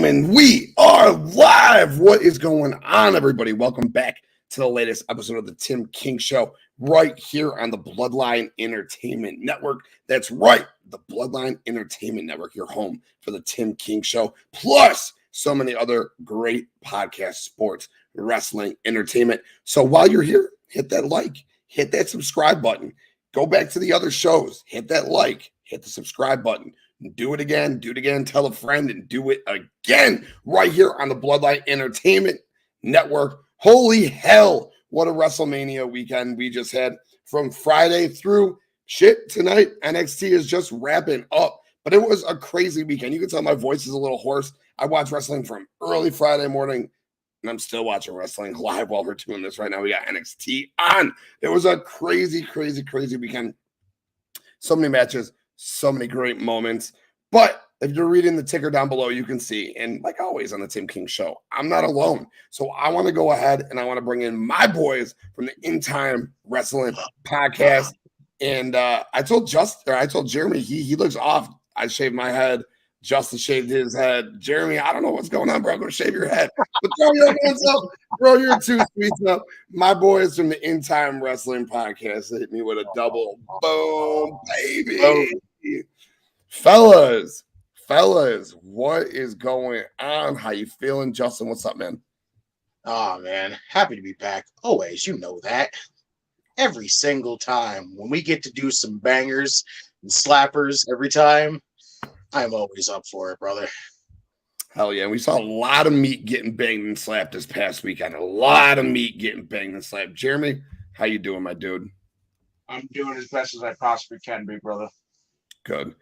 gentlemen, we are live. What is going on, everybody? Welcome back to the latest episode of the Tim King Show right here on the Bloodline Entertainment Network. That's right, the Bloodline Entertainment Network, your home for the Tim King Show, plus so many other great podcasts, sports, wrestling, entertainment. So while you're here, hit that like, hit that subscribe button. Go back to the other shows, hit that like, hit the subscribe button. Do it again, tell a friend, and do it again right here on the Bloodline Entertainment Network. Holy hell, what a WrestleMania weekend we just had from Friday through tonight. NXT is just wrapping up, but it was a crazy weekend. You can tell my voice is a little hoarse. I watched wrestling from early Friday morning, and I'm still watching wrestling live while we're doing this right now. We got NXT on. It was a crazy weekend. So many matches. So many great moments. But if you're reading the ticker down below, you can see, and like always on the Tim King Show, I'm not alone. So I want to go ahead and I want to bring in my boys from the In Time Wrestling Podcast. And I told Jeremy, he looks off. I shaved my head. Justin shaved his head. Jeremy, I don't know what's going on, bro. I'm going to shave your head. But throw your hands up. Throw your two sweets up. My boys from the In Time Wrestling Podcast hit me with a double. Boom, baby. Oh. Fellas, what is going on? How you feeling? Justin, what's up, man? Oh, man. Happy to be back. Always, you know that. Every single time. When we get to do some bangers and slappers every time, I'm always up for it, brother. Hell yeah. We saw a lot of meat getting banged and slapped this past weekend. A lot of meat getting banged and slapped. Jeremy, how you doing, my dude? I'm doing as best as I possibly can be, brother. Good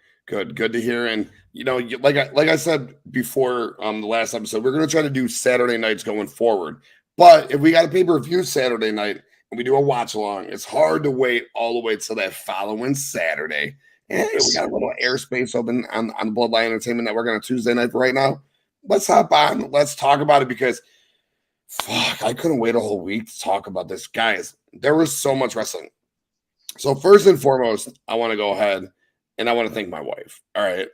to hear. And you know, like I said before the last episode, we're going to try to do Saturday nights going forward. But if we got a pay-per-view Saturday night and we do a watch along, it's hard to wait all the way till that following Saturday. And hey, we got a little airspace open on the Bloodline Entertainment Network on a Tuesday night right now. Let's hop on. Let's talk about it because fuck, I couldn't wait a whole week to talk about this. Guys, there was so much wrestling. So first and foremost, I want to go ahead and I want to thank my wife, all right,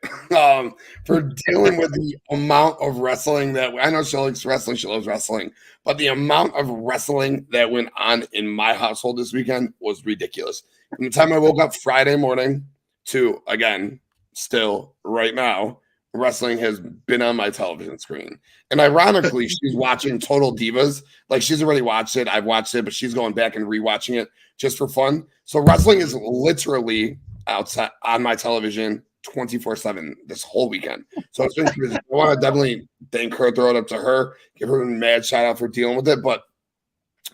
for dealing with the amount of wrestling that I know she likes wrestling, she loves wrestling, but the amount of wrestling that went on in my household this weekend was ridiculous. From the time I woke up Friday morning to, again, still right now, wrestling has been on my television screen. And ironically, she's watching Total Divas. Like, she's already watched it. I've watched it, but she's going back and rewatching it just for fun. So wrestling is literally outside on my television 24/7 this whole weekend. So it's been crazy. I want to definitely thank her, throw it up to her, give her a mad shout out for dealing with it. But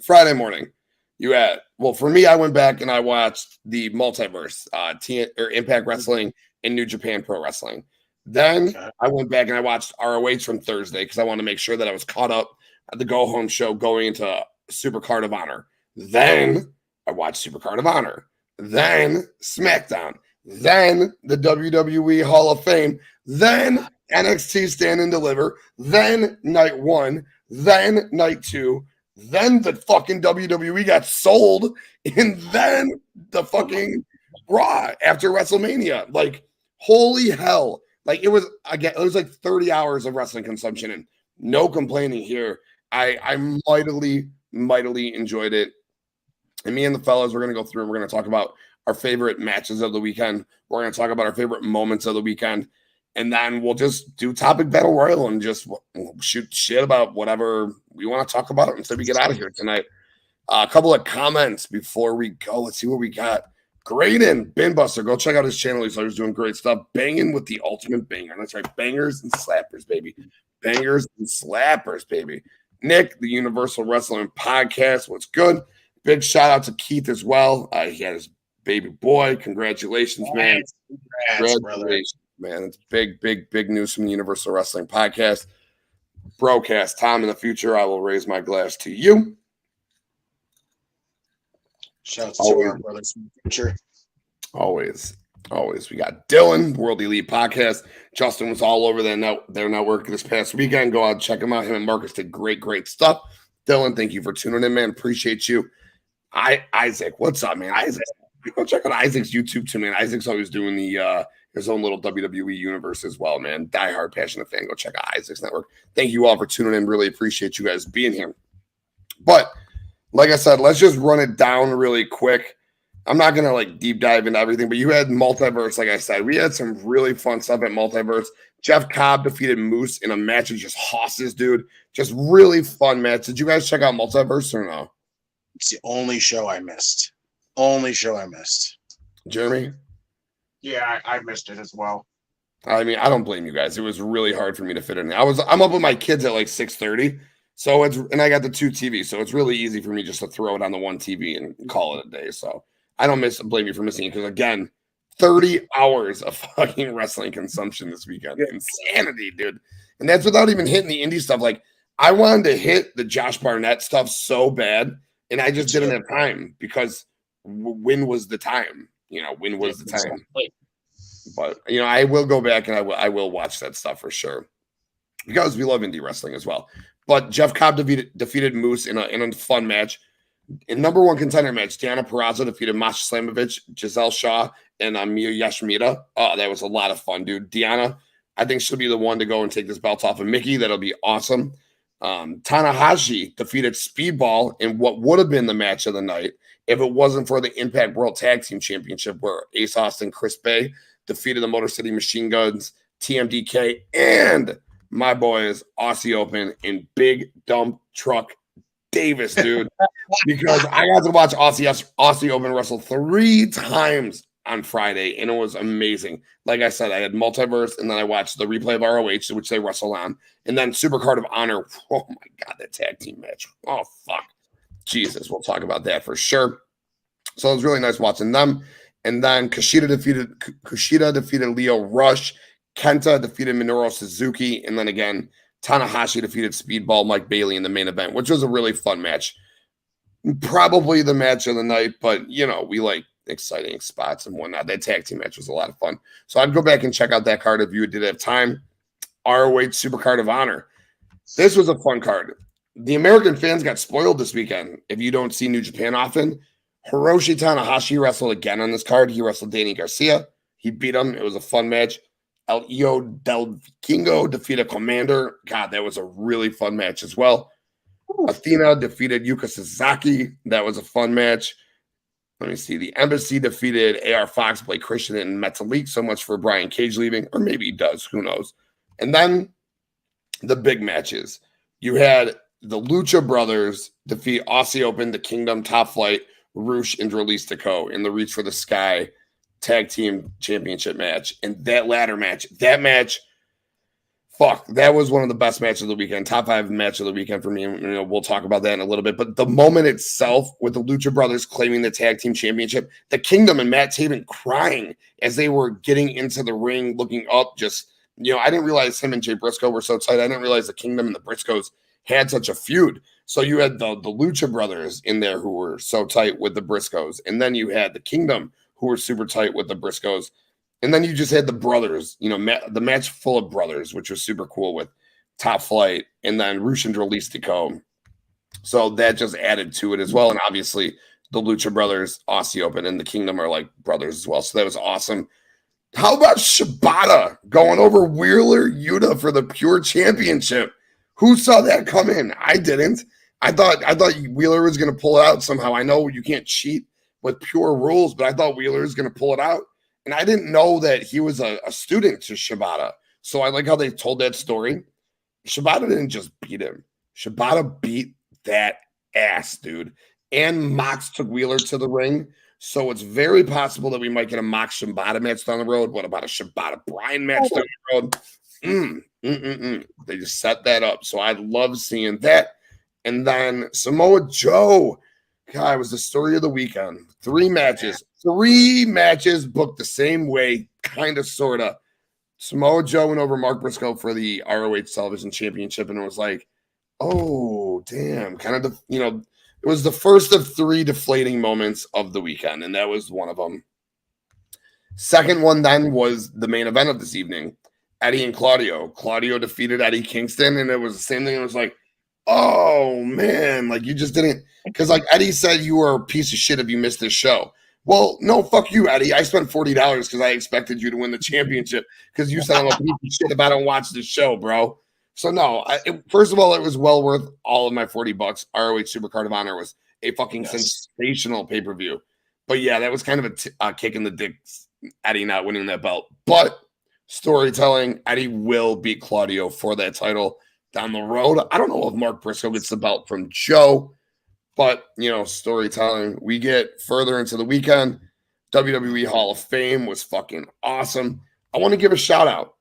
Friday morning, for me, I went back and I watched the Multiverse, Impact Wrestling and New Japan Pro Wrestling. Then I went back and I watched ROH from Thursday because I wanted to make sure that I was caught up at the go home show going into Supercard of Honor. Then I watched Supercard of Honor. Then SmackDown, then the WWE Hall of Fame, then NXT Stand and Deliver, then night 1, then night 2, then the fucking WWE got sold, and then the fucking Raw after WrestleMania. Like, holy hell. Like, it was like 30 hours of wrestling consumption, and no complaining here. I mightily enjoyed it. And me and the fellas, we're going to go through and we're going to talk about our favorite matches of the weekend. We're going to talk about our favorite moments of the weekend. And then we'll just do Topic Battle Royal and just shoot shit about whatever we want to talk about until we get out of here tonight. A couple of comments before we go. Let's see what we got. Graydon, Binbuster, go check out his channel. He's always doing great stuff. Banging with the ultimate banger. That's right. Bangers and slappers, baby. Bangers and slappers, baby. Nick, the Universal Wrestling Podcast. What's good? Big shout out to Keith as well. He had his baby boy. Congratulations, man. Congratulations, man. It's big news from the Universal Wrestling Podcast. Broadcast Tom, in the future, I will raise my glass to you. Shouts to our brothers in the future. Always. We got Dylan, World Elite Podcast. Justin was all over their network this past weekend. Go out and check him out. Him and Marcus did great stuff. Dylan, thank you for tuning in, man. Appreciate you. Isaac, what's up, man? Isaac, go check out Isaac's YouTube too, man. Isaac's always doing the his own little WWE universe as well, man. Diehard passionate fan. Go check out Isaac's Network. Thank you all for tuning in. Really appreciate you guys being here. But like I said, let's just run it down really quick. I'm not going to like deep dive into everything, but you had Multiverse. Like I said, we had some really fun stuff at Multiverse. Jeff Cobb defeated Moose in a match of just hosses, dude. Just really fun match. Did you guys check out Multiverse or no? It's the only show I missed. Jeremy? Yeah, I missed it as well. I mean, I don't blame you guys. It was really hard for me to fit in. I'm up with my kids at like 6:30. So and I got the 2 TVs. So it's really easy for me just to throw it on the 1 TV and call it a day. So I don't blame you for missing it because, again, 30 hours of fucking wrestling consumption this weekend. Insanity, dude. And that's without even hitting the indie stuff. Like, I wanted to hit the Josh Barnett stuff so bad, and I just didn't have time because when was the time? When was the time? But, I will go back and I will watch that stuff for sure because we love indie wrestling as well. But Jeff Cobb defeated Moose in a fun match. In number 1 contender match, Deonna Purrazzo defeated Masha Slamovich, Giselle Shaw, and Miyu Yashimita. Oh, that was a lot of fun, dude. Deonna, I think she'll be the one to go and take this belt off of Mickey. That'll be awesome. Tanahashi defeated Speedball in what would have been the match of the night if it wasn't for the Impact World Tag Team Championship, where Ace Austin, Chris Bay defeated the Motor City Machine Guns, TMDK, and my boys Aussie Open in Big Dump Truck Davis, dude. Because I got to watch Aussie Open wrestle 3 times on Friday, and it was amazing. Like I said, I had Multiverse, and then I watched the replay of ROH, which they wrestle on, and then Supercard of Honor. Oh my God, that tag team match. Oh fuck, Jesus, we'll talk about that for sure. So it was really nice watching them. And then Kushida defeated Leo Rush. Kenta defeated Minoru Suzuki, and then again, Tanahashi defeated Speedball Mike Bailey in the main event, which was a really fun match. Probably the match of the night, but we like exciting spots and whatnot. That tag team match was a lot of fun. So I'd go back and check out that card if you did have time. ROH Supercard of Honor. This was a fun card. The American fans got spoiled this weekend. If you don't see New Japan often, Hiroshi Tanahashi wrestled again on this card. He wrestled Danny Garcia. He beat him. It was a fun match. El Io del Vikingo defeated Commander. God, that was a really fun match as well. Athena defeated Yuka Sasaki. That was a fun match. Let me see. The Embassy defeated AR Fox, Blake Christian, and Metalik. So much for Brian Cage leaving. Or maybe he does. Who knows? And then the big matches. You had the Lucha Brothers defeat Aussie Open, the Kingdom, Top Flight, Roosh, and Dralistico in the Reach for the Sky Tag Team Championship match. And that ladder match, that was one of the best matches of the weekend. Top 5 match of the weekend for me. We'll talk about that in a little bit. But the moment itself with the Lucha Brothers claiming the tag team championship, the Kingdom and Matt Taven crying as they were getting into the ring, looking up. Just, I didn't realize him and Jay Briscoe were so tight. I didn't realize the Kingdom and the Briscoes had such a feud. So you had the Lucha Brothers in there who were so tight with the Briscoes. And then you had the Kingdom who were super tight with the Briscoes. And then you just had the brothers, the match full of brothers, which was super cool with Top Flight and then Roosh and Dralistico. So that just added to it as well. And obviously the Lucha Brothers, Aussie Open, and the Kingdom are like brothers as well. So that was awesome. How about Shibata going over Wheeler Yuta for the Pure Championship? Who saw that come in? I didn't. I thought Wheeler was going to pull it out somehow. I know you can't cheat with Pure rules, but I thought Wheeler was going to pull it out. And I didn't know that he was a student to Shibata. So I like how they told that story. Shibata didn't just beat him. Shibata beat that ass, dude. And Mox took Wheeler to the ring. So it's very possible that we might get a Mox Shibata match down the road. What about a Shibata Bryan match down the road? They just set that up. So I love seeing that. And then Samoa Joe. God, it was the story of the weekend. 3 matches booked the same way, kind of, sort of. Samoa Joe went over MarkBriscoe for the ROH Television Championship, and it was like, oh, damn. Kind of, it was the first of 3 deflating moments of the weekend, and that was one of them. Second one then was the main event of this evening, Eddie and Claudio. Claudio defeated Eddie Kingston, and it was the same thing. It was like, oh, man, like you just didn't – because like Eddie said, you were a piece of shit if you missed this show. Well, no, fuck you, Eddie. I spent $40 because I expected you to win the championship because you said I'm a piece of shit if I don't watch the show, bro. So no, first of all, it was well worth all of my $40. ROH Supercard of Honor was a fucking sensational pay-per-view. But yeah, that was kind of a kick in the dick, Eddie not winning that belt. But storytelling, Eddie will beat Claudio for that title down the road. I don't know if MarkBriscoe gets the belt from Joe. But, storytelling. We get further into the weekend. WWE Hall of Fame was fucking awesome. I want to give a shout out.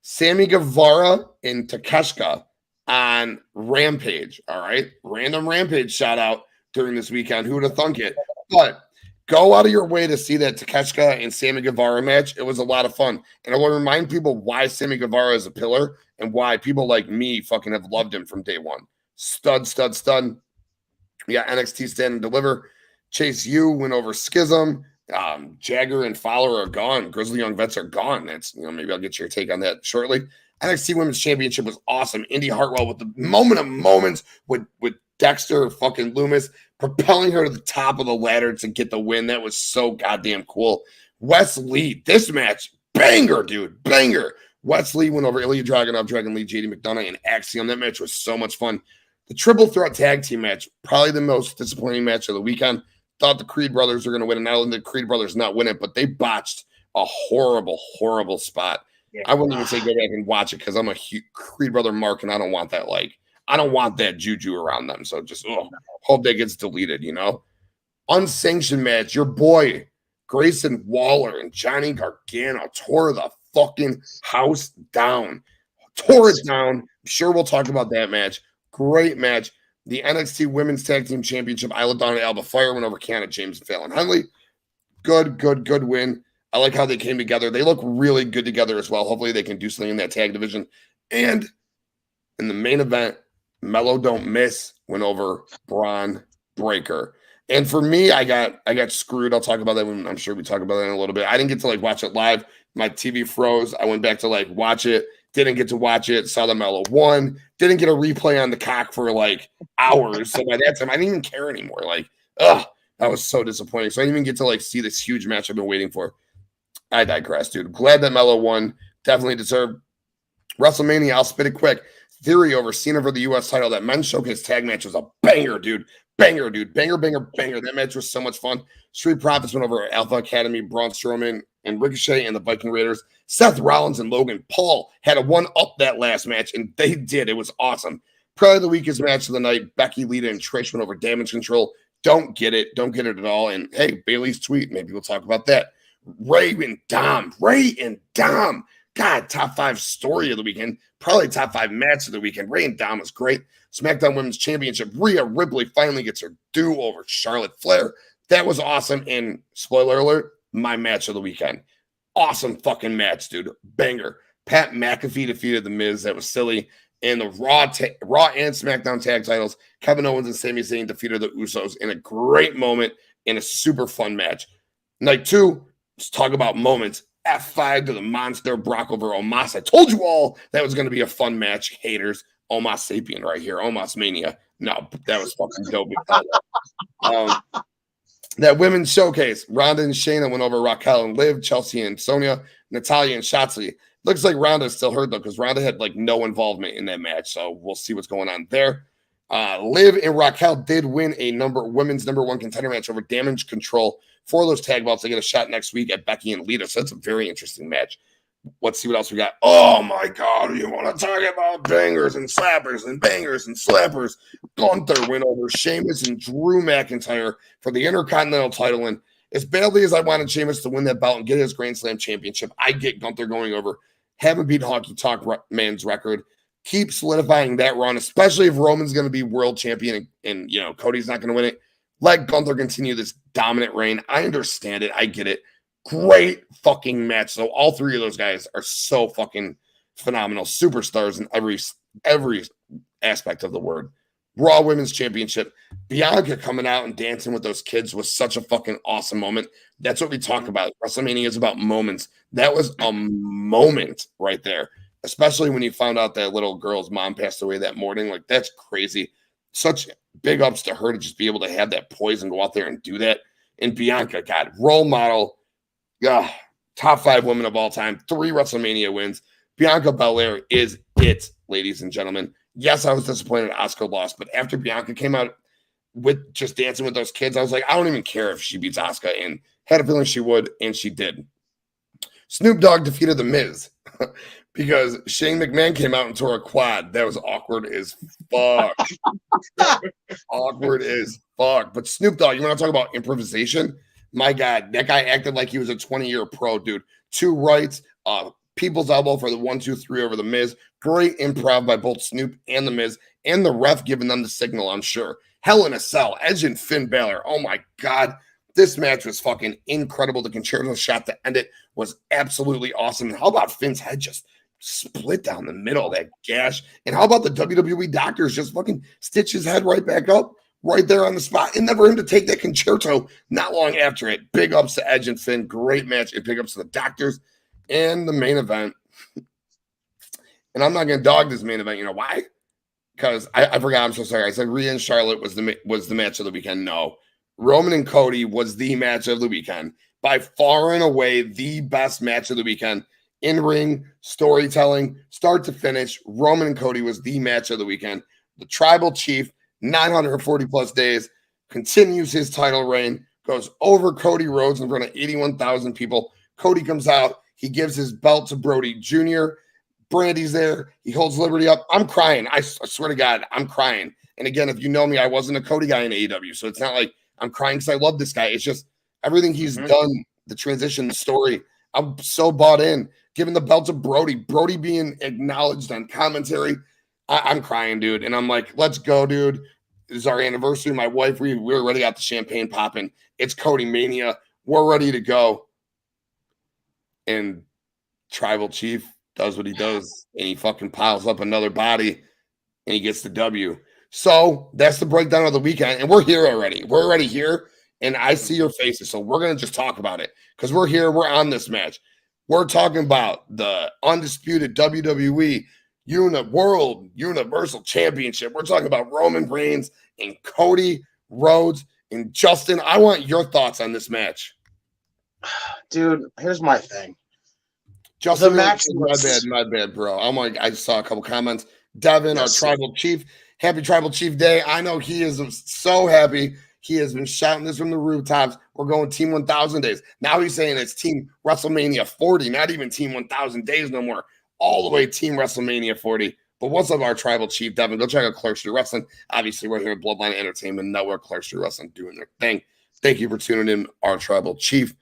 Sammy Guevara and Takeshita on Rampage. All right. Random Rampage shout out during this weekend. Who would have thunk it? But go out of your way to see that Takeshita and Sammy Guevara match. It was a lot of fun. And I want to remind people why Sammy Guevara is a pillar and why people like me fucking have loved him from day one. Stud. We got NXT Stand and Deliver. Chase U went over Schism. Jagger and Fowler are gone. Grizzly Young Vets are gone. That's, maybe I'll get your take on that shortly. NXT Women's Championship was awesome. Indy Hartwell with the moment of moments with Dexter fucking Loomis propelling her to the top of the ladder to get the win. That was so goddamn cool. Wes Lee, this match, banger, dude, banger. Wes Lee went over Ilya Dragunov, Dragon Lee, JD McDonough, and Axiom. That match was so much fun. The triple threat tag team match, probably the most disappointing match of the weekend. Thought the Creed brothers were going to win, and not only did the Creed brothers not win it, but they botched a horrible, horrible spot. Yeah. I wouldn't even say go back and watch it because I'm a Creed brother mark, and I don't want that. I don't want that juju around them. So just hope that gets deleted. Unsanctioned match. Your boy Grayson Waller and Johnny Gargano tore the fucking house down. Tore it down. I'm sure we'll talk about that match. Great match. The NXT Women's Tag Team Championship, Isla Dawn and Alba Fire went over Canada James and Fallon Henley. Good win. I like how they came together. They look really good together as well. Hopefully they can do something in that tag division. And in the main event, Mello Don't Miss went over Braun Breaker. And for me, I got screwed. I'll talk about that when I'm sure we talk about that in a little bit. I didn't get to watch it live. My TV froze. I went back to watch it. Didn't get to watch it. Saw the Mello won. Didn't get a replay on the cock for hours. So by that time, I didn't even care anymore. That was so disappointing. So I didn't even get to see this huge match I've been waiting for. I digress, dude. Glad that Mello won. Definitely deserved. WrestleMania, I'll spit it quick. Theory over Cena for the U.S. title. That men's showcase tag match was a banger, dude. Banger. That match was so much fun. Street Profits went over Alpha Academy, Braun Strowman, and Ricochet and the Viking Raiders. Seth Rollins and Logan Paul had to one-up that last match, and they did. It was awesome. Probably the weakest match of the night. Becky, Lita, and Trish went over Damage Control. Don't get it at all. And hey, Bailey's tweet. Maybe we'll talk about that. Ray and Dom. God, top 5 story of the weekend. Probably top 5 match of the weekend. Ray and Dom was great. SmackDown Women's Championship. Rhea Ripley finally gets her due over Charlotte Flair. That was awesome. And spoiler alert, my match of the weekend. Awesome fucking match, dude. Banger. Pat McAfee defeated The Miz. That was silly. And the Raw and SmackDown tag titles, Kevin Owens and SamiZayn defeated the Usos in a great moment in a super fun match. Night 2, let's talk about moments. F5 to the monster, Brock over Omos. I told you all that was going to be a fun match, haters. Omos Sapien right here. Omos Mania. No, that was fucking dope. That women's showcase, Ronda and Shayna went over Raquel and Liv, Chelsea and Sonya, Natalya and Shotzi. Looks like Ronda's still hurt, though, because Ronda had no involvement in that match. So we'll see what's going on there. Liv and Raquel did win a women's number 1 contender match over Damage Control for those tag belts. They get a shot next week at Becky and Lita. So that's a very interesting match. Let's see what else we got. Oh, my God. You want to talk about bangers and slappers and bangers and slappers. Gunther went over Sheamus and Drew McIntyre for the Intercontinental title. And as badly as I wanted Sheamus to win that belt and get his Grand Slam championship, I get Gunther going over. Haven't beat Honky Talk Man's record. Keep solidifying that run, especially if Roman's going to be world champion and Cody's not going to win it. Let Gunther continue this dominant reign. I understand it. I get it. Great fucking match. So all 3 of those guys are so fucking phenomenal. Superstars in every aspect of the word. Raw Women's Championship. Bianca coming out and dancing with those kids was such a fucking awesome moment. That's what we talk about. WrestleMania is about moments. That was a moment right there, especially when you found out that little girl's mom passed away that morning. That's crazy. Such big ups to her to just be able to have that poise and go out there and do that. And Bianca, God, role model, top 5 women of all time, 3 WrestleMania wins. Bianca Belair is it, ladies and gentlemen. Yes, I was disappointed Asuka lost, but after Bianca came out with just dancing with those kids, I was like, I don't even care if she beats Asuka, and had a feeling she would, and she did. Snoop Dogg defeated The Miz because Shane McMahon came out and tore a quad. That was awkward as fuck. Awkward as fuck. But Snoop Dogg, you want to talk about improvisation? My God, that guy acted like he was a 20-year pro, dude. 2 rights, people's elbow for the 1-2-3 over The Miz. Great improv by both Snoop and The Miz, and the ref giving them the signal, I'm sure. Hell in a Cell, Edge and Finn Balor. Oh my God. This match was fucking incredible. The concerto shot to end it was absolutely awesome. And how about Finn's head just split down the middle of that gash? And how about the WWE doctors just fucking stitch his head right back up right there on the spot? And never him to take that concerto not long after it. Big ups to Edge and Finn. Great match. And big ups to the doctors and the main event. And I'm not going to dog this main event. You know why? Because I forgot. I'm so sorry. I said Rhea and Charlotte was the match of the weekend. No. Roman and Cody was the match of the weekend. By far and away, the best match of the weekend. In-ring, storytelling, start to finish. Roman and Cody was the match of the weekend. The Tribal Chief, 940-plus days, continues his title reign, goes over CodyRhodes in front of 81,000 people. Cody comes out. He gives his belt to Brody Jr. Brandy's there. He holds Liberty up. I'm crying. I swear to God, I'm crying. And again, if you know me, I wasn't a Cody guy in AEW, so it's not like I'm crying because I love this guy. It's just everything he's done, the transition, the story. I'm so bought in. Giving the belt to Brody. Brody being acknowledged on commentary. I'm crying, dude. And I'm like, let's go, dude. This is our anniversary. My wife, we already got the champagne popping. It's Cody Mania. We're ready to go. And Tribal Chief does what he does. And he fucking piles up another body. And he gets the W. So that's the breakdown of the weekend. And we're here already. We're already here. And I see your faces. So we're going to just talk about it. Because we're here. We're on this match. We're talking about the undisputed WWE World Universal Championship. We're talking about RomanReigns and CodyRhodes. And Justin, I want your thoughts on this match. Dude, here's my thing. Justin, the match my bad, bro. I'm like, I just saw a couple comments. Devin, yes, our Tribal Chief, happy Tribal Chief Day. I know he is so happy. He has been shouting this from the rooftops. We're going Team 1000 days. Now he's saying it's Team WrestleMania 40, not even Team 1000 days no more. All the way Team WrestleMania 40. But what's up, our Tribal Chief, Devin? Go check out Clark Street Wrestling. Obviously, we're here at Bloodline Entertainment Network, Clark Street Wrestling doing their thing. Thank you for tuning in, our Tribal Chief.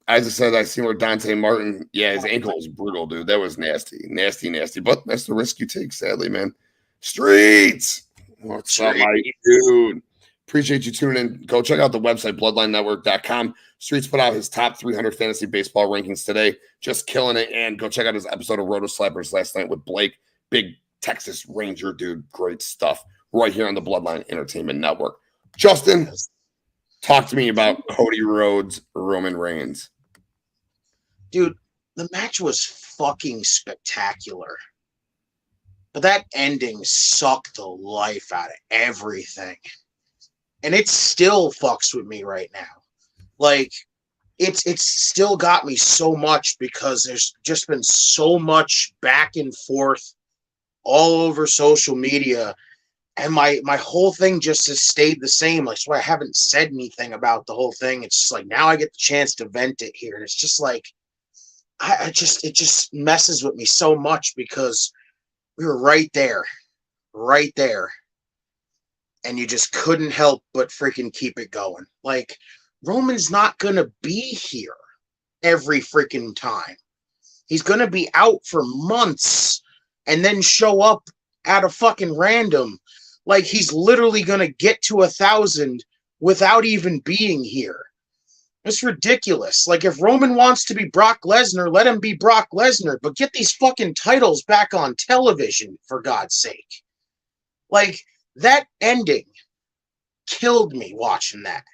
As I said, I seen where Dante Martin, his ankle was brutal, dude. That was nasty. Nasty. But that's the risk you take, sadly, man. Streets! What's up, my dude? Appreciate you tuning in. Go check out the website, bloodlinenetwork.com. Streets put out his top 300 fantasy baseball rankings today. Just killing it. And go check out his episode of Roto Slappers last night with Blake. Big Texas Ranger, dude. Great stuff. Right here on the Bloodline Entertainment Network. Justin, talk to me about CodyRhodes, RomanReigns. Dude, the match was fucking spectacular. But that ending sucked the life out of everything. And it still fucks with me right now. Like, it's still got me so much because there's just been so much back and forth all over social media. And my whole thing just has stayed the same. Like, so I haven't said anything about the whole thing. It's just like, now I get the chance to vent it here. And it's just like, it just messes with me so much because we were right there. And you just couldn't help but freaking keep it going. Like, Roman's not going to be here every freaking time. He's going to be out for months and then show up at a fucking random. Like, he's literally going to get to 1,000 without even being here. It's ridiculous. Like, if Roman wants to be Brock Lesnar, let him be Brock Lesnar. But get these fucking titles back on television, for God's sake. Like, that ending killed me watching that.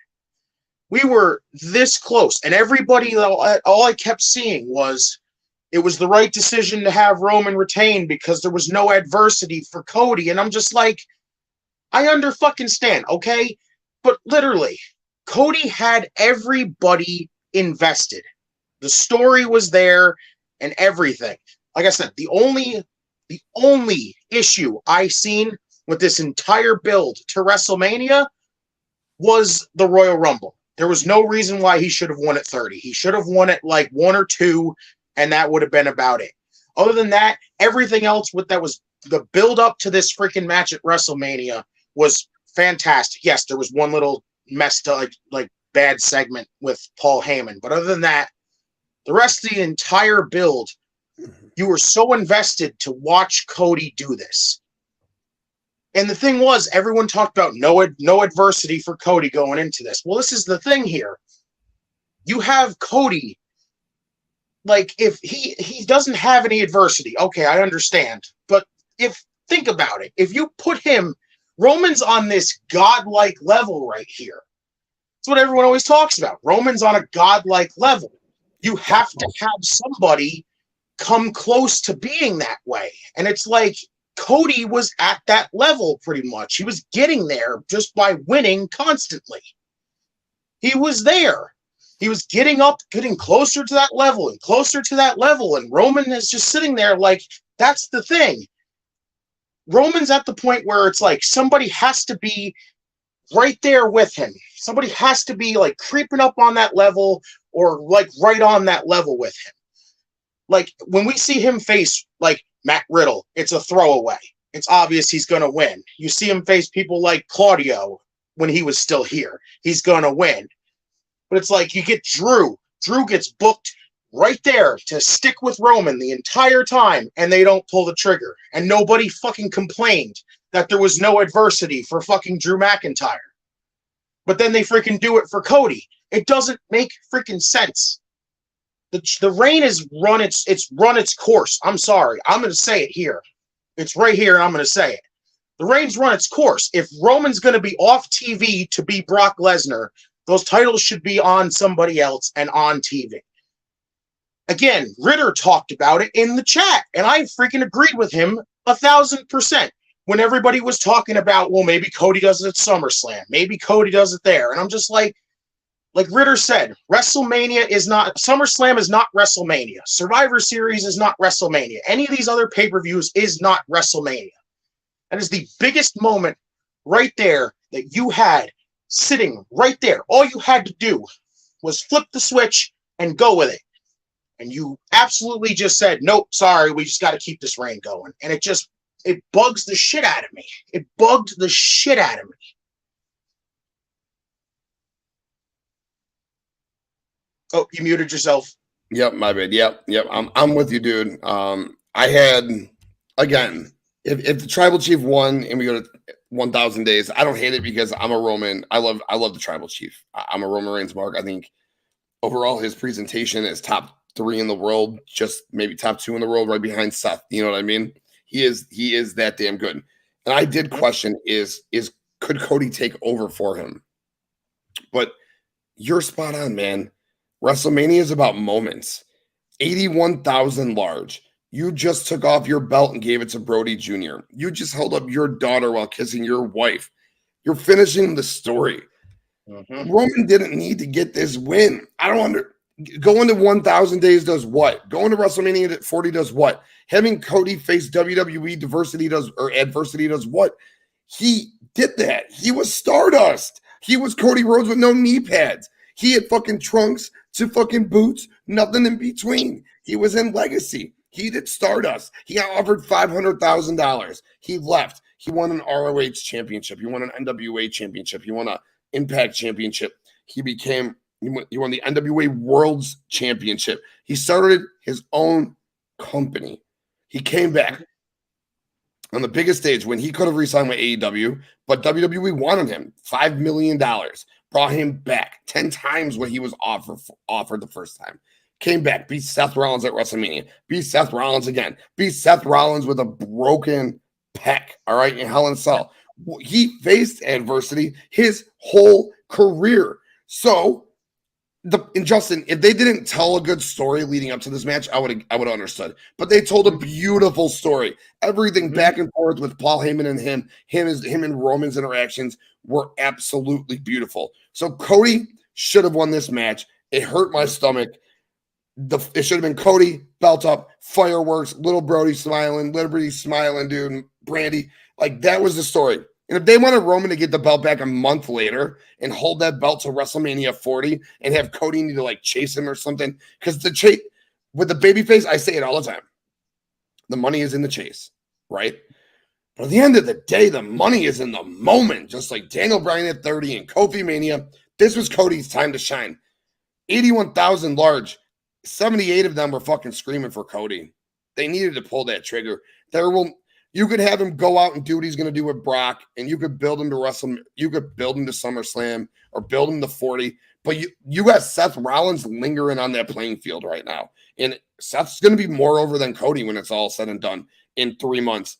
We were this close. And everybody, all I kept seeing was it was the right decision to have Roman retain because there was no adversity for Cody. And I'm just like, I fucking stand, okay? But literally, Cody had everybody invested. The story was there and everything. Like I said, the only issue I seen with this entire build to WrestleMania was the Royal Rumble. There was no reason why he should have won at 30. He should have won at like 1 or 2, and that would have been about it. Other than that, everything else that was the build up to this freaking match at WrestleMania was fantastic. Yes, there was one little messed up, like bad segment with Paul Heyman, but other than that, the rest of the entire build, you were so invested to watch Cody do this. And the thing was, everyone talked about no adversity for Cody going into this. Well, this is the thing here. You have Cody, like, if he doesn't have any adversity, okay, I understand. But think about it. If you put him, Roman's on this godlike level right here. That's what everyone always talks about. Roman's on a godlike level. You have to have somebody come close to being that way. And it's like, Cody was at that level pretty much. He was getting there just by winning constantly. He was there. He was getting closer to that level and closer to that level. And Roman is just sitting there like, that's the thing. Roman's at the point where it's like somebody has to be right there with him. Somebody has to be like creeping up on that level or like right on that level with him. Like when we see him face like Matt Riddle, it's a throwaway. It's obvious he's going to win. You see him face people like Claudio when he was still here. He's going to win. But it's like you get Drew. Drew gets booked right there to stick with Roman the entire time, and they don't pull the trigger. And nobody fucking complained that there was no adversity for fucking Drew McIntyre. But then they freaking do it for Cody. It doesn't make freaking sense. The reign is run its course. I'm sorry. I'm going to say it here. It's right here, and I'm going to say it. The reign's run its course. If Roman's going to be off TV to be Brock Lesnar, those titles should be on somebody else and on TV. Again, Ritter talked about it in the chat, and I freaking agreed with him 1,000% when everybody was talking about, well, maybe Cody does it at SummerSlam. Maybe Cody does it there. And I'm just like Ritter said, SummerSlam is not WrestleMania. Survivor Series is not WrestleMania. Any of these other pay-per-views is not WrestleMania. That is the biggest moment right there that you had sitting right there. All you had to do was flip the switch and go with it. And you absolutely just said, nope, sorry, we just got to keep this reign going. And it bugs the shit out of me. It bugged the shit out of me. Oh, you muted yourself. Yep, my bad. Yep. I'm with you, dude. I had, again, if the tribal chief won and we go to 1,000 days, I don't hate it because I'm a Roman. I love the tribal chief. I'm a RomanReigns mark. I think overall his presentation is top 3 in the world, just maybe top 2 in the world, right behind Seth. You know what I mean? He is that damn good. And I did question could Cody take over for him? But you're spot on, man. WrestleMania is about moments. 81,000 large. You just took off your belt and gave it to Brody Jr. You just held up your daughter while kissing your wife. You're finishing the story. Mm-hmm. Roman didn't need to get this win. Going to 1,000 days does what? Going to WrestleMania at 40 does what? Having Cody face WWE adversity does what? He did that. He was Stardust. He was CodyRhodes with no knee pads. He had fucking trunks to fucking boots, nothing in between. He was in Legacy. He did Stardust. He got offered $500,000. He left. He won an ROH championship. He won an NWA championship. He won an Impact championship. He won the NWA World's Championship. He started his own company. He came back on the biggest stage when he could have re-signed with AEW, but WWE wanted him. $5 million. Brought him back 10 times what he was offered the first time. Came back, beat Seth Rollins at WrestleMania. Beat Seth Rollins again. Beat Seth Rollins with a broken pec, all right, in Hell in a Cell. He faced adversity his whole career. So And Justin, if they didn't tell a good story leading up to this match, I would have understood. But they told a beautiful story. Everything back and forth with Paul Heyman and him and Roman's interactions were absolutely beautiful. So Cody should have won this match. It hurt my stomach. It should have been Cody, belt up, fireworks, little Brody smiling, Liberty smiling, dude, Brandy. Like, that was the story. And if they wanted Roman to get the belt back a month later and hold that belt to WrestleMania 40 and have Cody need to like chase him or something, because the chase with the babyface, I say it all the time. The money is in the chase, right? But at the end of the day, the money is in the moment, just like Daniel Bryan at 30 and Kofi Mania. This was Cody's time to shine. 81,000 large, 78 of them were fucking screaming for Cody. They needed to pull that trigger. You could have him go out and do what he's going to do with Brock, and you could build him to Wrestle. You could build him to SummerSlam or build him to 40. But you got Seth Rollins lingering on that playing field right now, and Seth's going to be more over than Cody when it's all said and done in 3 months,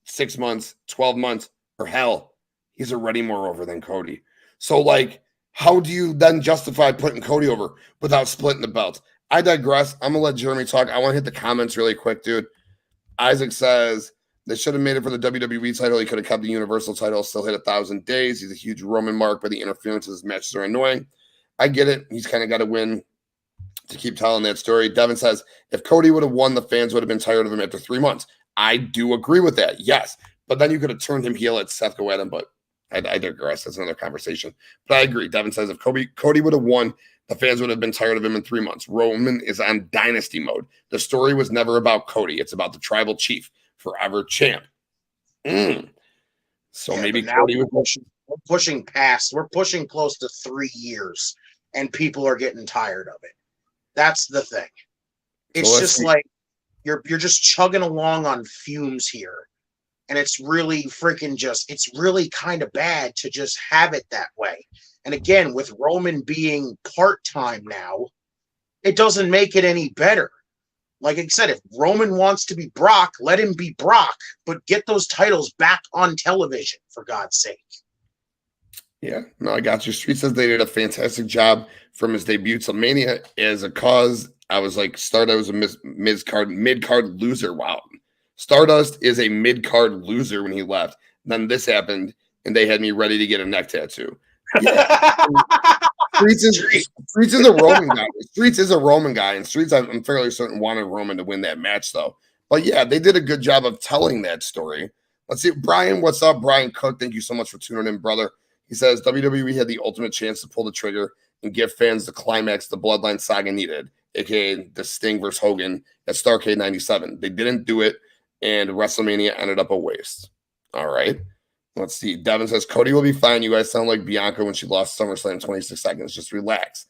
6 months, 12 months, or hell, he's already more over than Cody. So, like, how do you then justify putting Cody over without splitting the belts? I digress. I'm gonna let Jeremy talk. I want to hit the comments really quick, dude. Isaac says, they should have made it for the WWE title. He could have kept the Universal title, still hit 1,000 days. He's a huge Roman mark, but the interferences matches are annoying. I get it. He's kind of got to win to keep telling that story. Devin says, if Cody would have won, the fans would have been tired of him after 3 months. I do agree with that, yes. But then you could have turned him heel, let Seth go at him, but I digress. That's another conversation. But I agree. Devin says, if Cody would have won, the fans would have been tired of him in 3 months. Roman is on dynasty mode. The story was never about Cody. It's about the tribal chief. Forever champ. So maybe Cody we're pushing past. We're pushing close to 3 years, and people are getting tired of it. That's the thing. It's just like you're just chugging along on fumes here, and it's really it's really kind of bad to just have it that way. And again, with Roman being part-time now, it doesn't make it any better. Like I said, if Roman wants to be Brock, let him be Brock, but get those titles back on television, for God's sake. Yeah, no, I got you. Street says they did a fantastic job from his debut to Mania as a cause. I was like, Stardust was a mid-card loser. Wow. Stardust is a mid-card loser when he left. Then this happened, and they had me ready to get a neck tattoo. Yeah. Streets is a Roman guy. Streets is a Roman guy, and Streets, I'm fairly certain, wanted Roman to win that match, though. But yeah, they did a good job of telling that story. Let's see. Brian, what's up? Brian Cook, thank you so much for tuning in, brother. He says, WWE had the ultimate chance to pull the trigger and give fans the climax the Bloodline saga needed, a.k.a. the Sting versus Hogan at Starrcade 97. They didn't do it, and WrestleMania ended up a waste. All right. Let's see. Devin says, Cody will be fine. You guys sound like Bianca when she lost SummerSlam 26 seconds. Just relax.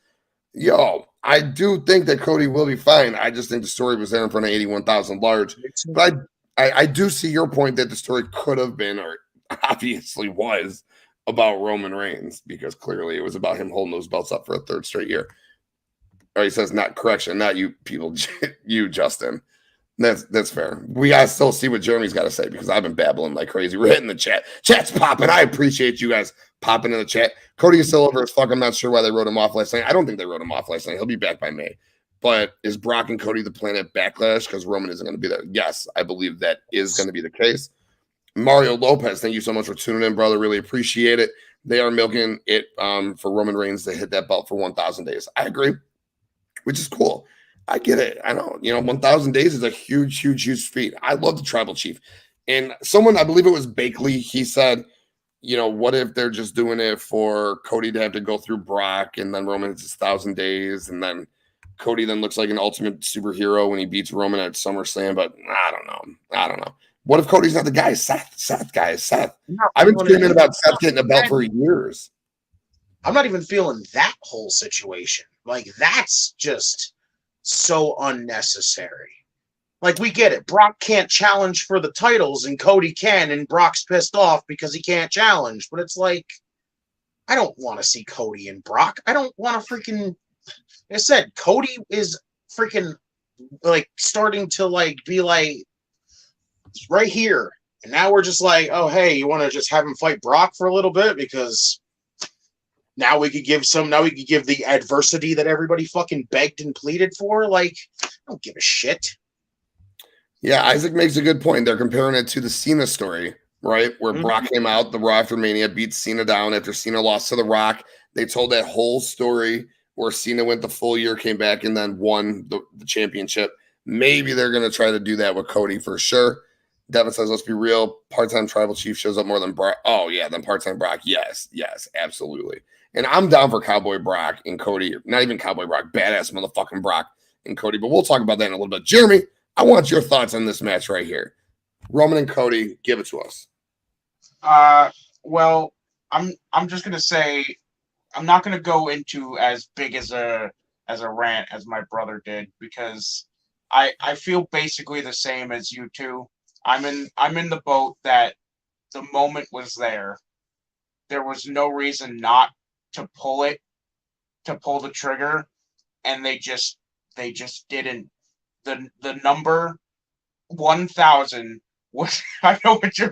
Yo, I do think that Cody will be fine. I just think the story was there in front of 81,000 large. But I do see your point that the story could have been, or obviously was, about Roman Reigns, because clearly it was about him holding those belts up for a third straight year. Or he says, not correction, not you people, you, Justin. That's fair. We gotta still see what Jeremy's got to say, because I've been babbling like crazy. We're hitting the chat. Chat's popping. I appreciate you guys popping in the chat. Cody is still over as fuck. I'm not sure why they wrote him off last night. I don't think they wrote him off last night. He'll be back by May. But is Brock and Cody the plan at Backlash because Roman isn't going to be there? Yes, I believe that is going to be the case. Mario Lopez, thank you so much for tuning in, brother. Really appreciate it. They are milking it for Roman Reigns to hit that belt for 1,000 days. I agree, which is cool. I get it. I know, 1,000 days is a huge, huge, huge feat. I love the tribal chief. And someone, I believe it was Bakley, he said, what if they're just doing it for Cody to have to go through Brock, and then Roman hits 1,000 days, and then Cody then looks like an ultimate superhero when he beats Roman at SummerSlam. But I don't know. What if Cody's not the guy? Seth guy. I've been screaming about Seth getting a belt for years. I'm not even feeling that whole situation. Like, that's just so unnecessary. Like, we get it. Brock can't challenge for the titles, and Cody can, and Brock's pissed off because he can't challenge. But it's like, I don't want to see Cody and Brock. I don't want to freaking... Like I said, Cody is freaking, like, starting to, like, be like, right here. And now we're just like, oh, hey, you want to just have him fight Brock for a little bit? Because Now we could give the adversity that everybody fucking begged and pleaded for. Like, I don't give a shit. Yeah, Isaac makes a good point. They're comparing it to the Cena story, right? Where Brock came out the Raw after Mania, beat Cena down after Cena lost to The Rock. They told that whole story where Cena went the full year, came back, and then won the championship. Maybe they're going to try to do that with Cody for sure. Devin says, let's be real. Part-time Tribal Chief shows up more than Brock. Oh, yeah, than part-time Brock. Yes, absolutely. And I'm down for Cowboy Brock and Cody. Not even Cowboy Brock. Badass motherfucking Brock and Cody. But we'll talk about that in a little bit. Jeremy, I want your thoughts on this match right here. Roman and Cody, give it to us. Well, I'm just gonna say I'm not gonna go into as big as a rant as my brother did, because I feel basically the same as you two. I'm in the boat that the moment was there. There was no reason not to pull the trigger, and they just didn't. The number 1,000 was. I know what you're.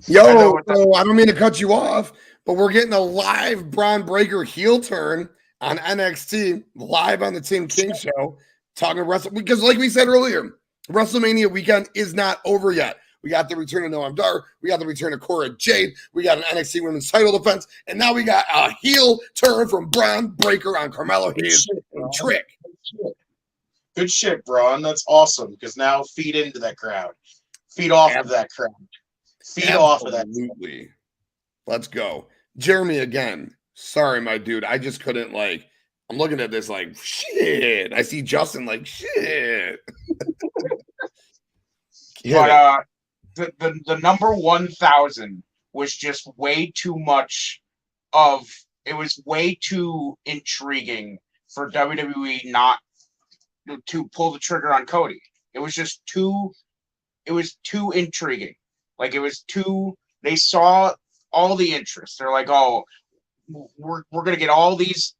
Yo, I don't mean to cut you off, but we're getting a live Braun Breaker heel turn on NXT, live on the Tim King show, talking wrestling. Because like we said earlier, WrestleMania weekend is not over yet. We got the return of Noam Dar. We got the return of Cora Jade. We got an NXT Women's title defense. And now we got a heel turn from Braun Breaker on Carmelo Hayes and Trick. Good shit, Braun. That's awesome, because now feed into that crowd. Feed off of that crowd. Feed off of that. Absolutely. Let's go. Jeremy again. Sorry, my dude. I just couldn't I'm looking at this like, shit. I see Justin like, shit. But the number 1,000 was just way too much it was way too intriguing for WWE not to pull the trigger on Cody. It was too intriguing. They saw all the interest. They're like, oh, we're gonna get all this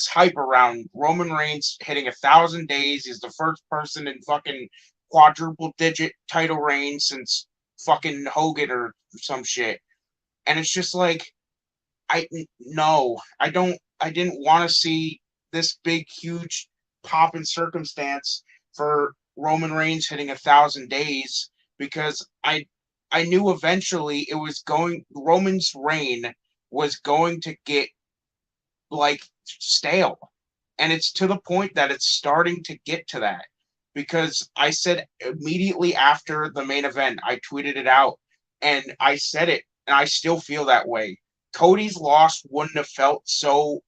hype around Roman Reigns hitting 1,000 days. He's the first person in fucking quadruple digit title reign since fucking Hogan or some shit. And it's just like, I didn't want to see this big, huge pop in circumstance for Roman Reigns hitting 1,000 days, because I knew eventually Roman's reign was going to get stale. And it's to the point that it's starting to get to that, because I said immediately after the main event, I tweeted it out and I said it, and I still feel that way. Cody's loss wouldn't have felt so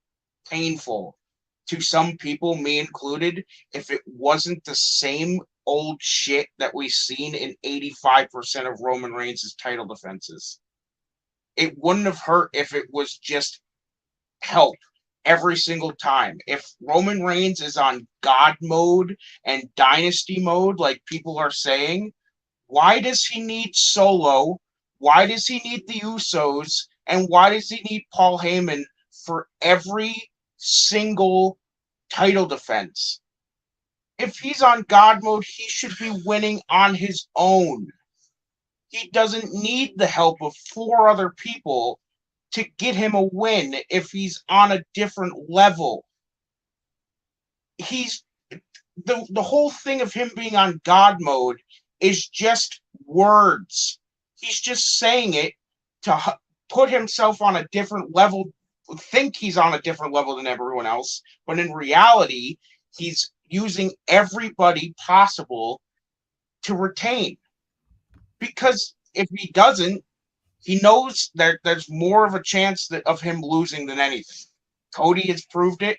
painful to some people, me included, if it wasn't the same old shit that we've seen in 85% of Roman Reigns' title defenses. It wouldn't have hurt if it was just help every single time. If Roman Reigns is on God mode and dynasty mode, like people are saying, why does he need Solo? Why does he need the Usos? And why does he need Paul Heyman for every single title defense? If he's on God mode, he should be winning on his own. He doesn't need the help of 4 other people to get him a win if he's on a different level. He's the whole thing of him being on God mode is just words. He's just saying it to put himself on a different level, think he's on a different level than everyone else, but in reality, he's using everybody possible to retain. Because if he doesn't, he knows that there's more of a chance of him losing than anything. Cody has proved it.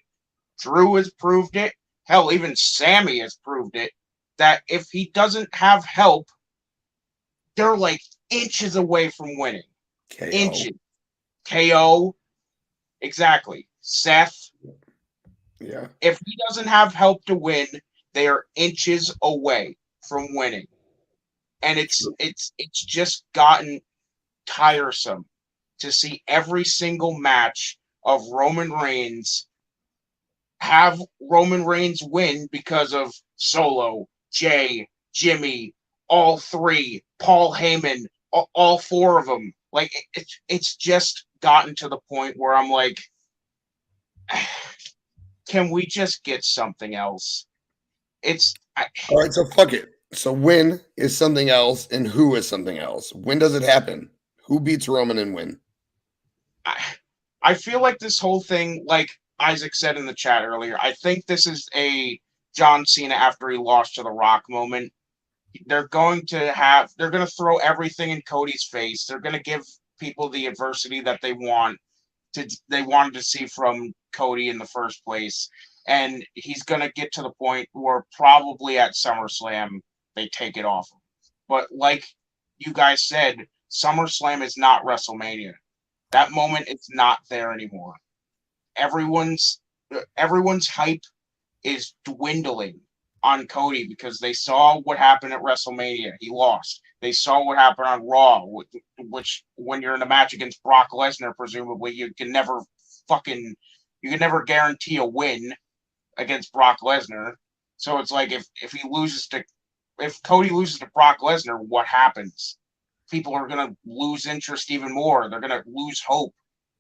Drew has proved it. Hell, even Sammy has proved it. That if he doesn't have help, they're like inches away from winning. KO. Inches. KO. Exactly. Seth. Yeah. If he doesn't have help to win, they are inches away from winning. And it's just gotten tiresome to see every single match of Roman Reigns have Roman Reigns win because of Solo, Jay, Jimmy, all 3, Paul Heyman, all 4 of them. Like it's just gotten to the point where I'm like, can we just get something else? All right, so fuck it. So when is something else and who is something else? When does it happen? Who beats Roman and when? I feel like this whole thing, like Isaac said in the chat earlier, I think this is a John Cena after he lost to The Rock moment. They're going to throw everything in Cody's face. They're going to give people the adversity that they wanted to see from Cody in the first place. And he's going to get to the point where probably at SummerSlam, they take it off him. But like you guys said, SummerSlam is not WrestleMania. That moment is not there anymore. Everyone's hype is dwindling on Cody because they saw what happened at WrestleMania. He lost. They saw what happened on Raw, which when you're in a match against Brock Lesnar, presumably you can never guarantee a win against Brock Lesnar. So it's like if Cody loses to Brock Lesnar, what happens? People are going to lose interest even more. They're going to lose hope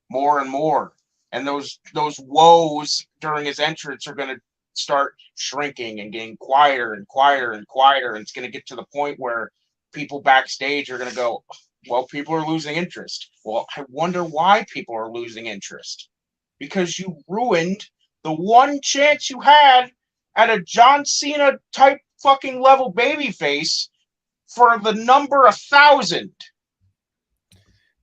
more and more. And those woes during his entrance are going to start shrinking and getting quieter and quieter and quieter. And it's going to get to the point where people backstage are going to go, well, people are losing interest. Well, I wonder why people are losing interest. Because you ruined the one chance you had at a John Cena type fucking level babyface for the number 1,000.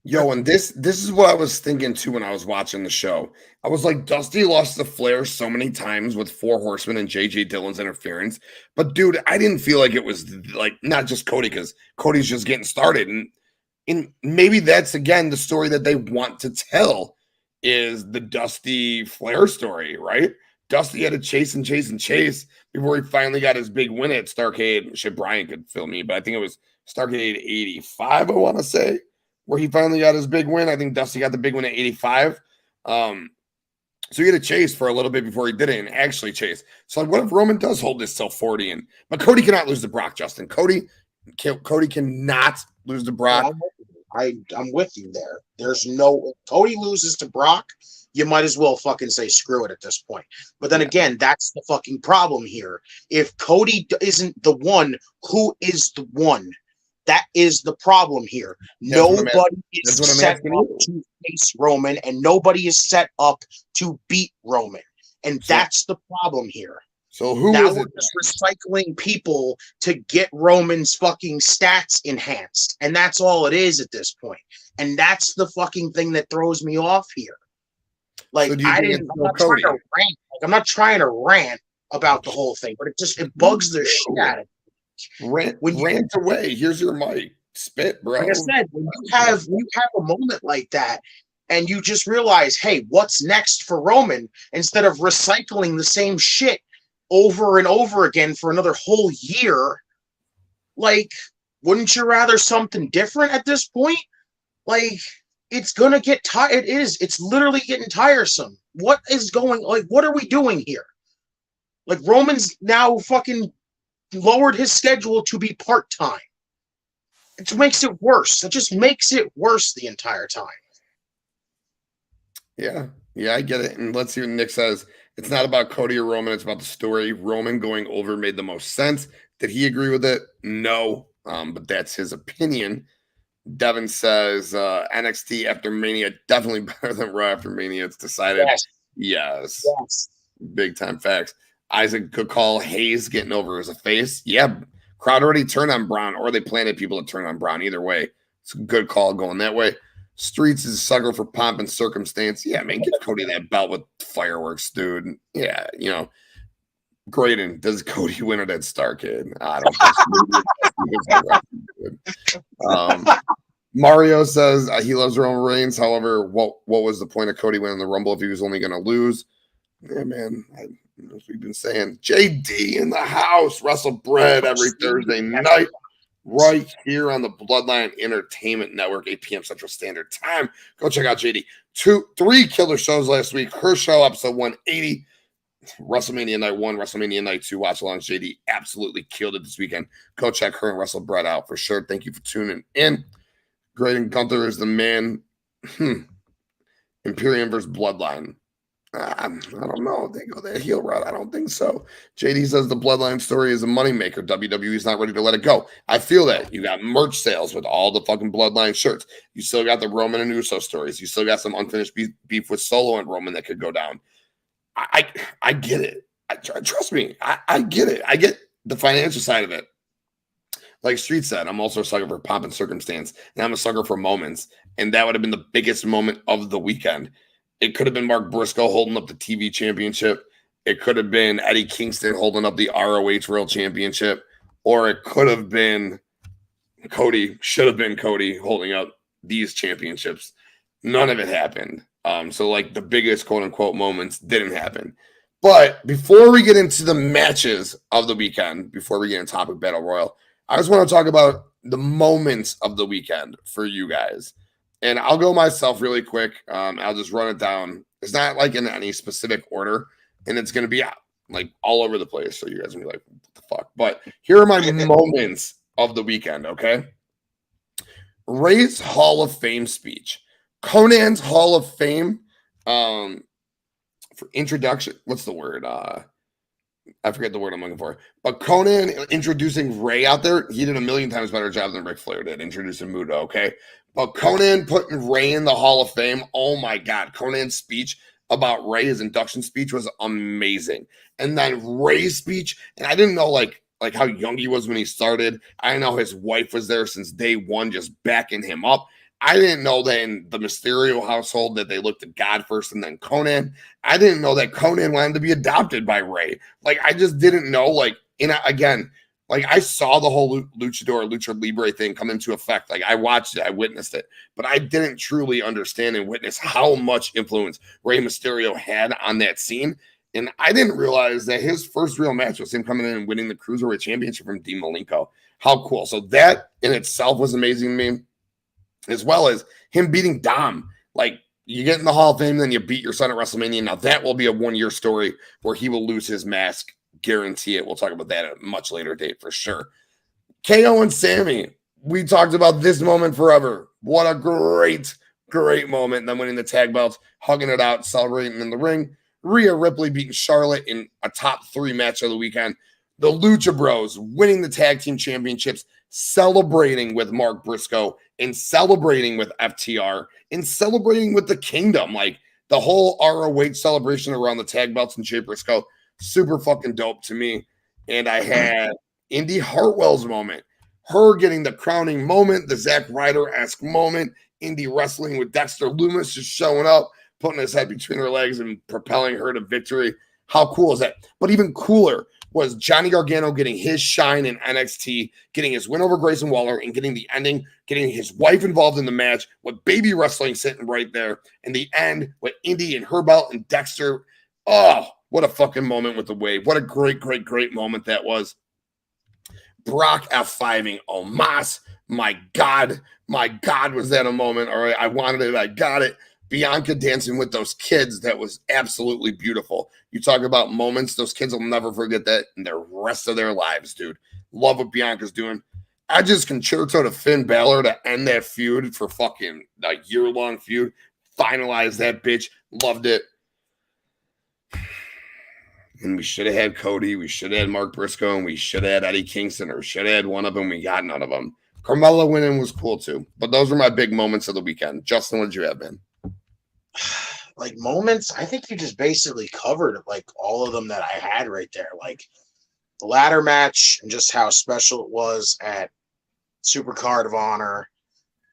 Yo, and this is what I was thinking too when I was watching the show. I was like, Dusty lost the Flair so many times with 4 Horsemen and J.J. Dillon's interference. But dude, I didn't feel like it was like not just Cody, because Cody's just getting started. And maybe that's again the story that they want to tell is the Dusty Flair story, right? Dusty had to chase and chase and chase before he finally got his big win at Starrcade. Shit, Brian could fill me, but I think it was Starrcade 85, I want to say, where he finally got his big win. I think Dusty got the big win at 85. So he had to chase for a little bit before he did it and actually chase. So like, what if Roman does hold this till 40? But Cody cannot lose to Brock, Justin. Cody cannot lose to Brock. I'm with you there. There's no Cody loses to Brock. You might as well fucking say screw it at this point. But then again, that's the fucking problem here. If Cody isn't the one, who is the one? That is the problem here. Nobody is set up to face Roman, and nobody is set up to beat Roman. And that's the problem here. So who now is we're it? just recycling people to get Roman's fucking stats enhanced. And that's all it is at this point. And that's the fucking thing that throws me off here. Like, So I'm not trying to rant about the whole thing, but it bugs the shit out of me. Rant away. Here's your mic. Spit, bro. Like I said, when you have a moment like that, and you just realize, hey, what's next for Roman? Instead of recycling the same shit over and over again for another whole year, like, wouldn't you rather something different at this point? Like, it's gonna get tired. It's literally getting tiresome. What is going? Like, what are we doing here? Like, Roman's now fucking lowered his schedule to be part-time. It makes it worse. It just makes it worse the entire time. Yeah, I get it. And let's see what Nick says. It's not about Cody or Roman. It's about the story. Roman going over made the most sense. Did he agree with it? No, but that's his opinion. Devin says NXT after Mania, definitely better than Raw after Mania. It's decided. Yes. Big time facts. Isaac could call Hayes getting over as a face. Yeah, crowd already turned on Braun, or they planted people to turn on Braun. Either way, it's a good call going that way. Streets is a sucker for pomp and circumstance. Yeah, man, give Cody that belt with fireworks, dude. Yeah, Graydon, does Cody win it at Starrcade? I don't think so. Mario says he loves RomanReigns. However, what was the point of Cody winning the Rumble if he was only going to lose? Yeah, man, as we've been saying, JD in the house, Wrestle Bread every Thursday night, right here on the Bloodline Entertainment Network, 8 p.m. Central Standard Time. Go check out JD. 3 killer shows last week. Her show, episode 180. WrestleMania Night 1, WrestleMania Night 2. Watch along. JD absolutely killed it this weekend. Go check her and Wrestle Bread out for sure. Thank you for tuning in. Grading Gunther is the man. Imperium versus Bloodline. I don't know if they go that heel route. I don't think so. JD says the Bloodline story is a moneymaker. WWE's not ready to let it go. I feel that. You got merch sales with all the fucking Bloodline shirts. You still got the Roman and Uso stories. You still got some unfinished beef with Solo and Roman that could go down. I get it. Trust me. I get it. I get the financial side of it. Like Street said, I'm also a sucker for pomp and circumstance, and I'm a sucker for moments. And that would have been the biggest moment of the weekend. It could have been MarkBriscoe holding up the TV championship. It could have been EddieKingston holding up the ROH World Championship. Or it could have been should have been Cody holding up these championships. None of it happened. So like the biggest quote unquote moments didn't happen. But before we get into the matches of the weekend, before we get into Topic Battle Royal, I just want to talk about the moments of the weekend for you guys. And I'll go myself really quick. I'll just run it down. It's not like in any specific order, and it's going to be like all over the place. So you guys will be like, what the fuck? But here are my moments of the weekend, okay? Ray's Hall of Fame speech. Conan's Hall of Fame for introduction. What's the word? I forget the word I'm looking for. But Conan introducing Ray out there, he did a million times better job than Ric Flair did introducing Muda, okay? But Conan putting Ray in the Hall of Fame, oh my God. Conan's speech about Ray, his induction speech was amazing. And then Ray's speech, and I didn't know like how young he was when he started. I didn't know his wife was there since day one, just backing him up. I didn't know that in the Mysterio household that they looked at God first and then Conan. I didn't know that Conan wanted to be adopted by Ray. Like, I just didn't know, like, again, like, I saw the whole Lucha Libre thing come into effect. Like, I watched it, I witnessed it, but I didn't truly understand and witness how much influence Rey Mysterio had on that scene. And I didn't realize that his first real match was him coming in and winning the Cruiserweight Championship from Dean Malenko. How cool. So that in itself was amazing to me, as well as him beating Dom. Like, you get in the Hall of Fame, then you beat your son at WrestleMania. Now, that will be a one-year story where he will lose his mask. Guarantee it. We'll talk about that at a much later date for sure. KO and Sammy. We talked about this moment forever. What a great, great moment. And then winning the tag belts, hugging it out, celebrating in the ring. Rhea Ripley beating Charlotte in a top 3 match of the weekend. The Lucha Bros winning the tag team championships, celebrating with MarkBriscoe and celebrating with FTR and celebrating with the Kingdom. Like, the whole ROH celebration around the tag belts and Jay Briscoe, super fucking dope to me. And I had Indy Hartwell's moment, her getting the crowning moment, the Zack Ryder-esque moment, Indy wrestling with Dexter Lumis just showing up, putting his head between her legs and propelling her to victory. How cool is that? But even cooler was Johnny Gargano getting his shine in NXT, getting his win over Grayson Waller, and getting the ending, getting his wife involved in the match with baby wrestling sitting right there. And the end with Indy and her belt and Dexter. Oh, what a fucking moment with the wave. What a great, great, great moment that was. Brock F5ing Omos. My God, was that a moment? All right, I wanted it. I got it. Bianca dancing with those kids. That was absolutely beautiful. You talk about moments. Those kids will never forget that in the rest of their lives, dude. Love what Bianca's doing. I just concerto to Finn Balor to end that feud for fucking a year-long feud. Finalize that bitch. Loved it. And we should have had Cody. We should have had MarkBriscoe. And we should have had EddieKingston. Or should have had one of them. We got none of them. Carmella winning was cool too. But those were my big moments of the weekend. Justin, what did you have, man? Like, moments, I think you just basically covered like all of them that I had right there. Like the ladder match and just how special it was at Supercard of Honor.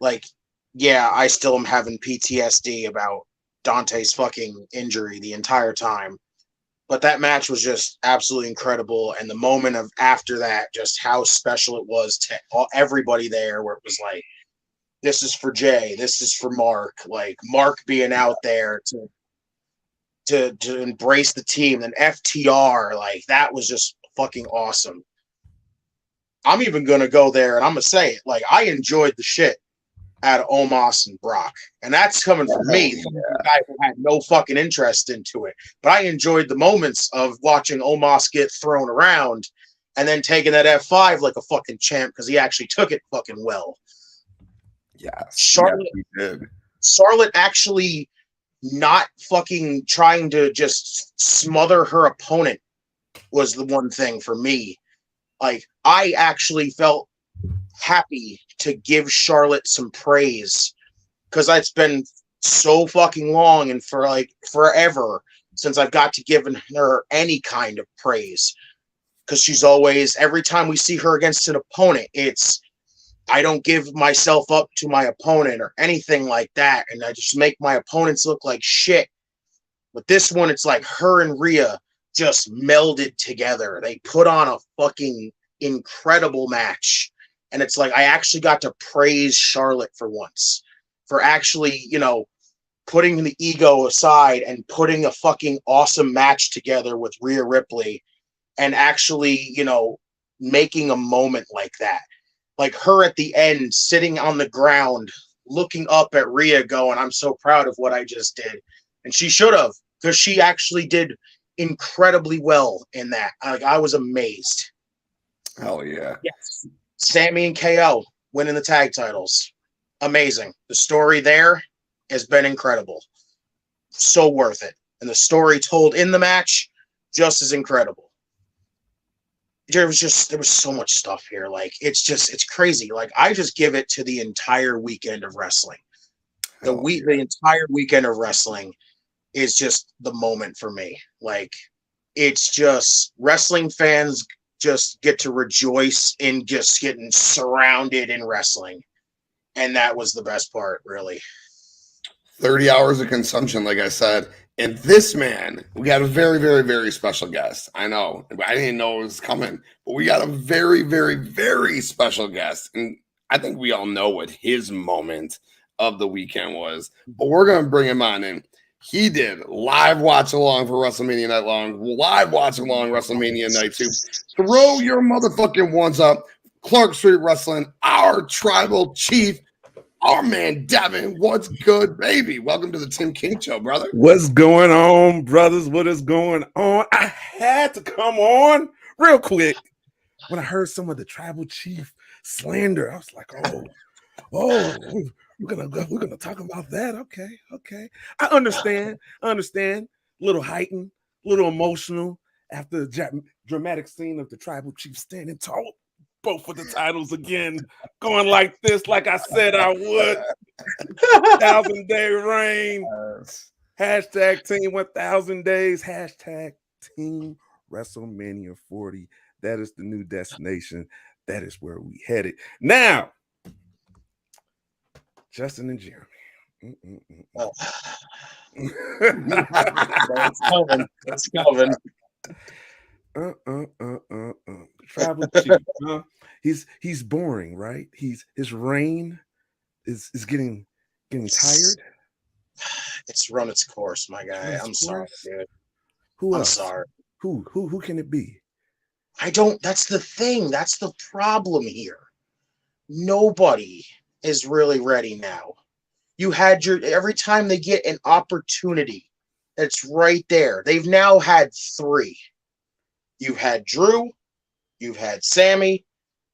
Like, yeah, I still am having PTSD about Dante's fucking injury the entire time. But that match was just absolutely incredible. And the moment of after that, just how special it was to everybody there, where it was like, this is for Jay, this is for Mark. Like, Mark being out there to embrace the team. And FTR, like, that was just fucking awesome. I'm even going to go there and I'm going to say it. Like, I enjoyed the shit out of Omos and Brock. And that's coming from me, the guy who had no fucking interest into it. But I enjoyed the moments of watching Omos get thrown around and then taking that F5 like a fucking champ, because he actually took it fucking well. Yes, Charlotte, yes, we did. Charlotte actually not fucking trying to just smother her opponent was the one thing for me. Like, I actually felt happy to give Charlotte some praise because it's been so fucking long and for like forever since I've got to give her any kind of praise. Because she's always, every time we see her against an opponent, it's, I don't give myself up to my opponent or anything like that. And I just make my opponents look like shit. But this one, it's like her and Rhea just melded together. They put on a fucking incredible match. And it's like, I actually got to praise Charlotte for once for actually, you know, putting the ego aside and putting a fucking awesome match together with Rhea Ripley and actually, you know, making a moment like that. Like her at the end, sitting on the ground, looking up at Rhea going, I'm so proud of what I just did. And she should have, because she actually did incredibly well in that. I was amazed. Hell yeah. Yes. Sami and KO winning the tag titles. Amazing. The story there has been incredible. So worth it. And the story told in the match, just as incredible. There was so much stuff here. Like, it's crazy. Like, I just give it to the entire weekend of wrestling. The entire weekend of wrestling is just the moment for me. Like, it's just wrestling fans just get to rejoice in just getting surrounded in wrestling. And that was the best part, really. 30 hours of consumption, like I said. And this man, we got a very, very, very special guest. I know. I didn't know it was coming, but we got a very, very, very special guest. And I think we all know what his moment of the weekend was. But we're going to bring him on in. He did live watch along for WrestleMania Night Long, live watch along WrestleMania Night 2. Throw your motherfucking ones up. Clark Street Wrestling, our tribal chief, our man Devin. What's good, baby? Welcome to the Tim King Show, brother. What's going on, brothers? What is going on? I had to come on real quick when I heard some of the tribal chief slander. I was like, oh, we're gonna talk about that. Okay. I understand. A little heightened, a little emotional after the dramatic scene of the tribal chief standing tall. Both of the titles again, going like this, like I said I would. 1,000-day reign. Hashtag team 1,000 days. Hashtag team WrestleMania 40. That is the new destination. That is where we headed. Now, Justin and Jeremy. That's coming. Tribal chief, huh? He's boring, right? His reign is getting tired. It's run its course, my guy. I'm sorry, dude. Who else? I'm sorry. Who can it be? I don't. That's the thing. That's the problem here. Nobody is really ready now. You had every time they get an opportunity, it's right there. They've now had 3. You've had Drew, you've had Sami,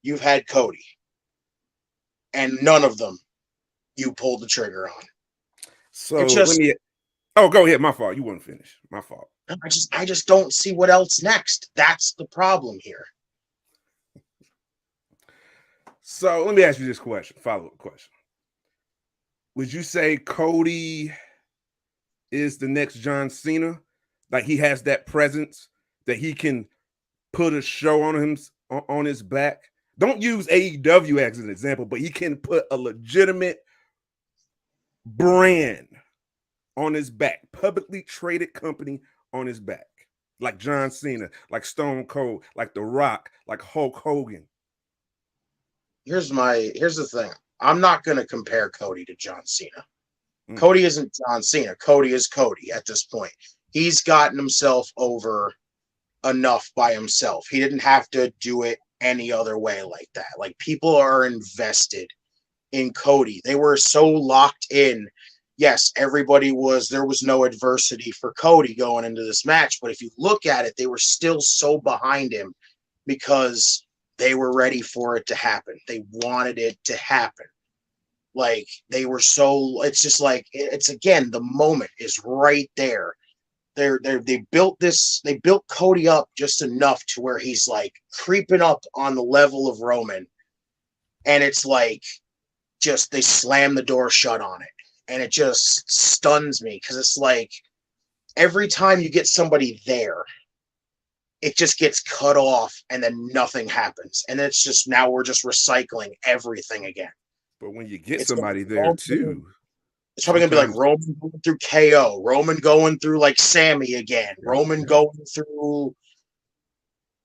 you've had Cody. And none of them you pulled the trigger on. So go ahead. My fault. You wouldn't finish. My fault. I just don't see what else next. That's the problem here. So let me ask you this question, follow-up question. Would you say Cody is the next John Cena? Like he has that presence that he can put a show on his back? Don't use AEW as an example, but he can put a legitimate brand on his back, publicly traded company on his back, like John Cena, like Stone Cold, like The Rock, like Hulk Hogan. Here's the thing. I'm not going to compare Cody to John Cena. Cody isn't John Cena. Cody is Cody at this point. He's gotten himself over enough by himself. He didn't have to do it any other way like that. Like, people are invested in Cody. They were so locked in. Yes, there was no adversity for Cody going into this match, but if you look at it, they were still so behind him because they were ready for it to happen. They wanted it to happen. Like they were so. It's just like it's again. The moment is right there. They built this. They built Cody up just enough to where he's like creeping up on the level of Roman, and it's like just they slam the door shut on it, and it just stuns me because it's like every time you get somebody there, it just gets cut off, and then nothing happens, and it's just now we're just recycling everything again. But when you get It's somebody there too, it's probably gonna be like Roman going through KO, Roman going through like Sammy again, Roman going through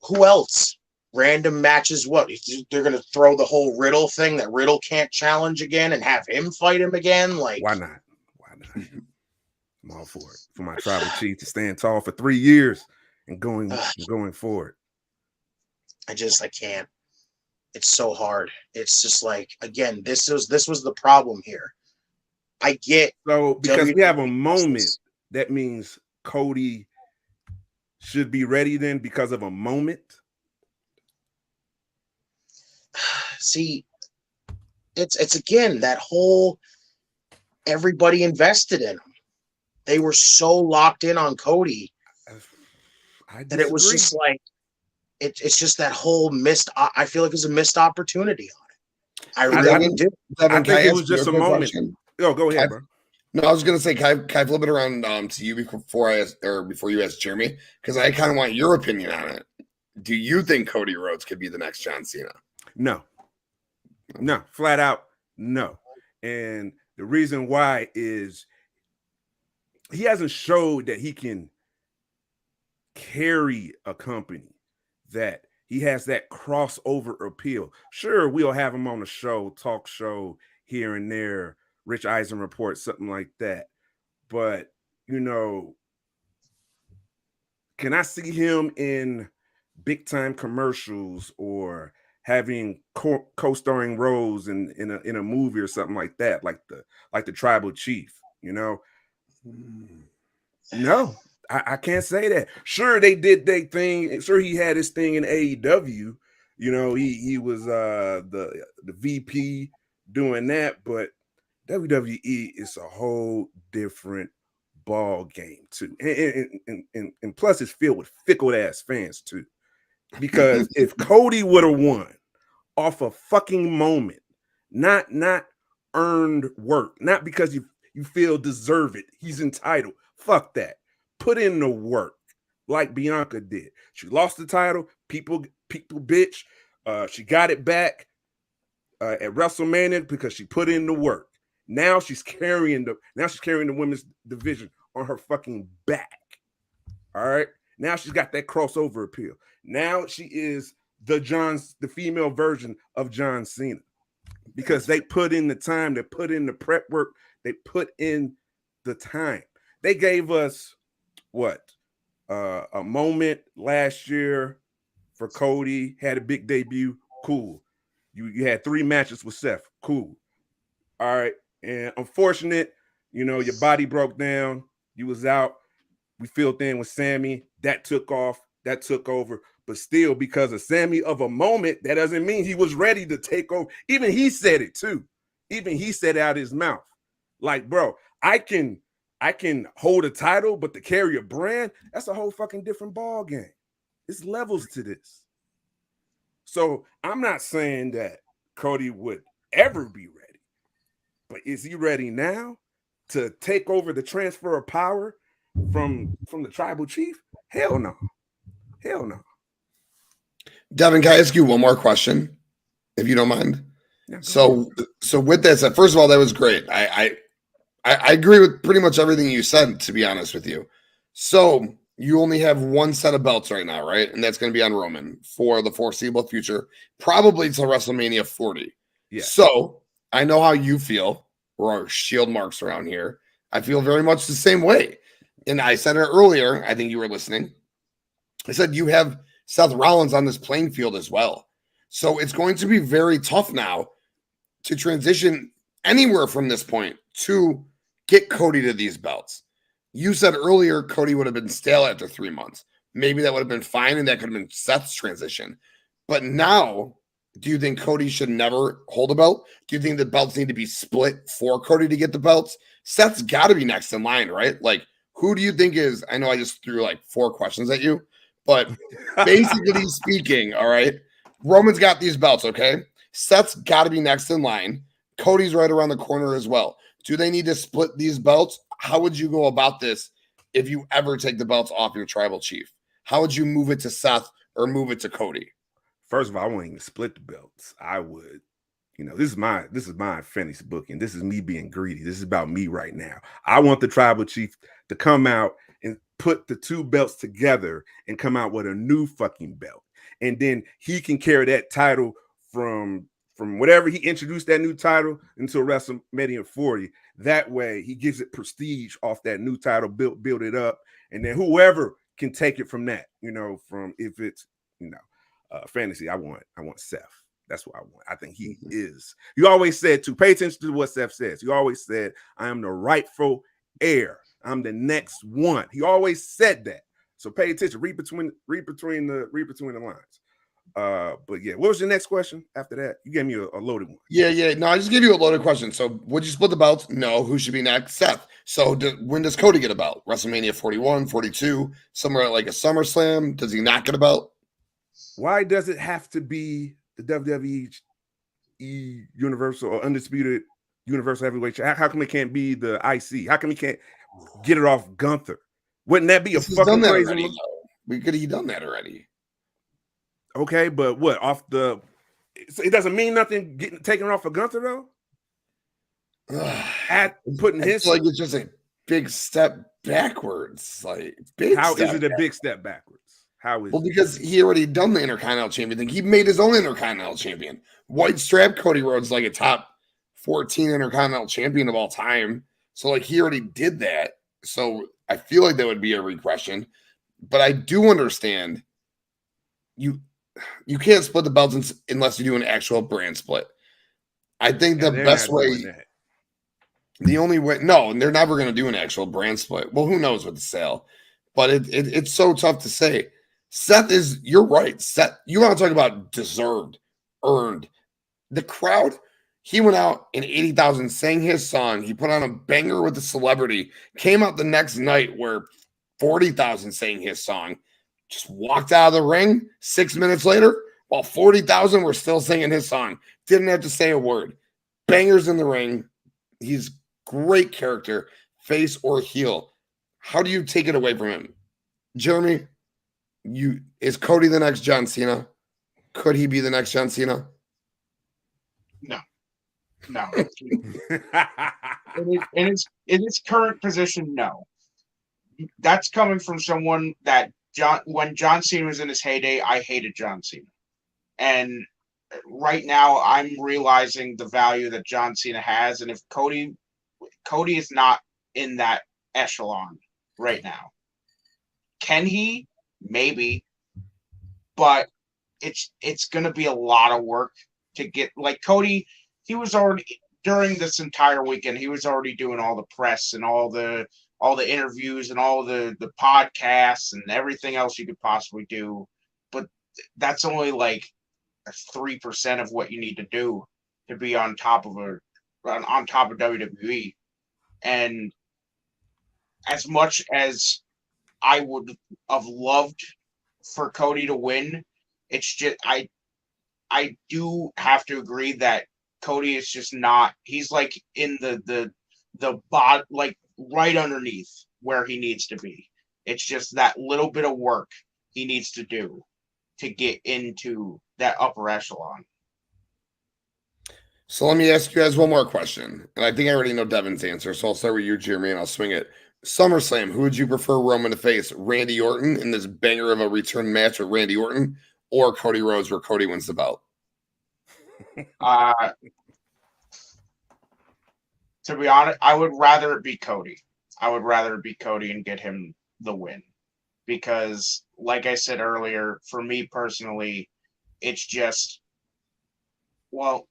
who else? Random matches. What they're gonna throw the whole Riddle thing that Riddle can't challenge again and have him fight him again? Like why not? Why not? I'm all for it. For my tribal chief to stand tall for 3 years and going forward. I can't. It's so hard. It's just like again, this was the problem here. I get so because we have a moment, that means Cody should be ready then because of a moment. See, it's again that whole everybody invested in him. They were so locked in on Cody that it was just like it's just that whole missed. I feel like it was a missed opportunity on it. I really do. Devin, I think it was just a moment. Question? Oh, go ahead, bro. No, I was gonna say, can I flip it around to you before you ask Jeremy? Because I kind of want your opinion on it. Do you think Cody Rhodes could be the next John Cena? No, flat out, no. And the reason why is he hasn't showed that he can carry a company, that he has that crossover appeal. Sure, we'll have him on a show, talk show here and there, Rich Eisen report, something like that. But, can I see him in big time commercials or having co-starring roles in a movie or something like that, like the tribal chief, No, I can't say that. Sure, they did their thing. Sure, he had his thing in AEW. He was the VP doing that, but WWE is a whole different ball game too, and plus it's filled with fickle ass fans too. Because if Cody would have won off a fucking moment, not earned work, not because you feel deserve it, he's entitled. Fuck that. Put in the work like Bianca did. She lost the title. People bitch. She got it back at WrestleMania because she put in the work. Now she's carrying the women's division on her fucking back. All right. Now she's got that crossover appeal. Now she is the female version of John Cena because they put in the time, they put in the prep work, they put in the time. They gave us a moment last year for Cody, had a big debut. Cool. You had 3 matches with Seth. Cool. All right. And unfortunate, your body broke down. You was out. We filled in with Sammy. That took off. That took over. But still, because of Sammy of a moment, that doesn't mean he was ready to take over. Even he said it too. Even he said out his mouth. Like, bro, I can hold a title, but to carry a brand, that's a whole fucking different ball game. It's levels to this. So I'm not saying that Cody would ever be ready, but is he ready now to take over the transfer of power from the tribal chief? Hell no. Hell no. Devin, can I ask you one more question, if you don't mind? Yeah, so with this, first of all, that was great. I agree with pretty much everything you said, to be honest with you. So you only have one set of belts right now, right? And that's going to be on Roman for the foreseeable future, probably till WrestleMania 40. Yeah. So I know how you feel. We're our shield marks around here. I feel very much the same way. And I said it earlier. I think you were listening. I said you have SethRollins on this playing field as well. So it's going to be very tough now to transition anywhere from this point to get Cody to these belts. You said earlier Cody would have been stale after 3 months. Maybe that would have been fine, and that could have been Seth's transition. But now Do you think Cody should never hold a belt? Do you think the belts need to be split for Cody to get the belts? Seth's got to be next in line, right? Like, who do you think is? I know I just threw like 4 questions at you, but basically speaking, all right, Roman's got these belts, okay? Seth's got to be next in line. Cody's right around the corner as well. Do they need to split these belts? How would you go about this if you ever take the belts off your tribal chief? How would you move it to Seth or move it to Cody? First of all, I wouldn't even split the belts. I would, this is my fantasy booking. This is me being greedy. This is about me right now. I want the tribal chief to come out and put the 2 belts together and come out with a new fucking belt. And then he can carry that title from whatever he introduced that new title until WrestleMania 40. That way he gives it prestige off that new title, build it up. And then whoever can take it from that, from if it's, fantasy, I want Seth. That's what I want. I think he is. You always said to pay attention to what Seth says. You always said, I am the rightful heir. I'm the next one. He always said that. So pay attention. Read between the lines. But yeah, what was your next question after that? You gave me a loaded one. Yeah. No, I just gave you a loaded question. So would you split the belts? No. Who should be next? Seth. So when does Cody get a belt? WrestleMania 41, 42, somewhere like a SummerSlam? Does he not get a belt? Why does it have to be the WWE Universal or Undisputed Universal Heavyweight? How come it can't be the IC? How come he can't get it off Gunther? Wouldn't that be a fucking crazy move? We could have done that already. Okay, but what off the? So it doesn't mean nothing getting taken off of Gunther though. At putting his like it's just a big step backwards. Like big. How is it a big step backwards? How is because he already done the Intercontinental Champion thing. He made his own Intercontinental Champion. White strap CodyRhodes like a top 14 Intercontinental Champion of all time. So like he already did that. So I feel like that would be a regression. But I do understand you can't split the belts unless you do an actual brand split. I think the best way, the only way, no, and they're never going to do an actual brand split. Well, who knows with the sale? But it's so tough to say. Seth is, you're right. Seth, you want to talk about deserved, earned. The crowd, he went out in 80,000, sang his song. He put on a banger with the celebrity, came out the next night where 40,000 sang his song, just walked out of the ring 6 minutes later while 40,000 were still singing his song. Didn't have to say a word. Bangers in the ring. He's great character, face or heel. How do you take it away from him? Jeremy, is Cody the next John Cena? Could he be the next John Cena? No. in its current position, no. That's coming from someone that when John Cena was in his heyday, I hated John Cena. And right now I'm realizing the value that John Cena has. And if Cody is not in that echelon right now. Can he? Maybe. But it's going to be a lot of work to get, like Cody, he was already, during this entire weekend, he was already doing all the press and all the interviews and all the podcasts and everything else you could possibly do. But that's only like 3% of what you need to do to be on top of WWE. And as much as I would have loved for Cody to win, it's just I do have to agree that Cody is just not. He's like in the bot, like right underneath where he needs to be. It's just that little bit of work he needs to do to get into that upper echelon. So let me ask you guys one more question. And I think I already know Devin's answer. So I'll start with you, Jeremy, and I'll swing it. SummerSlam, who would you prefer Roman to face? Randy Orton in this banger of a return match with Randy Orton, or CodyRhodes where Cody wins the belt? To be honest, I would rather it be Cody. I would rather it be Cody and get him the win. Because, like I said earlier, for me personally, it's just, well,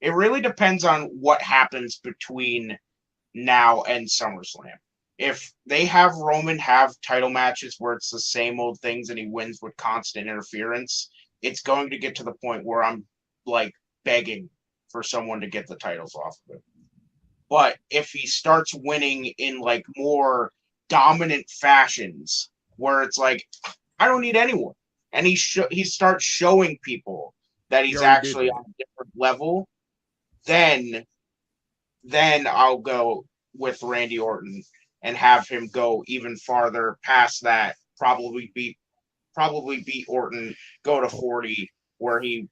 it really depends on what happens between now and SummerSlam. If they have Roman have title matches where it's the same old things and he wins with constant interference, it's going to get to the point where I'm like begging for someone to get the titles off of it. But if he starts winning in like more dominant fashions, where it's like, I don't need anyone, and he starts showing people that he's actually on a different level, then I'll go with Randy Orton and have him go even farther past that. Probably beat Orton, go to 40, where he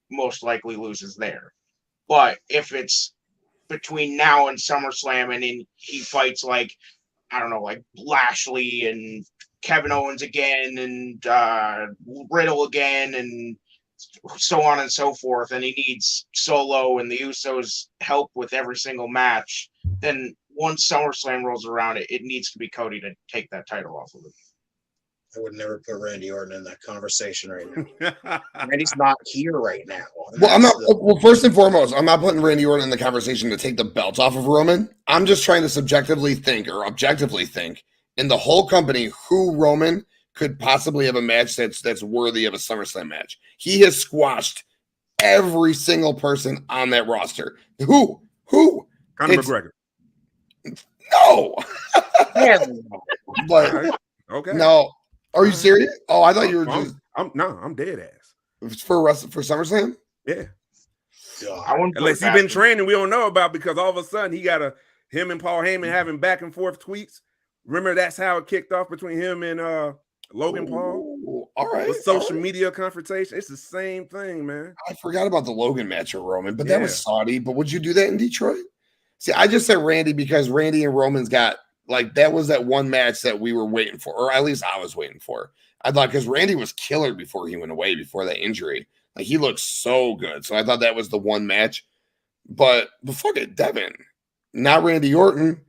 most likely loses there. But if it's between now and SummerSlam, and then he fights like, I don't know, like Lashley and Kevin Owens again, and Riddle again, and so on and so forth, and he needs Solo and the Usos help with every single match, then once SummerSlam rolls around, it needs to be Cody to take that title off of him. I would never put Randy Orton in that conversation right now. Randy's not here right now. Well, I'm not. Well, first and foremost, I'm not putting Randy Orton in the conversation to take the belt off of Roman. I'm just trying to subjectively think or objectively think in the whole company who Roman could possibly have a match that's worthy of a SummerSlam match. He has squashed every single person on that roster. Who? Conor McGregor. No. But okay. No. Are you serious? Oh, I thought you were just. I'm dead ass. For SummerSlam? Yeah. Unless he's been training we don't know about, because all of a sudden him and Paul Heyman having back and forth tweets. Remember, that's how it kicked off between him and Logan Paul. All right. With social media confrontation. It's the same thing, man. I forgot about the Logan match with Roman, but that was Saudi. But would you do that in Detroit? See, I just said Randy because Randy and Roman's got, like, that was that one match that we were waiting for, or at least I was waiting for. I thought, because Randy was killer before he went away, before that injury. Like, he looked so good. So I thought that was the one match. But fuck it, Devin. Not Randy Orton.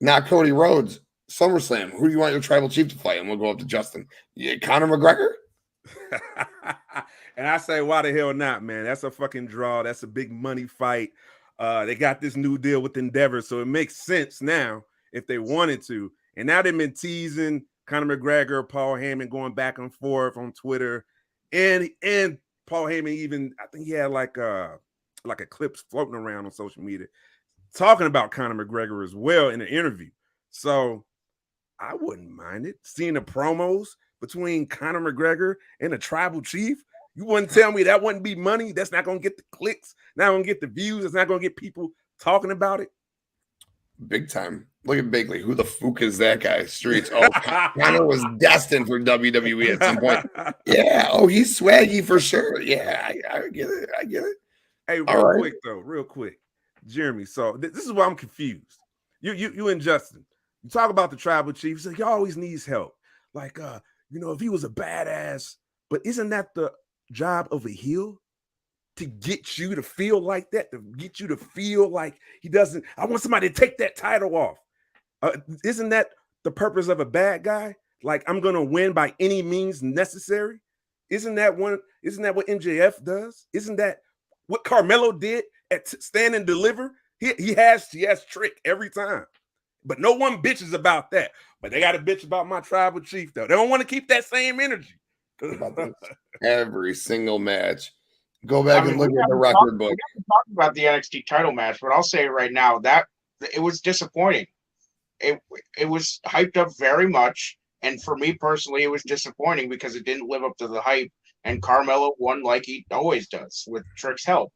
Not CodyRhodes. SummerSlam. Who do you want your tribal chief to fight? And we'll go up to Justin. Yeah, Conor McGregor? And I say, why the hell not, man? That's a fucking draw. That's a big money fight. They got this new deal with Endeavor, so it makes sense now if they wanted to. And now they've been teasing Conor McGregor, Paul Heyman going back and forth on Twitter. And Paul Heyman even, I think he had like a clip floating around on social media talking about Conor McGregor as well in an interview. So I wouldn't mind it. Seeing the promos between Conor McGregor and a tribal chief. You wouldn't tell me that wouldn't be money? That's not going to get the clicks. Not going to get the views. It's not going to get people talking about it. Big time. Look at Bigley. Who the fuck is that guy? Streets. Oh, Conor was destined for WWE at some point. Yeah. Oh, he's swaggy for sure. Yeah, I get it. I get it. Hey, real quick, Jeremy. So this is why I'm confused. You and Justin, you talk about the tribal chief. He's like, he always needs help. Like, if he was a badass, but isn't that the job of a heel? To get you to feel like that, to get you to feel like he doesn't. I want somebody to take that title off. Isn't that the purpose of a bad guy? Like, I'm gonna win by any means necessary. Isn't that what MJF does? Isn't that what Carmelo did at Stand and Deliver? He has trick every time, but no one bitches about that. But they got to bitch about my tribal chief though. They don't want to keep that same energy. Every single match. Go back and look at the record book. We haven't talked about the NXT title match, but I'll say it right now that it was disappointing. It was hyped up very much, and for me personally, it was disappointing because it didn't live up to the hype. And Carmelo won like he always does with Trick's help.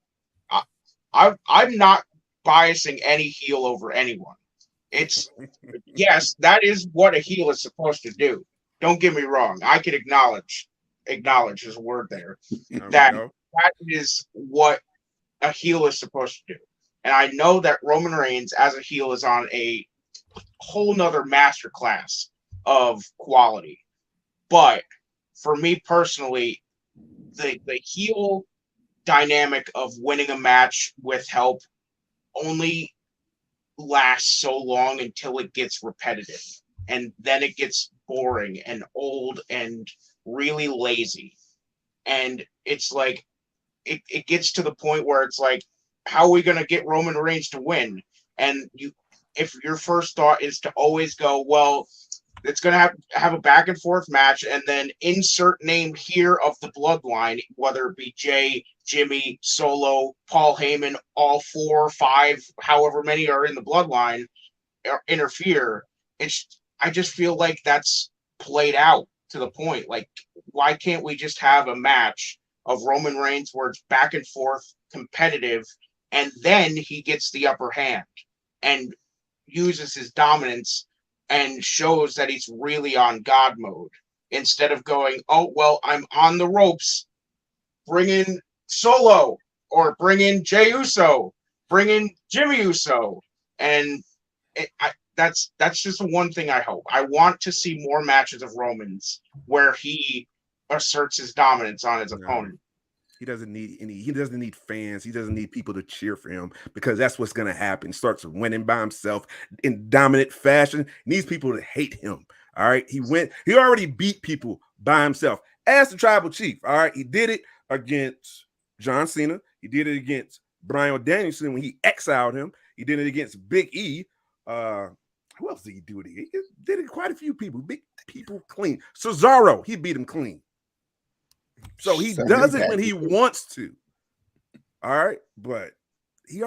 I'm not biasing any heel over anyone. It's yes, that is what a heel is supposed to do. Don't get me wrong. I can acknowledge is a word there. That is what a heel is supposed to do. And I know that RomanReigns as a heel is on a whole nother masterclass of quality. But for me personally, the heel dynamic of winning a match with help only lasts so long until it gets repetitive. And then it gets boring and old and really lazy. And it's like, it gets to the point where it's like, how are we going to get Roman Reigns to win? And if your first thought is to always go, well, It's going to have a back and forth match, and then insert name here of the bloodline, whether it be Jay, Jimmy, Solo, Paul Heyman, all 4 or 5, however many are in the bloodline, interfere. I just feel like that's played out to the point. Like, why can't we just have a match of Roman Reigns where it's back and forth, competitive, and then he gets the upper hand and uses his dominance and shows that he's really on God mode, instead of going, oh, well, I'm on the ropes, bring in Solo, or bring in Jey Uso, bring in Jimmy Uso. And that's just the one thing I hope. I want to see more matches of Roman's where he asserts his dominance on his opponent. He doesn't need fans. He doesn't need people to cheer for him, because that's what's going to happen. He starts winning by himself in dominant fashion. He needs people to hate him. All right. He already beat people by himself as the tribal chief. All right. He did it against John Cena. He did it against Bryan Danielson when he exiled him. He did it against Big E. Who else did he do it? He did it quite a few people. Big people clean. Cesaro, he beat him clean. So he does it when he wants to. All right. But he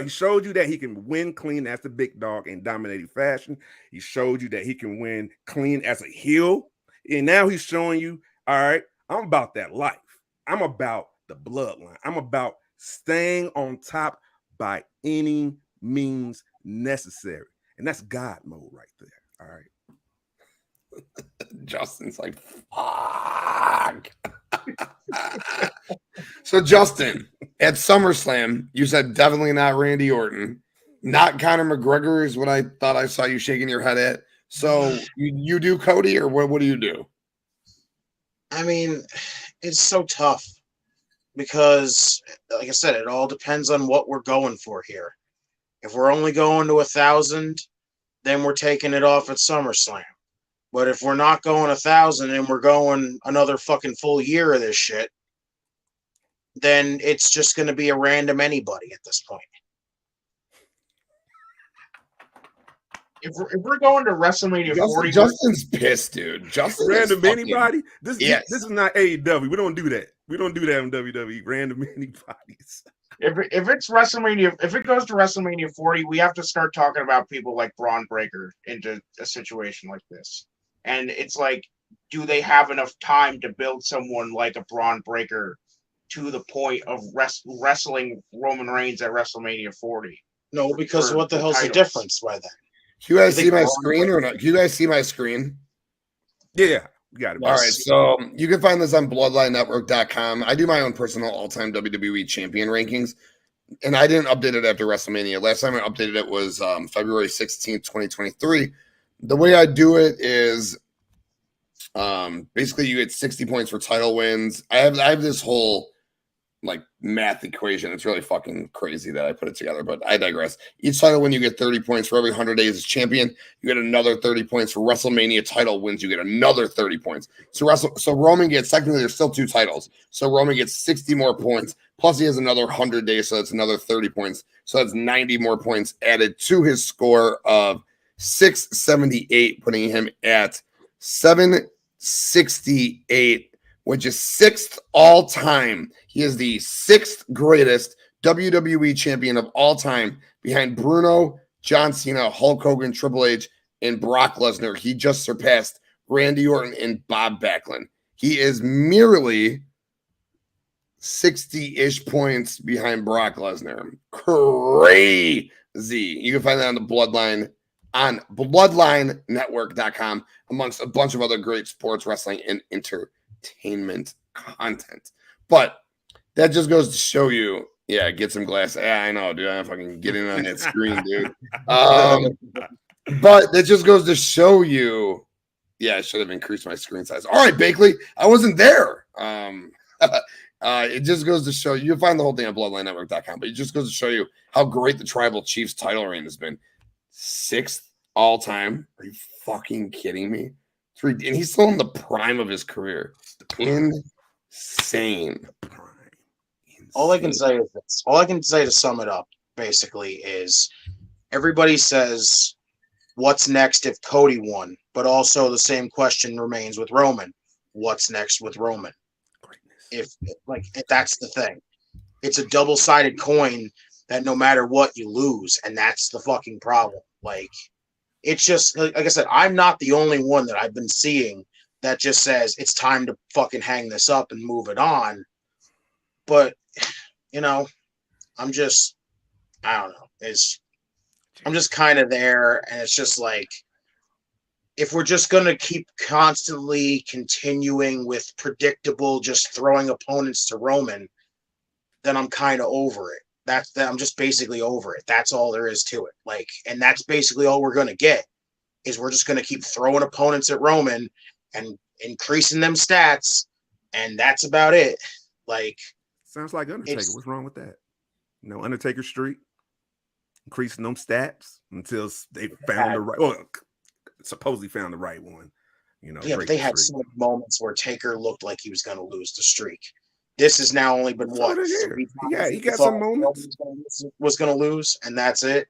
showed you that he can win clean as the big dog in dominating fashion. He showed you that he can win clean as a heel. And now he's showing you, all right, I'm about that life. I'm about the bloodline. I'm about staying on top by any means necessary. And that's God mode right there. All right. Justin's like, fuck. So, Justin, at SummerSlam, you said definitely not Randy Orton. Not Conor McGregor is what I thought I saw you shaking your head at. So, you do Cody, or what do you do? I mean, it's so tough because, like I said, it all depends on what we're going for here. If we're only going to 1,000, then we're taking it off at SummerSlam. But if we're not going 1,000 and we're going another fucking full year of this shit, then it's just going to be a random anybody at this point. If we're going to WrestleMania 40, Justin's pissed, dude. Justin random anybody. This is not AEW. We don't do that. We don't do that in WWE. Random anybody's. If it's WrestleMania, if it goes to WrestleMania 40, we have to start talking about people like Braun Breaker into a situation like this. And it's like, do they have enough time to build someone like a Braun Breaker to the point of wrestling Roman Reigns at WrestleMania 40? No, because what the hell's the difference by then? Do you guys see my screen or not? Do you guys see my screen? Yeah, we got it. All right, so you can find this on BloodlineNetwork.com. I do my own personal all-time WWE champion rankings, and I didn't update it after WrestleMania. Last time I updated it was February 16th, 2023. The way I do it is basically you get 60 points for title wins. I have this whole like math equation. It's really fucking crazy that I put it together, but I digress. Each title win, you get 30 points for every 100 days as champion. You get another 30 points for WrestleMania title wins. You get another 30 points. So Roman gets, technically there's still 2 titles. So Roman gets 60 more points. Plus he has another 100 days. So that's another 30 points. So that's 90 more points added to his score of 678, putting him at 768, which is 6th all time. He is the 6th greatest WWE champion of all time, behind Bruno, John Cena, Hulk Hogan, Triple H, and Brock Lesnar. He just surpassed Randy Orton and Bob Backlund. He is merely 60-ish points behind Brock Lesnar. Crazy. You can find that on the Bloodline on BloodlineNetwork.com, amongst a bunch of other great sports, wrestling, and entertainment content. But that just goes to show you, yeah, get some glass. Yeah, I know, dude. I'm fucking getting on that screen, dude. But that just goes to show you, yeah, I should have increased my screen size. All right, Bakley, I wasn't there. It just goes to show you, you'll find the whole thing on BloodlineNetwork.com, but it just goes to show you how great the Tribal Chiefs title reign has been. 6th all time. Are you fucking kidding me? And he's still in the prime of his career. Insane. All I can say is this. All I can say to sum it up, basically, is everybody says what's next if Cody won? But also the same question remains with Roman. What's next with Roman? If that's the thing. It's a double-sided coin that no matter what you lose, and that's the fucking problem. Like, it's just like I said, I'm not the only one that I've been seeing that just says it's time to fucking hang this up and move it on. But you know, I don't know. I'm just kind of there, and it's just like, if we're just gonna keep constantly continuing with predictable, just throwing opponents to Roman, then I'm kind of over it. I'm just basically over it. That's all there is to it. Like, and that's basically all we're gonna get, is we're just gonna keep throwing opponents at Roman and increasing them stats, and that's about it. Like, sounds like Undertaker. What's wrong with that? Undertaker Street, increasing them stats until they found the right. Well, supposedly found the right one. Yeah, but they had some moments where Taker looked like he was going to lose the streak. This has now only been what? Yeah, he got some moments. Was going to lose, and that's it.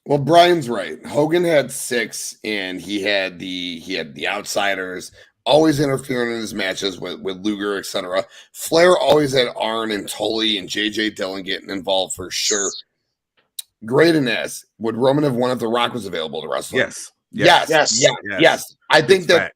Well, Brian's right. Hogan had 6, and he had the outsiders always interfering in his matches with Luger, etc. Flair always had Arn and Tully and JJ Dillon getting involved for sure. Great in this. Would Roman have won if The Rock was available to wrestle? Yes. I think that.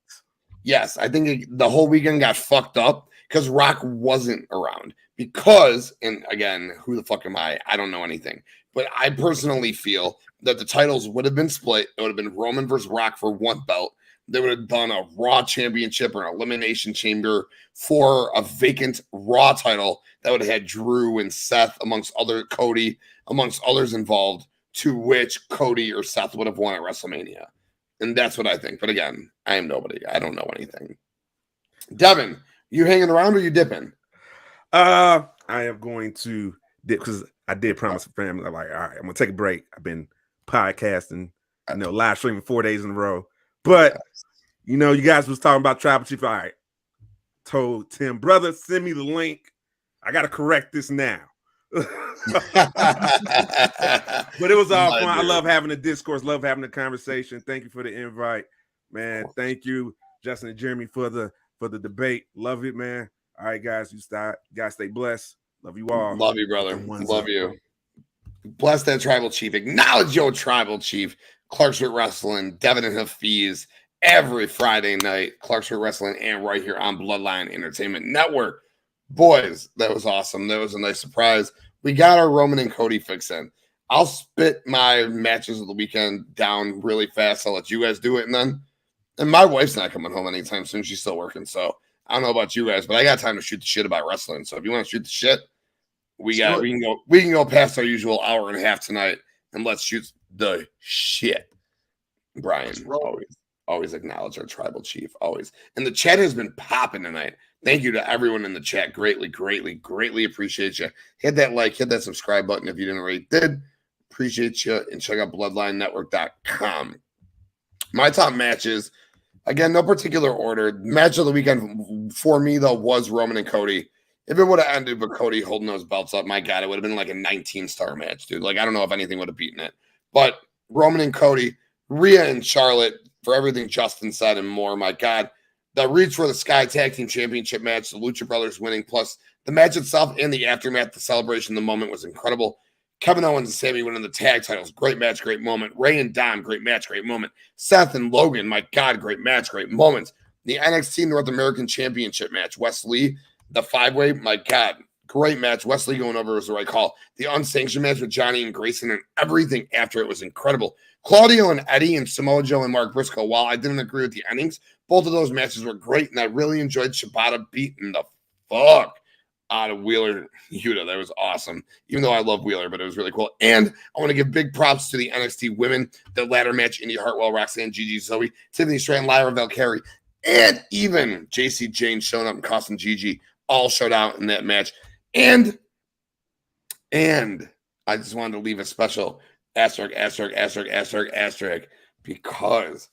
Yes, I think the whole weekend got fucked up because Rock wasn't around. Because, and again, who the fuck am I? I don't know anything. But I personally feel that the titles would have been split. It would have been Roman versus Rock for 1 belt. They would have done a Raw championship or an Elimination Chamber for a vacant Raw title that would have had Drew and Seth Cody, amongst others involved, to which Cody or Seth would have won at WrestleMania. And that's what I think. But again, I am nobody. I don't know anything. Devin, you hanging around or you dipping? I am going to dip because I did promise the family. I'm like, all right, I'm going to take a break. I've been podcasting, live streaming 4 days in a row. But, you guys was talking about Tribal Chief. All right. Told Tim, brother, send me the link. I got to correct this now. But it was all fun. I love having the discourse, love having the conversation. Thank you for the invite, man. Thank you, Justin and Jeremy, for the debate. Love it, man. All right, guys, guys stay blessed. Love you all. Love you, brother. Love you. Bless that Tribal Chief. Acknowledge your Tribal Chief. Clarksville Wrestling, Devin and Hafiz, every Friday night. Clarksville Wrestling, and right here on Bloodline Entertainment Network. Boys, that was awesome. That was a nice surprise. We got our Roman and Cody fix in. I'll spit my matches of the weekend down really fast. I'll let you guys do it, and my wife's not coming home anytime soon. She's still working, so I don't know about you guys, but I got time to shoot the shit about wrestling. So if you want to shoot the shit, we can go past our usual hour and a half tonight, and let's shoot the shit. Brian, always acknowledge our Tribal Chief, always. And the chat has been popping tonight. Thank you to everyone in the chat. Greatly appreciate you. Hit that like, hit that subscribe button if you didn't already did. Appreciate you. And check out bloodlinenetwork.com. My top matches, again, no particular order. Match of the weekend for me, though, was Roman and Cody. If it would have ended with Cody holding those belts up, my God, it would have been like a 19-star match, dude. Like, I don't know if anything would have beaten it. But Roman and Cody, Rhea and Charlotte, for everything Justin said and more, my God. The Reach for the Sky Tag Team Championship match, the Lucha Brothers winning, plus the match itself and the aftermath, the celebration, the moment was incredible. Kevin Owens and Sami winning the tag titles. Great match, great moment. Ray and Dom, great match, great moment. Seth and Logan, my God, great match, great moments. The NXT North American Championship match. Wes Lee, the 5-way, my God, great match. Wes Lee going over was the right call. The unsanctioned match with Johnny and Grayson and everything after it was incredible. Claudio and Eddie and SamoaJoe and MarkBriscoe, while I didn't agree with the endings, both of those matches were great, and I really enjoyed Shibata beating the fuck out of Wheeler Yuta. That was awesome, even though I love Wheeler, but it was really cool. And I want to give big props to the NXT women, the ladder match, Indy Hartwell, Roxanne, Gigi, Zoe, Tiffany Stratton, Lyra Valkyrie, and even JC Jane showing up and costing Gigi all showed out in that match. And I just wanted to leave a special asterisk, because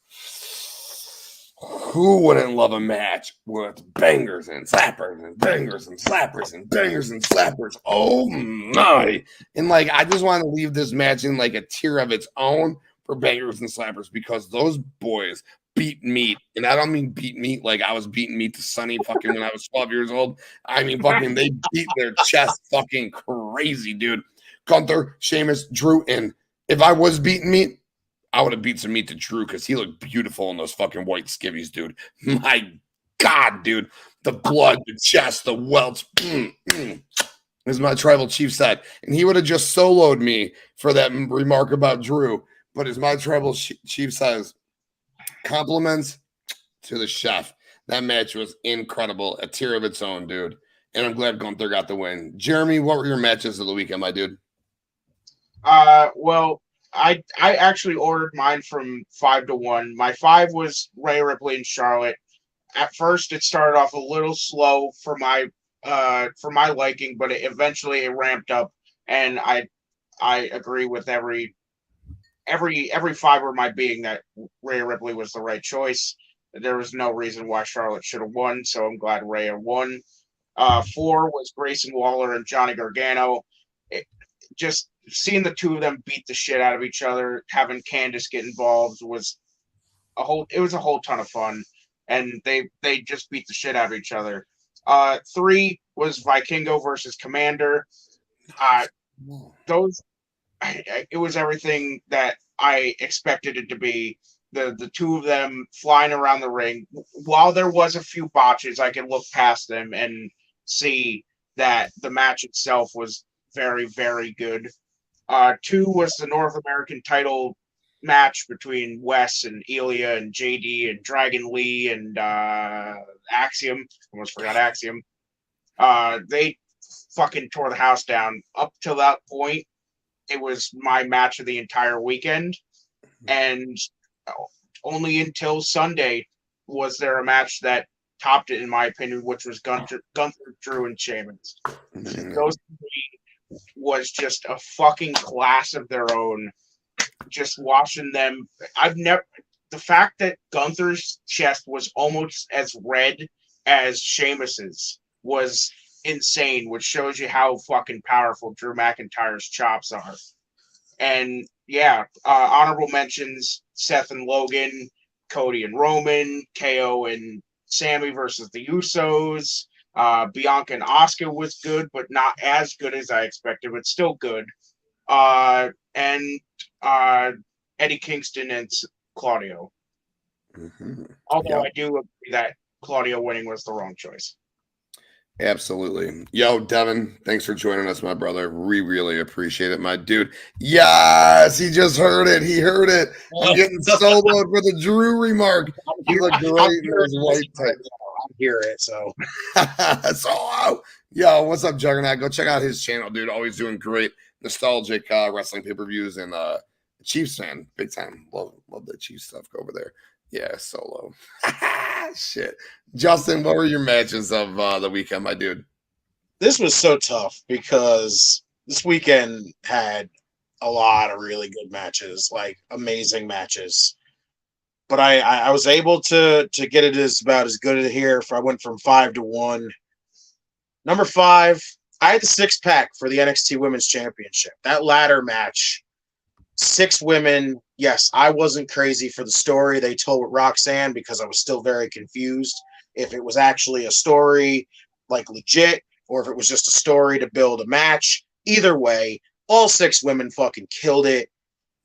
who wouldn't love a match with bangers and slappers and bangers and slappers and bangers and slappers? Oh my. And like, I just want to leave this match in like a tier of its own for bangers and slappers because those boys beat meat. And I don't mean beat meat like I was beating meat to Sonny fucking when I was 12 years old. I mean fucking they beat their chest fucking crazy, dude. Gunther, Sheamus, Drew, and if I was beating meat, I would have beat some meat to Drew because he looked beautiful in those fucking white skivvies, dude. My God, dude. The blood, the chest, the welts. As my tribal chief said. And he would have just soloed me for that remark about Drew. But as my tribal chief says, compliments to the chef. That match was incredible. A tier of its own, dude. And I'm glad Gunther got the win. Jeremy, what were your matches of the weekend, my dude? Well, I actually ordered mine from 5 to 1. My 5 was Rhea Ripley and Charlotte. At first, it started off a little slow for my liking, but eventually it ramped up, and I agree with every fiber of my being that Rhea Ripley was the right choice. There was no reason why Charlotte should have won, so I'm glad Rhea won. 4 was Grayson Waller and Johnny Gargano. Just seeing the two of them beat the shit out of each other, having Candice get involved was a whole ton of fun, and they just beat the shit out of each other. 3 was Vikingo versus Commander. It was everything that I expected it to be. The two of them flying around the ring. While there was a few botches, I could look past them and see that the match itself was very, very good. 2 was the North American title match between Wes and Ilya and JD and Dragon Lee and Axiom. Almost forgot Axiom. They fucking tore the house down. Up to that point, it was my match of the entire weekend. And only until Sunday was there a match that topped it, in my opinion, which was Gunther, Drew, and Sheamus. Those three was just a fucking class of their own. Just watching them, the fact that Gunther's chest was almost as red as Sheamus's was insane, which shows you how fucking powerful Drew McIntyre's chops are. And yeah, honorable mentions: Seth and Logan, Cody and Roman, KO and Sammy versus the Usos. Bianca and Asuka was good, but not as good as I expected, but still good. And Eddie Kingston and Claudio. Although I do agree that Claudio winning was the wrong choice. Absolutely. Yo, Devin, thanks for joining us, my brother. We really appreciate it, my dude. Yes, he just heard it. He heard it. I'm getting soloed for the Drew remark. He looked great in his white tight. I hear it, so. Yo, what's up, Juggernaut? Go check out his channel, dude. Always doing great, nostalgic wrestling pay-per-views and Chiefs fan. Big time. Love the Chiefs stuff. Go over there. Yeah, solo. Shit. Justin, what were your matches of the weekend, my dude? This was so tough because this weekend had a lot of really good matches, like amazing matches. But I was able to get it as about as good as here. I went from 5 to 1. Number 5, I had the 6-pack for the NXT Women's Championship. That ladder match, 6 women. Yes, I wasn't crazy for the story they told with Roxanne because I was still very confused if it was actually a story, like legit, or if it was just a story to build a match. Either way, all 6 women fucking killed it.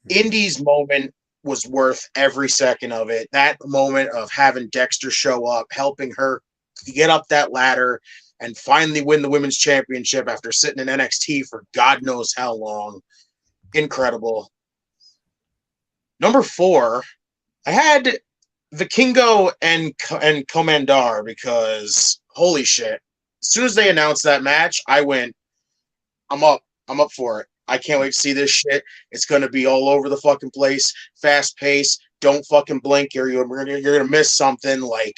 Indy's moment was worth every second of it. That moment of having Dexter show up, helping her get up that ladder and finally win the women's championship after sitting in NXT for God knows how long. Incredible. Number 4, I had Vikingo and Commander because holy shit. As soon as they announced that match, I went, I'm up for it. I can't wait to see this shit. It's going to be all over the fucking place. Fast pace. Don't fucking blink. You're going to miss something. Like,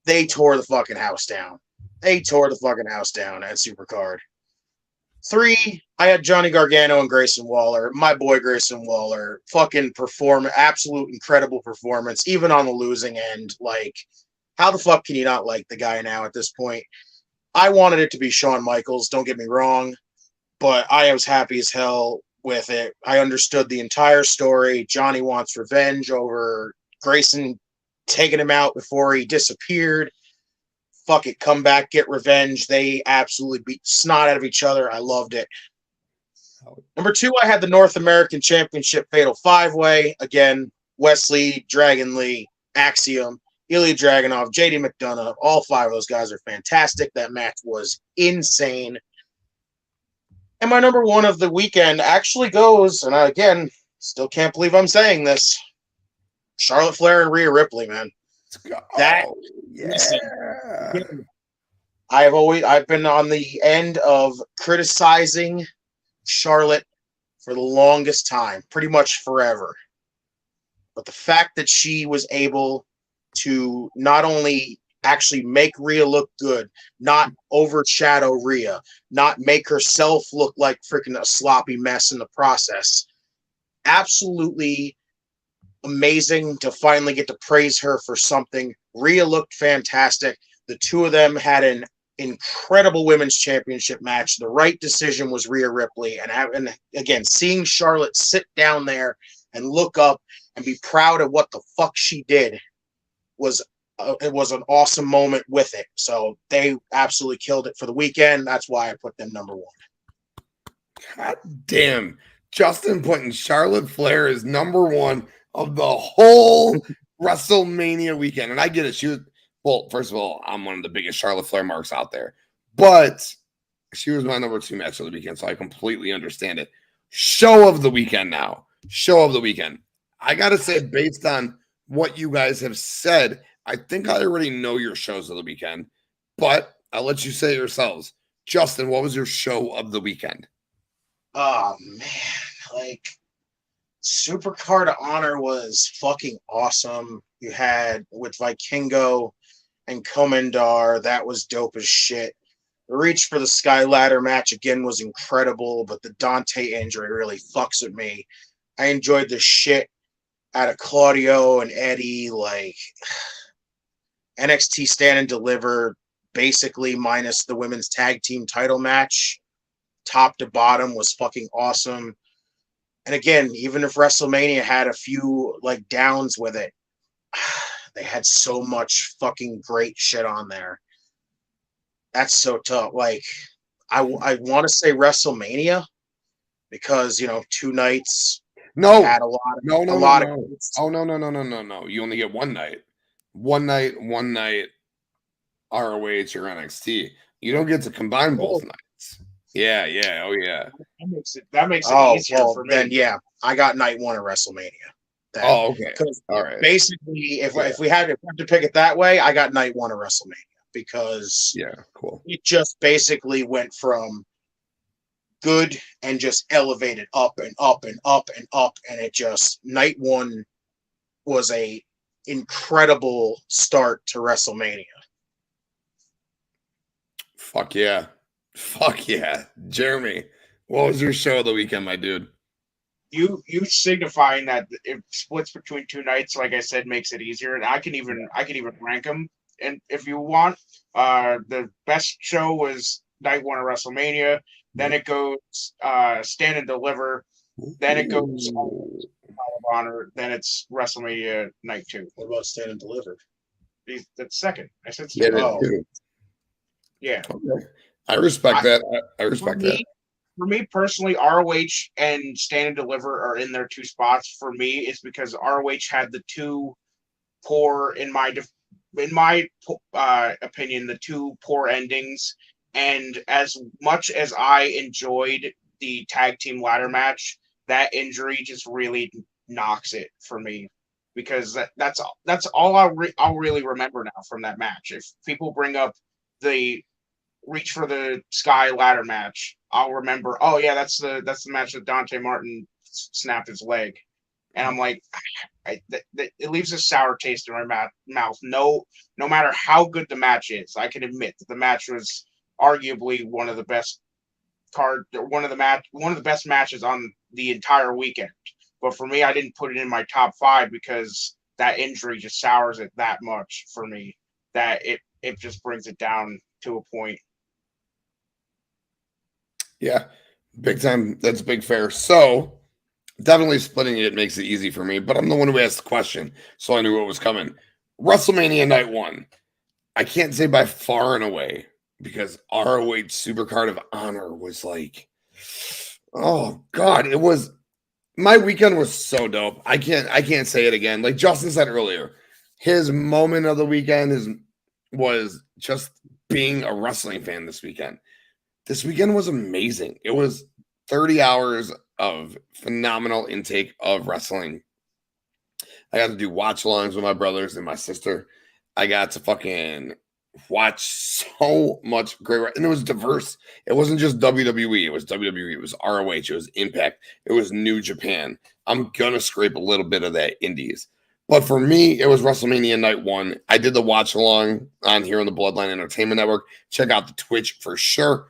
they tore the fucking house down. They tore the fucking house down at Supercard. 3, I had Johnny Gargano and Grayson Waller. My boy Grayson Waller. Fucking absolute incredible performance, even on the losing end. Like, how the fuck can you not like the guy now at this point? I wanted it to be Shawn Michaels, don't get me wrong. But I was happy as hell with it. I understood the entire story. Johnny wants revenge over Grayson taking him out before he disappeared. Fuck it, come back, get revenge. They absolutely beat the snot out of each other. I loved it. Number 2, I had the North American Championship Fatal 5-Way. Again, Wesley, Dragon Lee, Axiom, Ilya Dragunov, JD McDonough. All 5 of those guys are fantastic. That match was insane. And my number 1 of the weekend actually goes, and I, again, still can't believe I'm saying this, Charlotte Flair and Rhea Ripley, man. That, listen, I've been on the end of criticizing Charlotte for the longest time, pretty much forever. But the fact that she was able to not only actually make Rhea look good, not overshadow Rhea, not make herself look like freaking a sloppy mess in the process. Absolutely amazing to finally get to praise her for something. Rhea looked fantastic. The 2 of them had an incredible women's championship match. The right decision was Rhea Ripley. And again, seeing Charlotte sit down there and look up and be proud of what the fuck she did was it was an awesome moment with it. So they absolutely killed it for the weekend. That's why I put them number 1. God damn. Justin putting Charlotte Flair as number 1 of the whole WrestleMania weekend. And I get it. She was, well, first of all, I'm one of the biggest Charlotte Flair marks out there. But she was my number 2 match of the weekend, so I completely understand it. Show of the weekend now. Show of the weekend. I got to say, based on what you guys have said, I think I already know your shows of the weekend, but I'll let you say it yourselves. Justin, what was your show of the weekend? Oh, man. Like, Supercard of Honor was fucking awesome. You had with Vikingo and Komendar. That was dope as shit. The Reach for the Sky Ladder match, again, was incredible, but the Dante injury really fucks with me. I enjoyed the shit out of Claudio and Eddie. Like, NXT Stand and Deliver, basically minus the women's tag team title match, top to bottom, was fucking awesome. And again, even if WrestleMania had a few like downs with it, they had so much fucking great shit on there. That's so tough. Like, I want to say WrestleMania because, 2 nights had a lot of Oh, no. You only get 1 night. One night, ROH or NXT. You don't get to combine both nights. Yeah. Oh, yeah. That makes it easier for me. Then, yeah, I got night 1 of WrestleMania. Okay. All right. Basically, if we had to pick it that way, I got night 1 of WrestleMania because cool. It just basically went from good and just elevated up and up and up and up, and it just night 1 was a incredible start to WrestleMania. Fuck yeah. Jeremy, what was your show of the weekend, my dude? You signifying that it splits between 2 nights, like I said, makes it easier, and I can even rank them. And if you want, the best show was night 1 of WrestleMania. Then it goes Stand and Deliver. Then it goes of Honor. Then it's WrestleMania night 2. What about Stand and Deliver? That's second. I said second. Yeah. Okay. I respect that. I respect that. For me personally, ROH and Stand and Deliver are in their 2 spots. For me, it's because ROH had the 2 poor, in my opinion, the 2 poor endings. And as much as I enjoyed the tag team ladder match, that injury just really knocks it for me, because that's all I'll really remember now from that match. If people bring up the Reach for the Sky ladder match, I'll remember, oh yeah, that's the match that Dante Martin snapped his leg, and I'm like, it leaves a sour taste in my mouth. No matter how good the match is, I can admit that the match was arguably one of the best matches on the entire weekend. But for me, I didn't put it in my top 5 because that injury just sours it that much for me that it just brings it down to a point. Yeah, Big time. That's big fair. So definitely splitting it makes it easy for me, but I'm the one who asked the question, so I knew what was coming. WrestleMania night one. I can't say by far and away because ROH Supercard of Honor was like, oh God, it was. My weekend was so dope. I can't say it again. Like Justin said earlier, his moment of the weekend was just being a wrestling fan this weekend. This weekend was amazing. It was 30 hours of phenomenal intake of wrestling. I got to do watch alongs with my brothers and my sister. I got to fucking watch so much great, and it was diverse. It wasn't just WWE. It was WWE. It was ROH. It was Impact. It was New Japan. I'm gonna scrape a little bit of that Indies, but for me, it was WrestleMania night one. I did the watch along on here on the Bloodline Entertainment Network. Check out the Twitch for sure.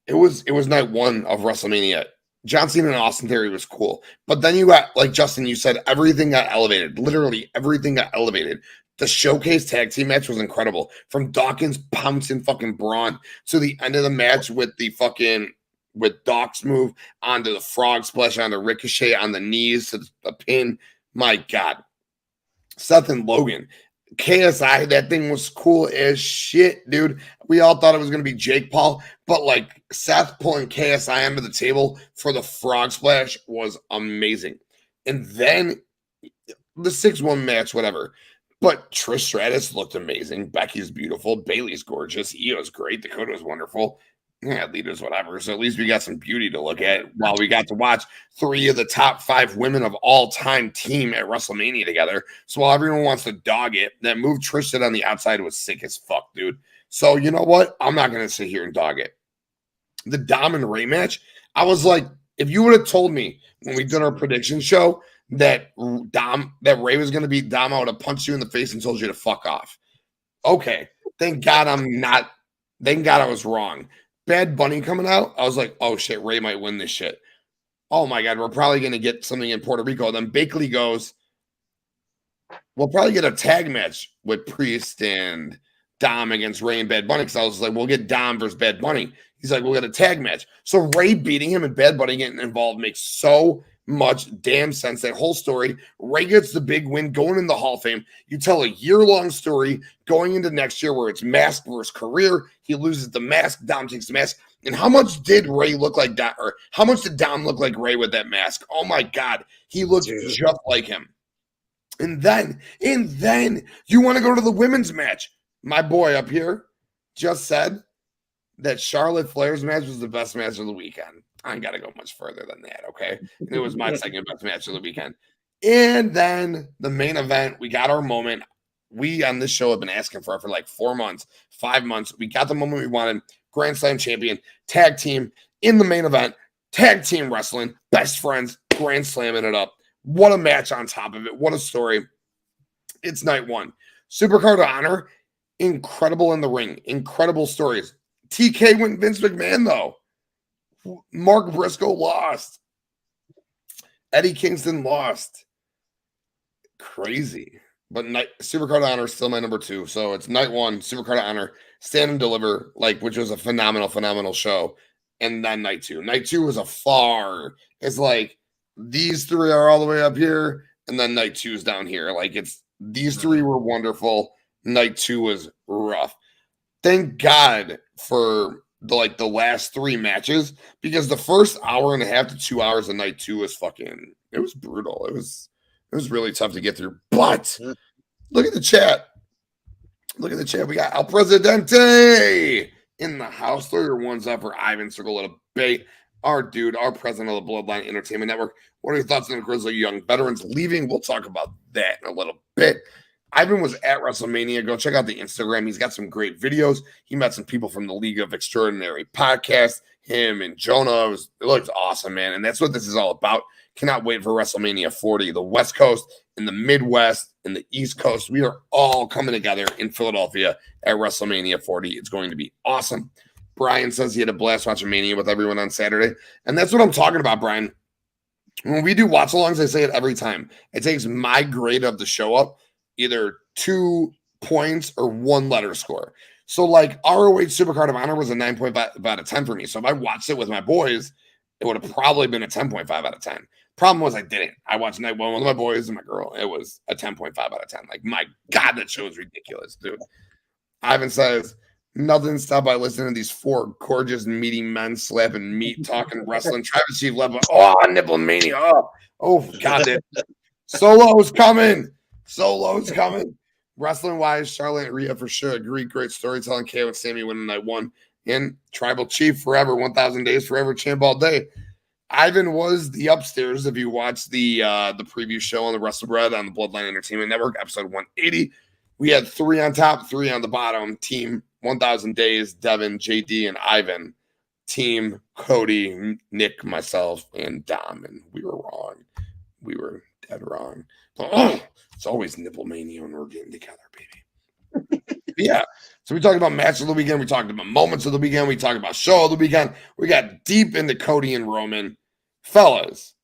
It was night one of WrestleMania. John Cena and Austin Theory was cool, but then you got, like Justin, you said, everything got elevated. Literally everything got elevated. The showcase tag team match was incredible. From Dawkins pouncing fucking Braun to the end of the match with Dawk's move onto the frog splash on the Ricochet on the knees to the pin. My God. Seth and Logan. KSI, that thing was cool as shit, dude. We all thought it was going to be Jake Paul, but like Seth pulling KSI under the table for the frog splash was amazing. And then the 6-1 match, whatever. But Trish Stratus looked amazing. Becky's beautiful. Bayley's gorgeous. Io's great. Dakota's wonderful. Yeah, Lita's whatever. So at least we got some beauty to look at while we got to watch 3 of the top 5 women of all time team at WrestleMania together. So while everyone wants to dog it, that move Trish did on the outside was sick as fuck, dude. So you know what? I'm not going to sit here and dog it. The Dom and Ray match, I was like, if you would have told me when we did our prediction show that Ray was going to beat Dom, I would have punched you in the face and told you to fuck off. Okay. Thank God I was wrong. Bad Bunny coming out, I was like, oh shit, Ray might win this shit. Oh my God, we're probably going to get something in Puerto Rico. Then Bakley goes, we'll probably get a tag match with Priest and Dom against Ray and Bad Bunny. Because I was like, we'll get Dom versus Bad Bunny. He's like, we'll get a tag match. So Ray beating him and Bad Bunny getting involved makes so much damn sense. That whole story. Ray gets the big win going in the Hall of Fame. You tell a year-long story going into next year where it's mask versus career. He loses the mask. Dom takes the mask. And how much did Ray look like Dom, or how much did Dom look like Ray with that mask? Oh my God. He looked just like him. And then you want to go to the women's match. My boy up here just said that Charlotte Flair's match was the best match of the weekend. I ain't got to go much further than that, okay? And it was my second best match of the weekend. And then the main event, we got our moment. We on this show have been asking for like 4 months, 5 months. We got the moment we wanted. Grand Slam champion, tag team in the main event, tag team wrestling, best friends, Grand Slamming it up. What a match on top of it. What a story. It's night one. Supercard of Honor, incredible in the ring. Incredible stories. TK went Vince McMahon, though. MarkBriscoe lost. EddieKingston lost. Crazy. But Supercard of Honor is still my number 2. So it's night one, Supercard of Honor, Stand and Deliver, which was a phenomenal show. And then night 2. Night 2 was it's like these 3 are all the way up here, and then night 2 is down here. Like these 3 were wonderful. Night 2 was rough. Thank God for the last 3 matches, because the first hour and a half to 2 hours of night 2 was it was brutal. It was really tough to get through. But look at the chat. We got El Presidente in the house. Throw your ones up for Ivan Circle at a bait. Our dude, our president of the Bloodline Entertainment Network. What are your thoughts on the Grizzly Young veterans leaving? We'll talk about that in a little bit. Ivan was at WrestleMania. Go check out the Instagram. He's got some great videos. He met some people from the League of Extraordinary podcast. Him and Jonah. It looks awesome, man. And that's what this is all about. Cannot wait for WrestleMania 40. The West Coast and the Midwest and the East Coast. We are all coming together in Philadelphia at WrestleMania 40. It's going to be awesome. Brian says he had a blast watching Mania with everyone on Saturday. And that's what I'm talking about, Brian. When we do watch-alongs, I say it every time. It takes my grade of the show up, either 2 points or 1 letter score. So ROH Supercard of Honor was a 9.5 out of 10 for me. So if I watched it with my boys, it would have probably been a 10.5 out of 10. Problem was I didn't. I watched night one with my boys and my girl. It was a 10.5 out of 10. Like, my God, that show is ridiculous, dude. Ivan says, nothing stopped by listening to these four gorgeous, meaty men slapping meat, talking wrestling. Travis Chief left. Oh, nipple mania. Oh, God. Solo's coming. Solo's coming. Wrestling-wise, Charlotte and Rhea for sure. Agree. Great storytelling. KO and Sammy winning night one. And Tribal Chief forever. 1,000 days forever. Champ all day. Ivan was the upstairs. If you watch the preview show on the WrestleBread on the Bloodline Entertainment Network, episode 180, we had 3 on top, 3 on the bottom. Team 1,000 Days, Devin, JD, and Ivan. Team Cody, Nick, myself, and Dom. And we were wrong. We were dead wrong. But, it's always nipple mania when we're getting together, baby. Yeah. So we talked about match of the weekend. We talked about moments of the weekend. We talked about show of the weekend. We got deep into Cody and Roman. Fellas,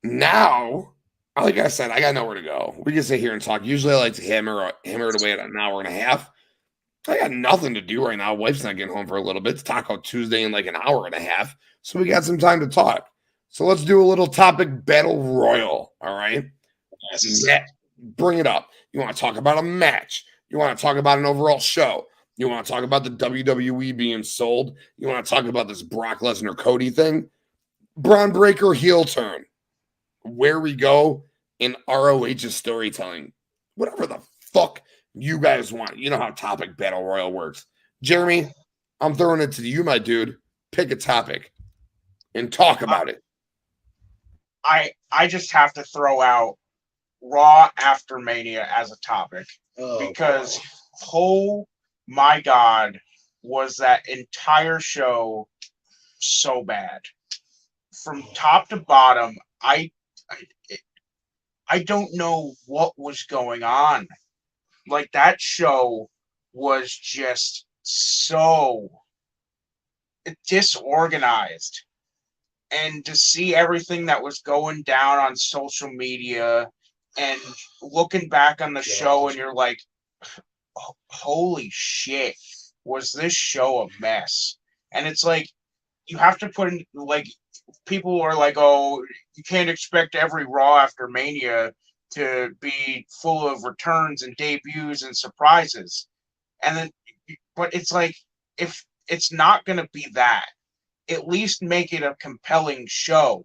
now, like I said, I got nowhere to go. We can sit here and talk. Usually I like to hammer it away at an hour and a half. I got nothing to do right now. Wife's not getting home for a little bit. It's Taco Tuesday in like an hour and a half. So we got some time to talk. So let's do a little topic battle royal. All right. Yeah. Bring it up. You want to talk about a match? You want to talk about an overall show? You want to talk about the WWE being sold? You want to talk about this Brock Lesnar Cody thing? Braun Breaker heel turn. Where we go in ROH's storytelling. Whatever the fuck you guys want. You know how topic battle royal works. Jeremy, I'm throwing it to you, my dude. Pick a topic and talk about it. I just have to throw out Raw after Mania as a topic because oh my God, was that entire show so bad from top to bottom. I don't know what was going on. Like, that show was just so disorganized. And to see everything that was going down on social media and looking back on the show, and you're like, oh, holy shit, was this show a mess? And it's like, you have to put in, like, people are like, oh, you can't expect every Raw after Mania to be full of returns and debuts and surprises. And then, but it's like, if it's not going to be that, at least make it a compelling show.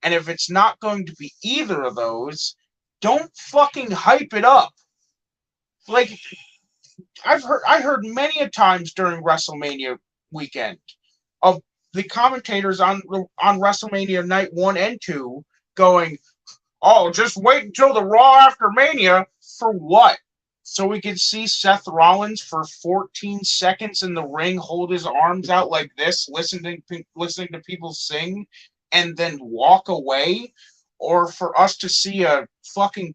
And if it's not going to be either of those, don't fucking hype it up. Like, I heard many a times during WrestleMania weekend of the commentators on WrestleMania night 1 and 2 going, oh, just wait until the Raw after Mania. For what? So we could see Seth Rollins for 14 seconds in the ring hold his arms out like this, listening to people sing, and then walk away? Or for us to see a fucking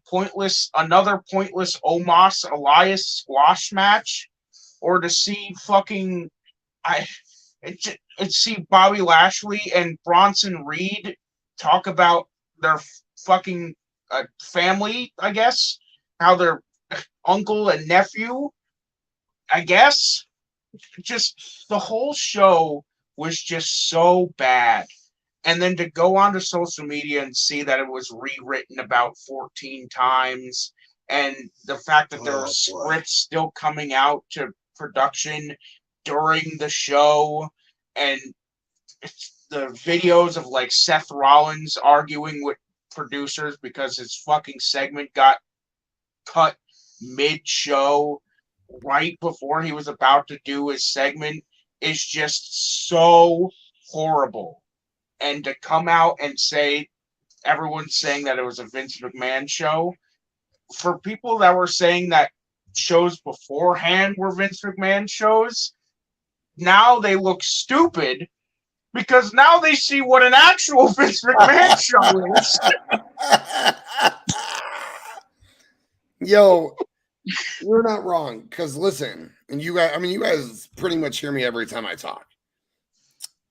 another pointless Omos Elias squash match? Or to see fucking see Bobby Lashley and Bronson Reed talk about their fucking family, I guess, how they're uncle and nephew, I guess. Just the whole show was just so bad. And then to go onto social media and see that it was rewritten about 14 times, and the fact that there were scripts still coming out to production during the show, and the videos of like Seth Rollins arguing with producers because his fucking segment got cut mid-show right before he was about to do his segment is just so horrible. And to come out and say, everyone's saying that it was a Vince McMahon show, for people that were saying that shows beforehand were Vince McMahon shows, now they look stupid because now they see what an actual Vince McMahon show is. Yo, you're not wrong. Because listen, and you guys pretty much hear me every time I talk.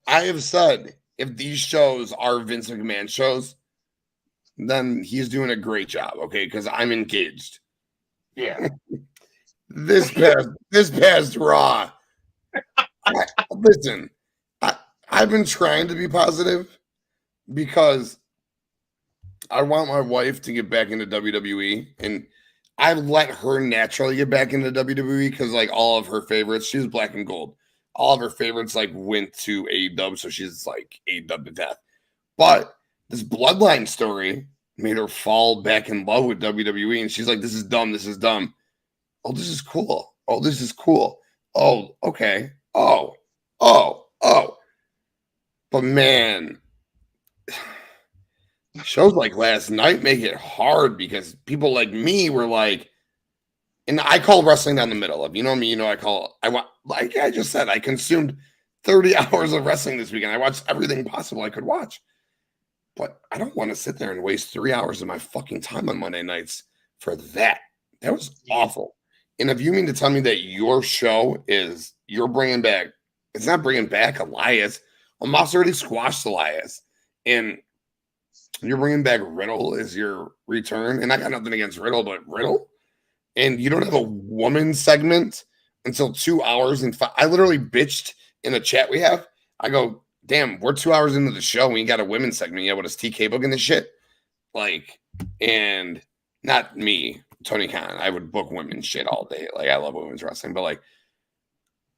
I have said, if these shows are Vince McMahon shows, then he's doing a great job, okay? Because I'm engaged. Yeah. This past Raw. Listen, I I've been trying to be positive because I want my wife to get back into WWE, and I let her naturally get back into WWE because like all of her favorites, she's black and gold. All of her favorites like went to AEW, so she's like AEW to death. But this bloodline story made her fall back in love with WWE, and she's like, "This is dumb. This is dumb. Oh, this is cool. Oh, this is cool. Oh, okay. Oh. But man, shows like last night make it hard because people like me were like, and I call wrestling down the middle of, you know me, like I just said, I consumed 30 hours of wrestling this weekend. I watched everything possible I could watch. But I don't want to sit there and waste 3 hours of my fucking time on Monday nights for that. That was awful. And if you mean to tell me that your show is, you're bringing back, it's not bringing back Elias. Well, Moss already squashed Elias. And you're bringing back Riddle as your return. And I got nothing against Riddle, but Riddle? And you don't have a woman segment until 2 hours and I literally bitched in a chat we have. I go, damn, we're 2 hours into the show and we got a women's segment. Yeah, what is TK booking this shit? Like, and not me, Tony Khan. I would book women's shit all day. Like, I love women's wrestling, but like,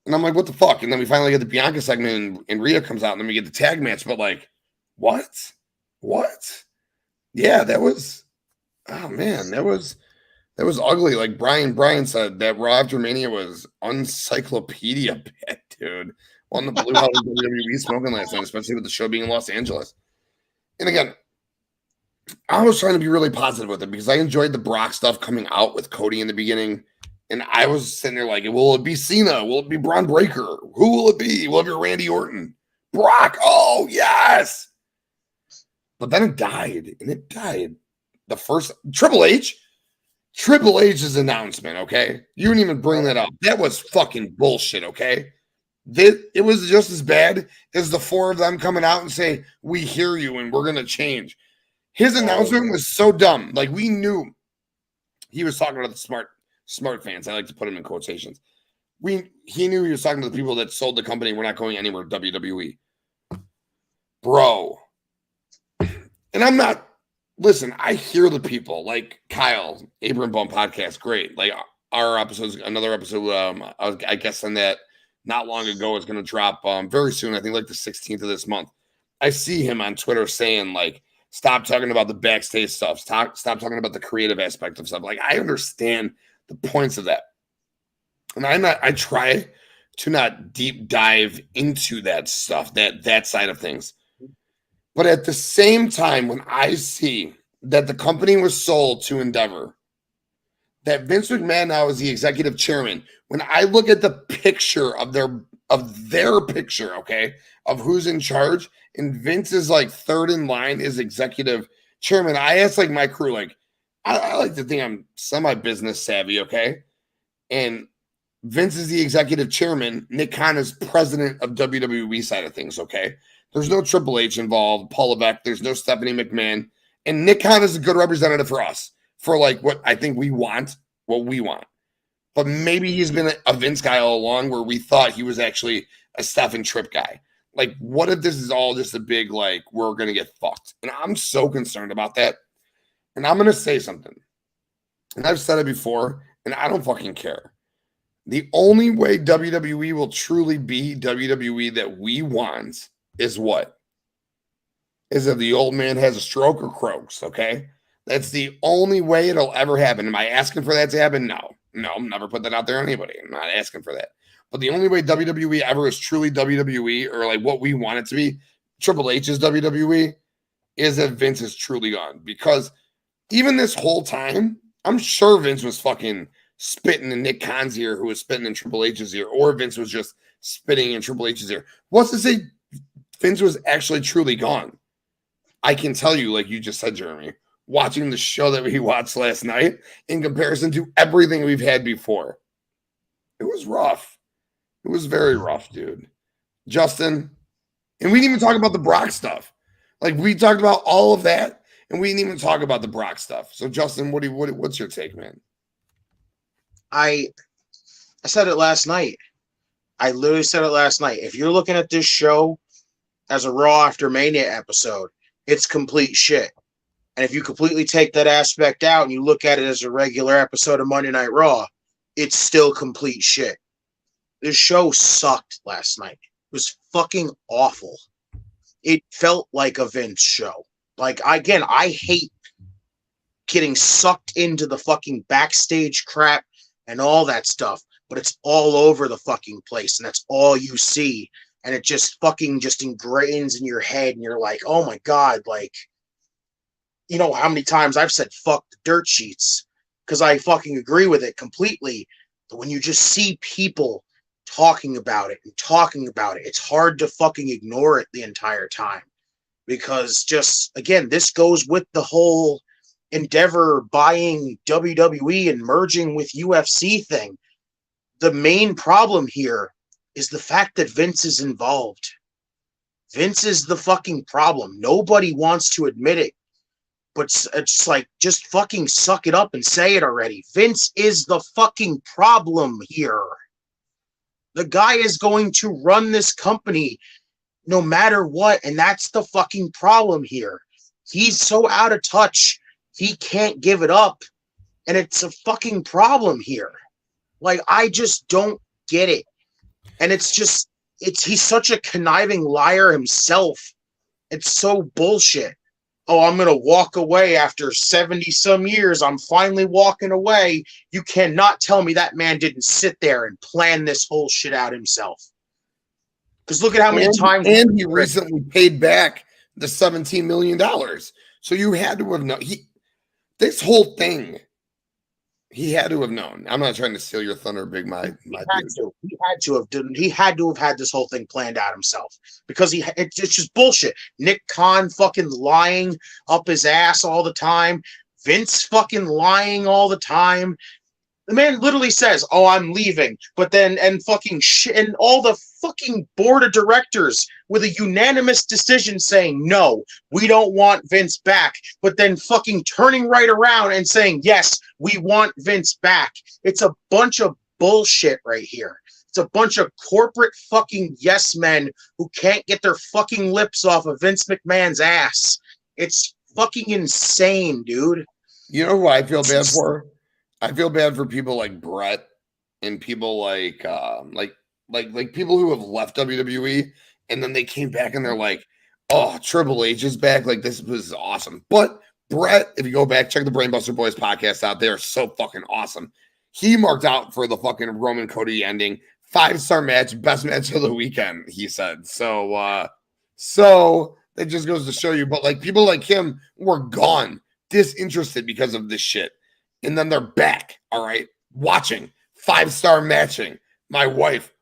and I'm like, what the fuck? And then we finally get the Bianca segment and Rhea comes out and then we get the tag match. But like, what? Yeah, that was, oh man, that was ugly. Like Brian said, that Raw after Mania was encyclopedia bad, dude. On the blue house WWE smoking last night, especially with the show being in Los Angeles. And again, I was trying to be really positive with it because I enjoyed the Brock stuff coming out with Cody in the beginning. And I was sitting there like, will it be Cena? Will it be Braun Breaker? Who will it be? Will it be Randy Orton? Brock? Oh, yes. But then it died. And it died. The first Triple H's announcement, okay? You didn't even bring that up. That was fucking bullshit, okay? It was just as bad as the four of them coming out and say, we hear you and we're going to change. His announcement was so dumb. Like, we knew he was talking about the smart fans. I like to put him in quotations. He knew he was talking to the people that sold the company. We're not going anywhere, WWE. Bro. And I'm not, listen, I hear the people like Kyle, Abram Bum podcast. Great. Like our episodes, another episode, I guess on that not long ago is going to drop very soon. I think like the 16th of this month. I see him on Twitter saying like, stop talking about the backstage stuff. Stop talking about the creative aspect of stuff. Like I understand the points of that. And I try to not deep dive into that stuff, that side of things. But at the same time, when I see that the company was sold to Endeavor, that Vince McMahon now is the executive chairman, when I look at the picture of their picture, okay, of who's in charge, and Vince is like third in line as executive chairman, I ask like my crew, like, I like to think I'm semi-business savvy, okay? And Vince is the executive chairman. Nick Khan is president of WWE side of things, okay? There's no Triple H involved, Paul Levesque. There's no Stephanie McMahon. And Nick Khan is a good representative for us, for like what I think we want, what we want. But maybe he's been a Vince guy all along where we thought he was actually a Steph and Tripp guy. Like, what if this is all just a big, like, we're going to get fucked? And I'm so concerned about that. And I'm going to say something. And I've said it before, and I don't fucking care. The only way WWE will truly be WWE that we want is what? Is if the old man has a stroke or croaks, okay? That's the only way it'll ever happen. Am I asking for that to happen? No, never put that out there on anybody. I'm not asking for that. But the only way WWE ever is truly WWE or like what we want it to be, Triple H's WWE, is if Vince is truly gone. Because even this whole time, I'm sure Vince was fucking spitting in Nick Khan's ear, who was spitting in Triple H's ear, or Vince was just spitting in Triple H's ear. What's to say Vince was actually truly gone? I can tell you, like you just said, Jeremy, watching the show that we watched last night in comparison to everything we've had before, it was rough. It was very rough, dude. Justin, and we didn't even talk about the Brock stuff. Like we talked about all of that, and we didn't even talk about the Brock stuff. So, Justin, what's your take, man? I said it last night. I literally said it last night. If you're looking at this show as a Raw After Mania episode, it's complete shit. And if you completely take that aspect out and you look at it as a regular episode of Monday Night Raw, it's still complete shit. This show sucked last night. It was fucking awful. It felt like a Vince show. Like, again, I hate getting sucked into the fucking backstage crap and all that stuff, but it's all over the fucking place, and that's all you see. And it just fucking just ingrains in your head, and you're like, oh my God, like, you know how many times I've said fuck the dirt sheets because I fucking agree with it completely. But when you just see people talking about it, it's hard to fucking ignore it the entire time. Because just, again, this goes with the whole Endeavor buying WWE and merging with UFC thing. The main problem here is the fact that Vince is involved. Vince is the fucking problem. Nobody wants to admit it. But it's like, just fucking suck it up and say it already. Vince is the fucking problem here. The guy is going to run this company no matter what, and that's the fucking problem here. He's so out of touch, he can't give it up, and it's a fucking problem here. Like, I just don't get it. And it's just, he's such a conniving liar himself. It's so bullshit. Oh, I'm going to walk away after 70 some years. I'm finally walking away. You cannot tell me that man didn't sit there and plan this whole shit out himself. Because look at how many times. And he recently paid back the $17 million. So you had to have known. This whole thing, he had to have known. I'm not trying to steal your thunder, Big Mike. He had to have had this whole thing planned out himself, because it's just bullshit. Nick Khan fucking lying up his ass all the time. Vince fucking lying all the time. The man literally says, "Oh, I'm leaving," but then and fucking shit, and all the fucking board of directors with a unanimous decision saying, "No, we don't want Vince back," but then fucking turning right around and saying, "Yes, we want Vince back." It's a bunch of bullshit right here. It's a bunch of corporate fucking yes men who can't get their fucking lips off of Vince McMahon's ass. It's fucking insane, dude. You know who I feel bad for? I feel bad for people like Brett and people like people who have left WWE and then they came back and they're like, "Oh, Triple H is back. Like, this was awesome." But Brett, if you go back, check the Brainbuster Boys podcast out. They are so fucking awesome. He marked out for the fucking Roman Cody ending. 5-star match, best match of the weekend, he said. So that just goes to show you. But like, people like him were gone, disinterested because of this shit. And then they're back, all right, watching, 5-star matching. My wife,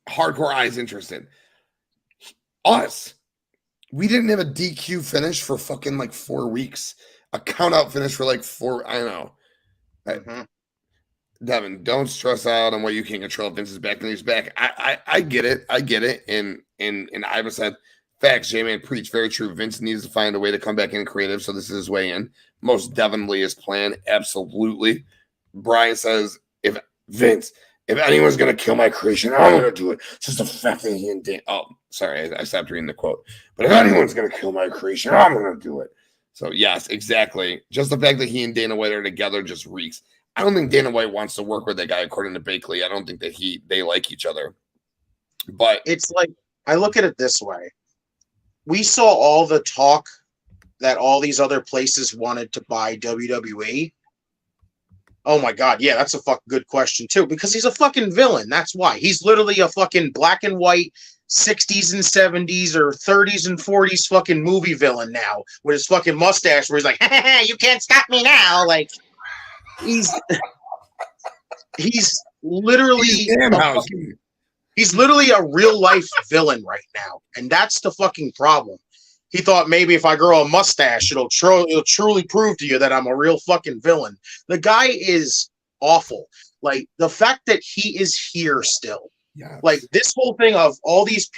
hardcore eyes interested. Us, we didn't have a DQ finish for fucking like 4 weeks. A count-out finish for like 4, I don't know. Mm-hmm. Devin, don't stress out on what you can't control. Vince is back and he's back. I get it. I get it. And Ivan said, facts, J-Man, preach. Very true. Vince needs to find a way to come back in creative, so this is his way in. Most definitely his plan. Absolutely. Brian says, if anyone's going to kill my creation, I'm going to do it. It's just the fact that he and Dan. Oh, sorry. I stopped reading the quote. But if anyone's going to kill my creation, I'm going to do it. So, yes, exactly. Just the fact that he and Dana White are together just reeks. I don't think Dana White wants to work with that guy, according to Bakley. I don't think that they like each other. But it's like, I look at it this way. We saw all the talk that all these other places wanted to buy WWE. Oh my God, yeah, that's a fucking good question too, because he's a fucking villain. That's why. He's literally a fucking black and white 60s and 70s or 30s and 40s fucking movie villain now with his fucking mustache where he's like, "You can't stop me now." Like, he's literally he's literally a real life villain right now, and that's the fucking problem. He thought maybe if I grow a mustache, it'll truly prove to you that I'm a real fucking villain. The guy is awful. Like, the fact that he is here still, yes. Like this whole thing of all these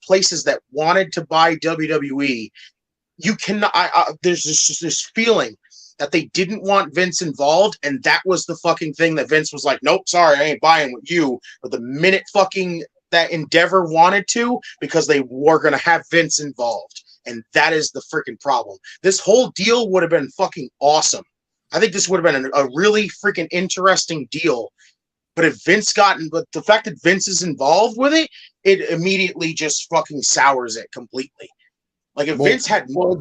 places that wanted to buy WWE, you cannot. There's just this feeling that they didn't want Vince involved, and that was the fucking thing that Vince was like, "Nope, sorry, I ain't buying with you." But the minute fucking that Endeavor wanted to because they were going to have Vince involved. And that is the freaking problem. This whole deal would have been fucking awesome. I think this would have been a really freaking interesting deal. But if Vince but the fact that Vince is involved with it, it immediately just fucking sours it completely. Like if Vince had more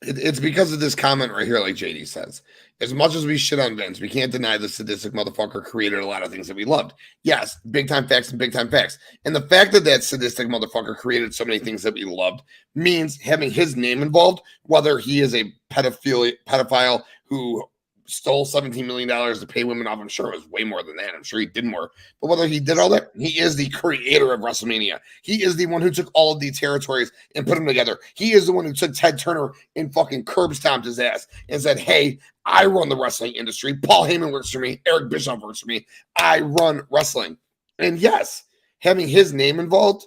it's because of this comment right here, like JD says. As much as we shit on Vince, we can't deny the sadistic motherfucker created a lot of things that we loved. Yes, big time facts and big time facts. And the fact that that sadistic motherfucker created so many things that we loved means having his name involved, whether he is a pedophile who stole $17 million to pay women off. I'm sure it was way more than that. I'm sure he did more. But whether he did all that, he is the creator of WrestleMania. He is the one who took all of the territories and put them together. He is the one who took Ted Turner and fucking curb stomped his ass and said, hey, I run the wrestling industry. Paul Heyman works for me. Eric Bischoff works for me. I run wrestling. And yes, having his name involved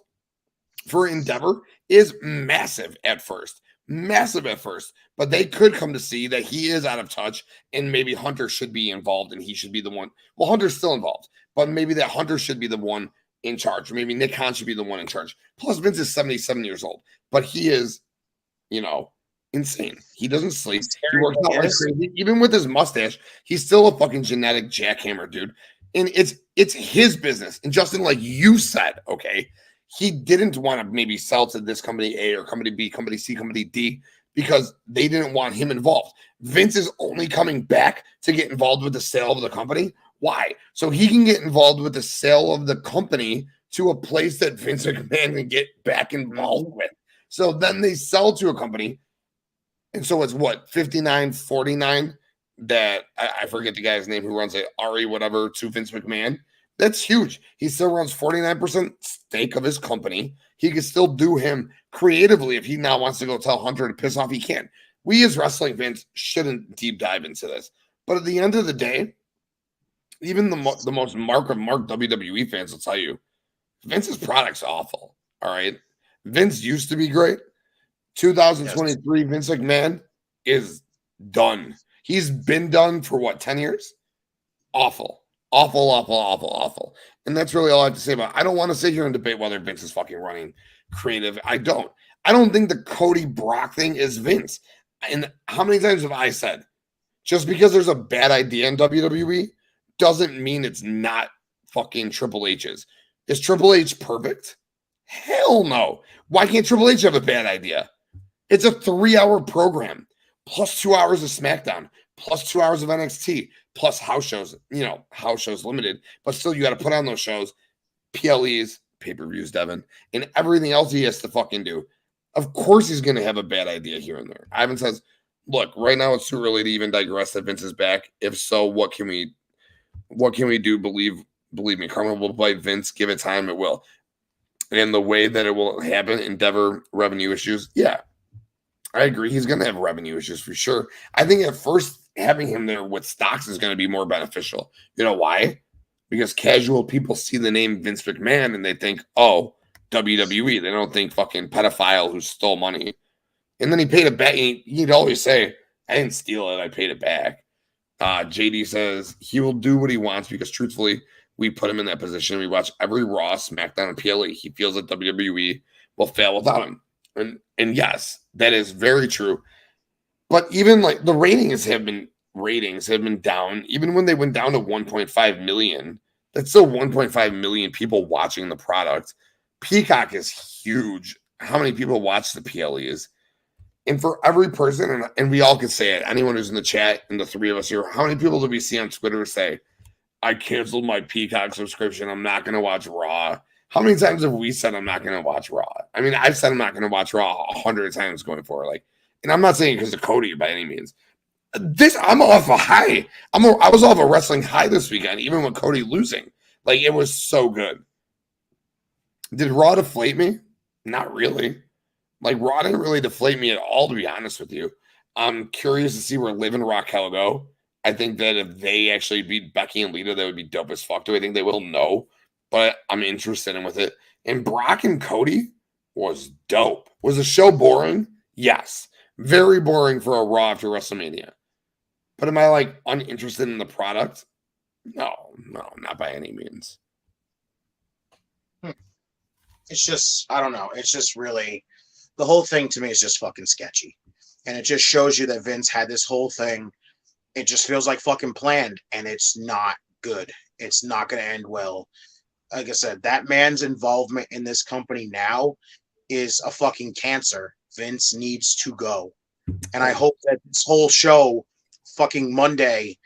for Endeavor is massive at first. But they could come to see that he is out of touch and maybe Hunter should be involved and he should be the one. Well, Hunter's still involved, but maybe that Hunter should be the one in charge. Or maybe Nick Khan should be the one in charge. Plus, Vince is 77 years old, but he is, insane. He doesn't sleep. He works out like crazy. Even with his mustache, he's still a fucking genetic jackhammer, dude. And it's his business. And Justin, like you said, okay, he didn't want to maybe sell to this company A or company B, company C, company D, because they didn't want him involved. Vince is only coming back to get involved with the sale of the company. Why? So he can get involved with the sale of the company to a place that Vince McMahon can get back involved with. So then they sell to a company. And so it's what, 59-49 that I forget the guy's name who runs it, Ari, whatever, to Vince McMahon. That's huge. He still runs 49% stake of his company. He can still do him creatively. If he now wants to go tell Hunter to piss off, he can. We as wrestling fans shouldn't deep dive into this. But at the end of the day, even the most mark WWE fans will tell you, Vince's product's awful. All right. Vince used to be great. 2023, yes. Vince McMahon is done. He's been done for what, 10 years? Awful. Awful. And that's really all I have to say about it. I don't want to sit here and debate whether Vince is fucking running creative. I don't think the Cody Brock thing is Vince. And how many times have I said, just because there's a bad idea in WWE doesn't mean it's not fucking Triple H's. Is Triple H perfect? Hell no. Why can't Triple H have a bad idea? It's a 3-hour program, plus 2 hours of SmackDown, plus 2 hours of NXT, plus house shows, house shows limited, but still you got to put on those shows, PLEs, pay-per-views, Devin, and everything else he has to fucking do. Of course he's going to have a bad idea here and there. Ivan says, look, right now it's too early to even digress that Vince is back. If so, what can we do? Believe me, karma will bite Vince. Give it time, it will. And the way that it will happen, Endeavor revenue issues, yeah. I agree. He's going to have revenue issues for sure. I think at first having him there with stocks is going to be more beneficial. You know why? Because casual people see the name Vince McMahon and they think, oh, WWE. They don't think fucking pedophile who stole money. And then he paid it back. He'd always say, I didn't steal it. I paid it back. JD says he will do what he wants because truthfully, we put him in that position. We watch every Raw, SmackDown, and PLE. He feels that WWE will fail without him. And yes, that is very true. But even like the ratings have been down. Even when they went down to 1.5 million, that's still 1.5 million people watching the product. Peacock is huge. How many people watch the PLEs? And for every person, and we all could say it, anyone who's in the chat and the three of us here, how many people do we see on Twitter say, I canceled my Peacock subscription. I'm not going to watch Raw. How many times have we said I'm not going to watch Raw? I mean, I've said I'm not going to watch Raw 100 times going forward. And I'm not saying because of Cody by any means. I'm off a high. I was off a wrestling high this weekend, even with Cody losing. It was so good. Did Raw deflate me? Not really. Raw didn't really deflate me at all, to be honest with you. I'm curious to see where Liv and Raquel go. I think that if they actually beat Becky and Lita, that would be dope as fuck. Do I think they will? No. But I'm interested in with it. And Brock and Cody was dope. Was the show boring? Yes. Very boring for a Raw after WrestleMania. But am I uninterested in the product? No, not by any means. It's just, I don't know. It's just really, the whole thing to me is just fucking sketchy. And it just shows you that Vince had this whole thing. It just feels like fucking planned, and it's not good. It's not going to end well. Like I said, that man's involvement in this company now is a fucking cancer. Vince needs to go. And I hope that this whole show, fucking Monday,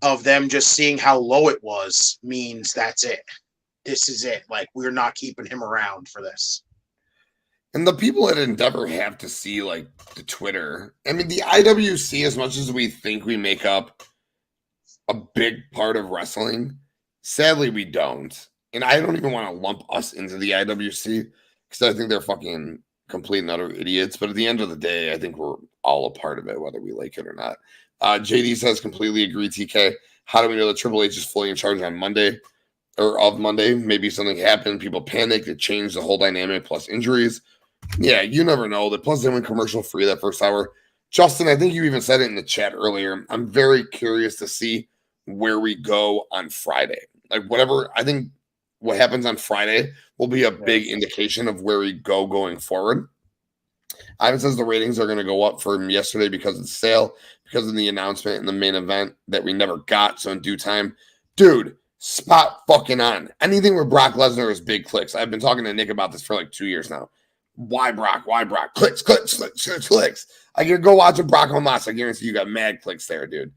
of them just seeing how low it was means that's it. This is it. Like, we're not keeping him around for this. And the people at Endeavor have to see, like, the Twitter. I mean, the IWC, as much as we think we make up a big part of wrestling, sadly, we don't. And I don't even want to lump us into the IWC because I think they're fucking complete and utter idiots. But at the end of the day, I think we're all a part of it, whether we like it or not. JD says, completely agree, TK. How do we know that Triple H is fully in charge on Monday or of Monday? Maybe something happened. People panicked. It changed the whole dynamic plus injuries. Yeah, you never know. Plus, they went commercial free that first hour. Justin, I think you even said it in the chat earlier. I'm very curious to see where we go on Friday. Like, whatever, I think what happens on Friday will be a big indication of where we go going forward. Ivan says the ratings are going to go up from yesterday because of the sale, because of the announcement in the main event that we never got. So in due time, dude, spot fucking on. Anything with Brock Lesnar is big clicks. I've been talking to Nick about this for like 2 years now. Why Brock? Why Brock? Clicks. I can go watch a Brock Hamas. I guarantee you got mad clicks there, dude.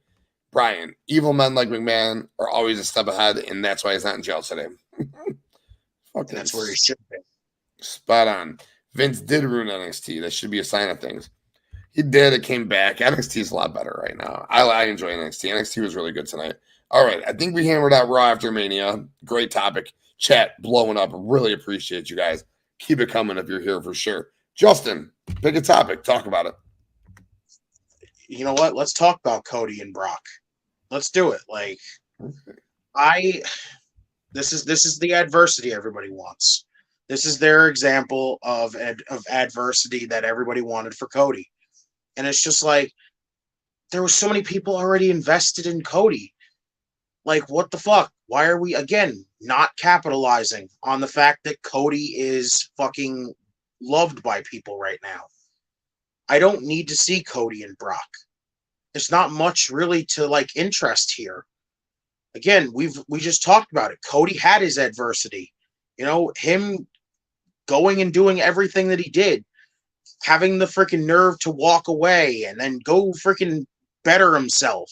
Brian, evil men like McMahon are always a step ahead, and that's why he's not in jail today. That's where he should be. Spot on. Vince did ruin NXT. That should be a sign of things. He did. It came back. NXT is a lot better right now. I enjoy NXT. NXT was really good tonight. All right. I think we hammered out Raw after Mania. Great topic. Chat blowing up. Really appreciate you guys. Keep it coming if you're here for sure. Justin, pick a topic. Talk about it. You know what? Let's talk about Cody and Brock. Let's do it. Like, this is the adversity everybody wants. This is their example of adversity that everybody wanted for Cody. And it's just like, there were so many people already invested in Cody. Like, what the fuck? Why are we, again, not capitalizing on the fact that Cody is fucking loved by people right now? I don't need to see Cody and Brock. There's not much really to like interest here. Again, we just talked about it. Cody had his adversity. You know, him going and doing everything that he did, having the freaking nerve to walk away and then go freaking better himself,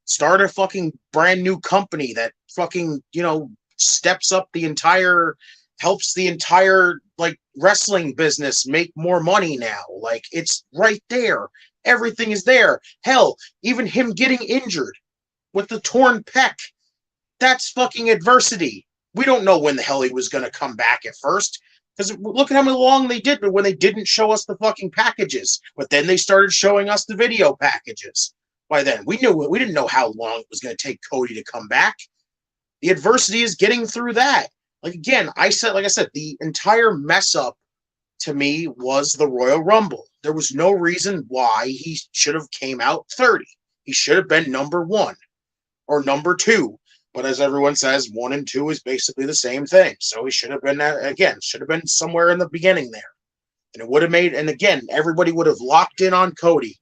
start a fucking brand new company that fucking, you know, steps up the entire, helps the entire like wrestling business make more money now. Like, it's right there. Everything is there. Hell, even him getting injured with the torn pec, that's fucking adversity. We don't know when the hell he was going to come back at first. Because look at how long they did, but when they didn't show us the fucking packages, but then they started showing us the video packages. By then, we didn't know how long it was going to take Cody to come back. The adversity is getting through that. Like, again, like I said, the entire mess up to me was the Royal Rumble. There was no reason why he should have came out 30. He should have been number 1 or number 2. But as everyone says, 1 and 2 is basically the same thing. So he should have been, should have been somewhere in the beginning there. And it would have made, and again, everybody would have locked in on Cody.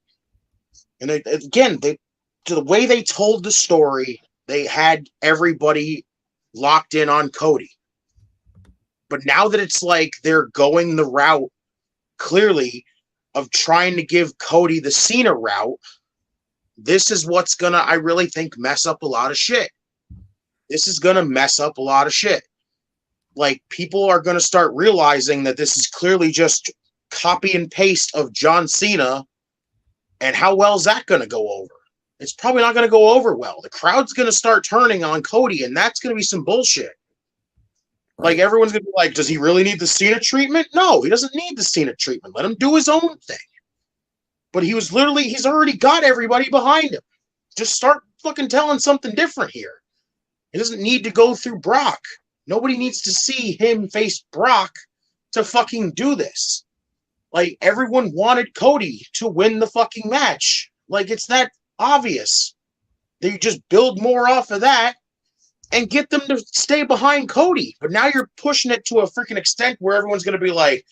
And to the way they told the story, they had everybody locked in on Cody. But now that it's like they're going the route, clearly, of trying to give Cody the Cena route, this is what's going to, I really think, mess up a lot of shit. This is going to mess up a lot of shit. Like, people are going to start realizing that this is clearly just copy and paste of John Cena. And how well is that going to go over? It's probably not going to go over well. The crowd's going to start turning on Cody, and that's going to be some bullshit. Like, everyone's going to be like, does he really need the Cena treatment? No, he doesn't need the Cena treatment. Let him do his own thing. But he's already got everybody behind him. Just start fucking telling something different here. He doesn't need to go through Brock. Nobody needs to see him face Brock to fucking do this. Like, everyone wanted Cody to win the fucking match. Like, it's that obvious. They just build more off of that, and get them to stay behind Cody. But now you're pushing it to a freaking extent where everyone's going to be like,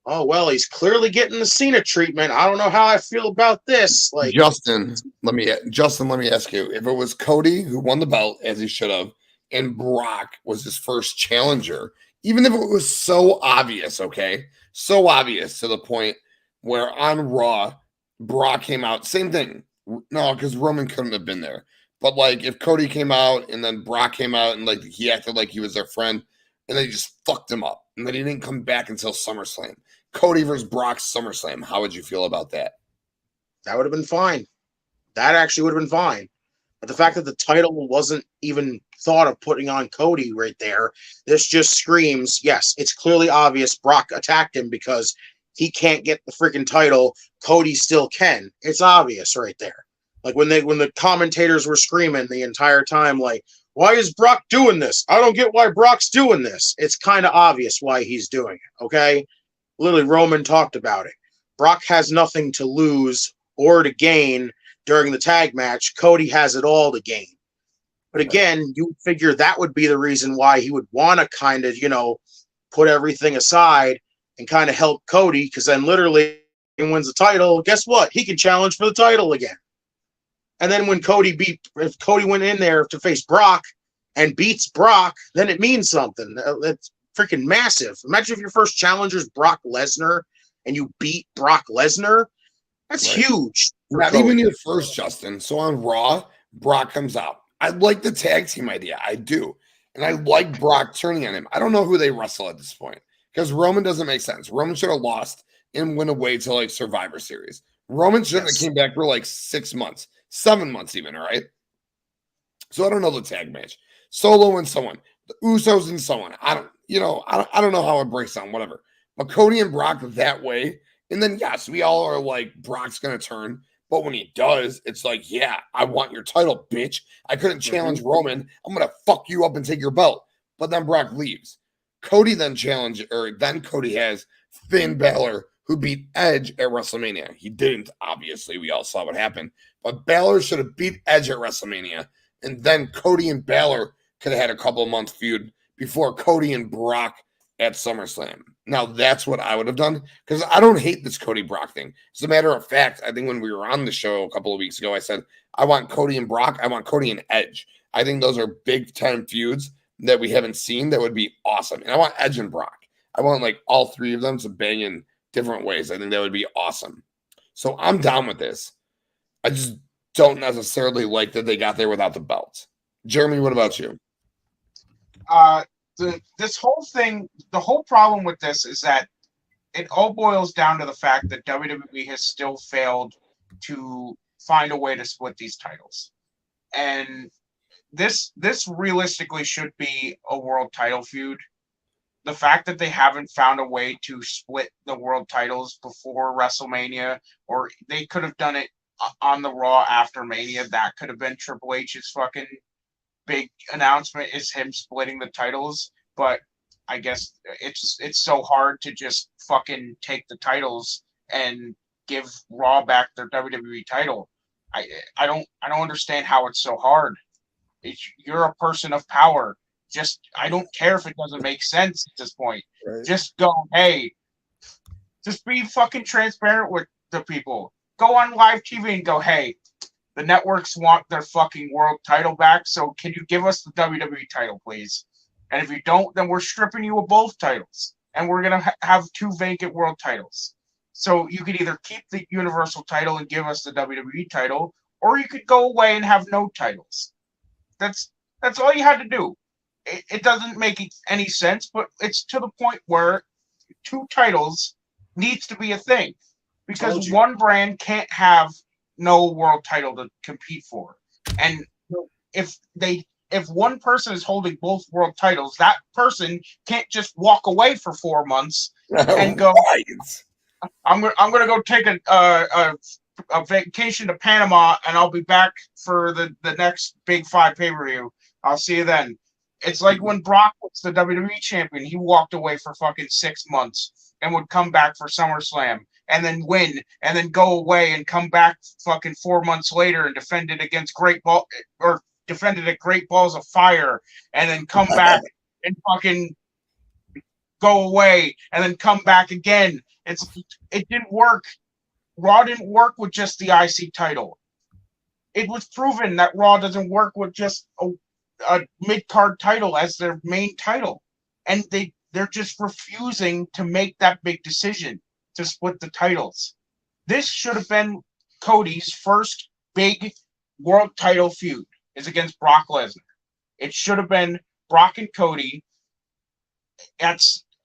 oh, well, he's clearly getting the Cena treatment. I don't know how I feel about this. Like, Justin, let me ask you: if it was Cody who won the belt as he should have, and Brock was his first challenger, even if it was so obvious, okay, so obvious to the point where on Raw, Brock came out, same thing. No, because Roman couldn't have been there. But like, if Cody came out and then Brock came out and like he acted like he was their friend, and then he just fucked him up, and then he didn't come back until SummerSlam. Cody versus Brock SummerSlam. How would you feel about that? that would have been fine. That actually would have been fine. But the fact that the title wasn't even thought of putting on Cody right there, this just screams, yes, it's clearly obvious Brock attacked him because he can't get the freaking title. Cody still can. It's obvious right there. Like when the commentators were screaming the entire time, like, why is Brock doing this? I don't get why Brock's doing this. It's kind of obvious why he's doing it, okay? Literally, Roman talked about it. Brock has nothing to lose or to gain during the tag match. Cody has it all to gain. But again, you would figure that would be the reason why he would want to kind of, put everything aside and kind of help Cody, because then literally he wins the title. Guess what? He can challenge for the title again. And then when if Cody went in there to face Brock and beats Brock, then it means something. That's freaking massive. Imagine if your first challenger is Brock Lesnar and you beat Brock Lesnar. That's huge. Not Cody. even your first, Justin. So on Raw, Brock comes out. I like the tag team idea. I do. And I like Brock turning on him. I don't know who they wrestle at this point because Roman doesn't make sense. Roman should have lost and went away to like Survivor Series. Roman shouldn't have came back for like 6 months, 7 months even, all right? So I don't know the tag match. Solo and someone. The Usos and someone. I don't know how it breaks down, whatever. But Cody and Brock that way. And then, yes, we all are like, Brock's going to turn. But when he does, it's like, yeah, I want your title, bitch. I couldn't challenge Roman. I'm going to fuck you up and take your belt. But then Brock leaves. Cody then Cody has Finn Balor, who beat Edge at WrestleMania. He didn't, obviously. We all saw what happened. But Balor should have beat Edge at WrestleMania. And then Cody and Balor could have had a couple of months feud before Cody and Brock at SummerSlam. Now, that's what I would have done because I don't hate this Cody Brock thing. As a matter of fact, I think when we were on the show a couple of weeks ago, I said, I want Cody and Brock. I want Cody and Edge. I think those are big time feuds that we haven't seen that would be awesome. And I want Edge and Brock. I want like all three of them to bang in different ways. I think that would be awesome. So I'm down with this. I just don't necessarily like that they got there without the belt. Jeremy, what about you? This whole thing, the whole problem with this is that it all boils down to the fact that WWE has still failed to find a way to split these titles. And this realistically should be a world title feud. The fact that they haven't found a way to split the world titles before WrestleMania, or they could have done it on the Raw after Mania, that could have been Triple H's fucking big announcement, is him splitting the titles. But I guess it's so hard to just fucking take the titles and give Raw back their WWE title. I don't understand how it's so hard. You're a person of power. I don't care if it doesn't make sense at this point. Right. Just go, hey, just be fucking transparent with the people. Go on live TV and go, hey, the networks want their fucking world title back, so can you give us the WWE title, please? And if you don't, then we're stripping you of both titles. And we're going to have 2 vacant world titles. So you could either keep the Universal title and give us the WWE title, or you could go away and have no titles. That's all you had to do. It doesn't make any sense, but it's to the point where 2 titles needs to be a thing. Because one brand can't have no world title to compete for. And if one person is holding both world titles, that person can't just walk away for 4 months and go, I'm gonna go take a vacation to Panama and I'll be back for the next Big 5 pay-per-view. I'll see you then. It's like when Brock was the WWE champion, he walked away for fucking 6 months and would come back for SummerSlam and then win and then go away and come back fucking 4 months later and defend it against defended at Great Balls of Fire and then come back and fucking go away and then come back again. It didn't work. Raw didn't work with just the IC title. It was proven that Raw doesn't work with just a mid-card title as their main title. And they're just refusing to make that big decision to split the titles. This should have been Cody's first big world title feud is against Brock Lesnar. It should have been Brock and Cody. I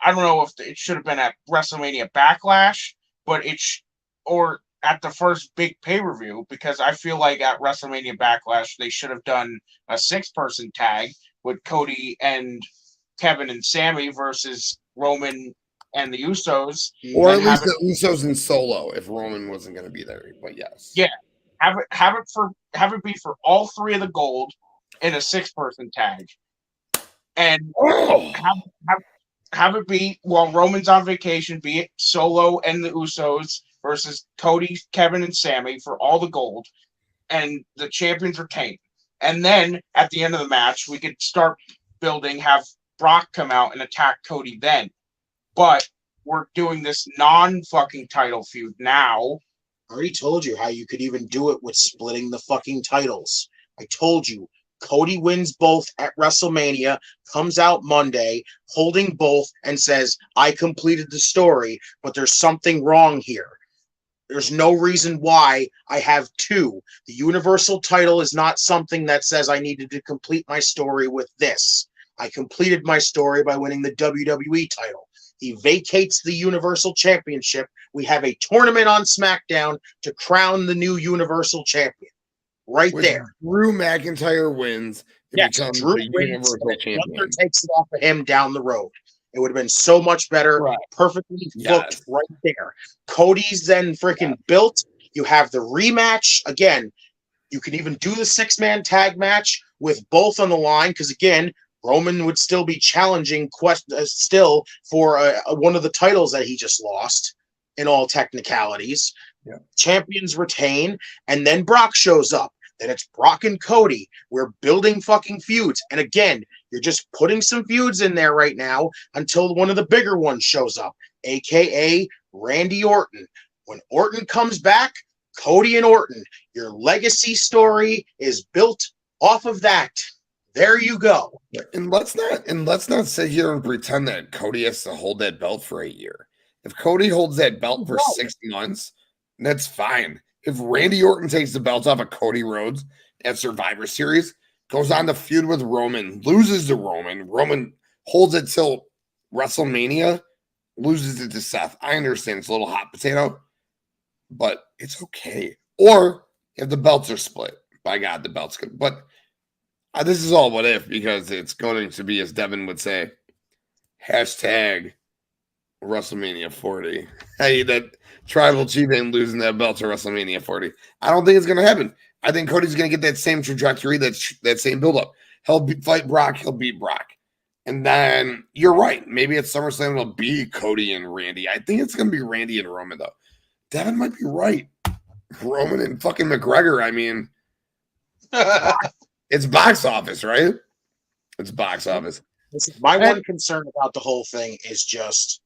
don't know if it should have been at WrestleMania Backlash, but or at the first big pay-per-view, because I feel like at WrestleMania Backlash they should have done a 6-person tag with Cody and Kevin and Sami versus Roman and the Usos. Or at least the Usos in Solo if Roman wasn't going to be there. But yes. Yeah. Have it be for all 3 of the gold in a 6-person tag. And have it be while Roman's on vacation, be it Solo and the Usos versus Cody, Kevin, and Sami for all the gold, and the champions retain. And then at the end of the match, we could start building, have Brock come out and attack Cody then. But we're doing this non-fucking title feud now. I already told you how you could even do it with splitting the fucking titles. I told you. Cody wins both at WrestleMania, comes out Monday, holding both, and says, I completed the story, but there's something wrong here. There's no reason why I have 2. The Universal title is not something that says I needed to complete my story with this. I completed my story by winning the WWE title. He vacates the Universal Championship. We have a tournament on SmackDown to crown the new Universal Champion. Right there. Drew McIntyre wins. Yes, Drew wins. Gunther takes it off of him down the road. It would have been so much better. Right. Perfectly booked right there. Cody's then freaking built. You have the rematch. Again, you can even do the 6-man tag match with both on the line because, again, Roman would still be challenging still for one of the titles that he just lost in all technicalities. Yeah. Champions retain, and then Brock shows up. Then it's Brock and Cody. We're building fucking feuds. And again, you're just putting some feuds in there right now until one of the bigger ones shows up, a.k.a. Randy Orton. When Orton comes back, Cody and Orton, your legacy story is built off of that. There you go. And let's not sit here and pretend that Cody has to hold that belt for a year. If Cody holds that belt for 6 months, that's fine. If Randy Orton takes the belt off of CodyRhodes at Survivor Series, goes on to feud with Roman, loses to Roman holds it till WrestleMania, loses it to Seth. I understand it's a little hot potato, but it's okay. Or if the belts are split, by God, the belt's good. But this is all what if, because it's going to be, as Devin would say, hashtag WrestleMania 40. Hey, that tribal chief ain't losing that belt to WrestleMania 40. I don't think it's going to happen. I think Cody's going to get that same trajectory, that same buildup. He'll fight Brock. He'll beat Brock. And then you're right. Maybe at SummerSlam it'll be Cody and Randy. I think it's going to be Randy and Roman, though. Devin might be right. Roman and fucking McGregor. I mean, it's box office, right? It's box office. My one concern about the whole thing is just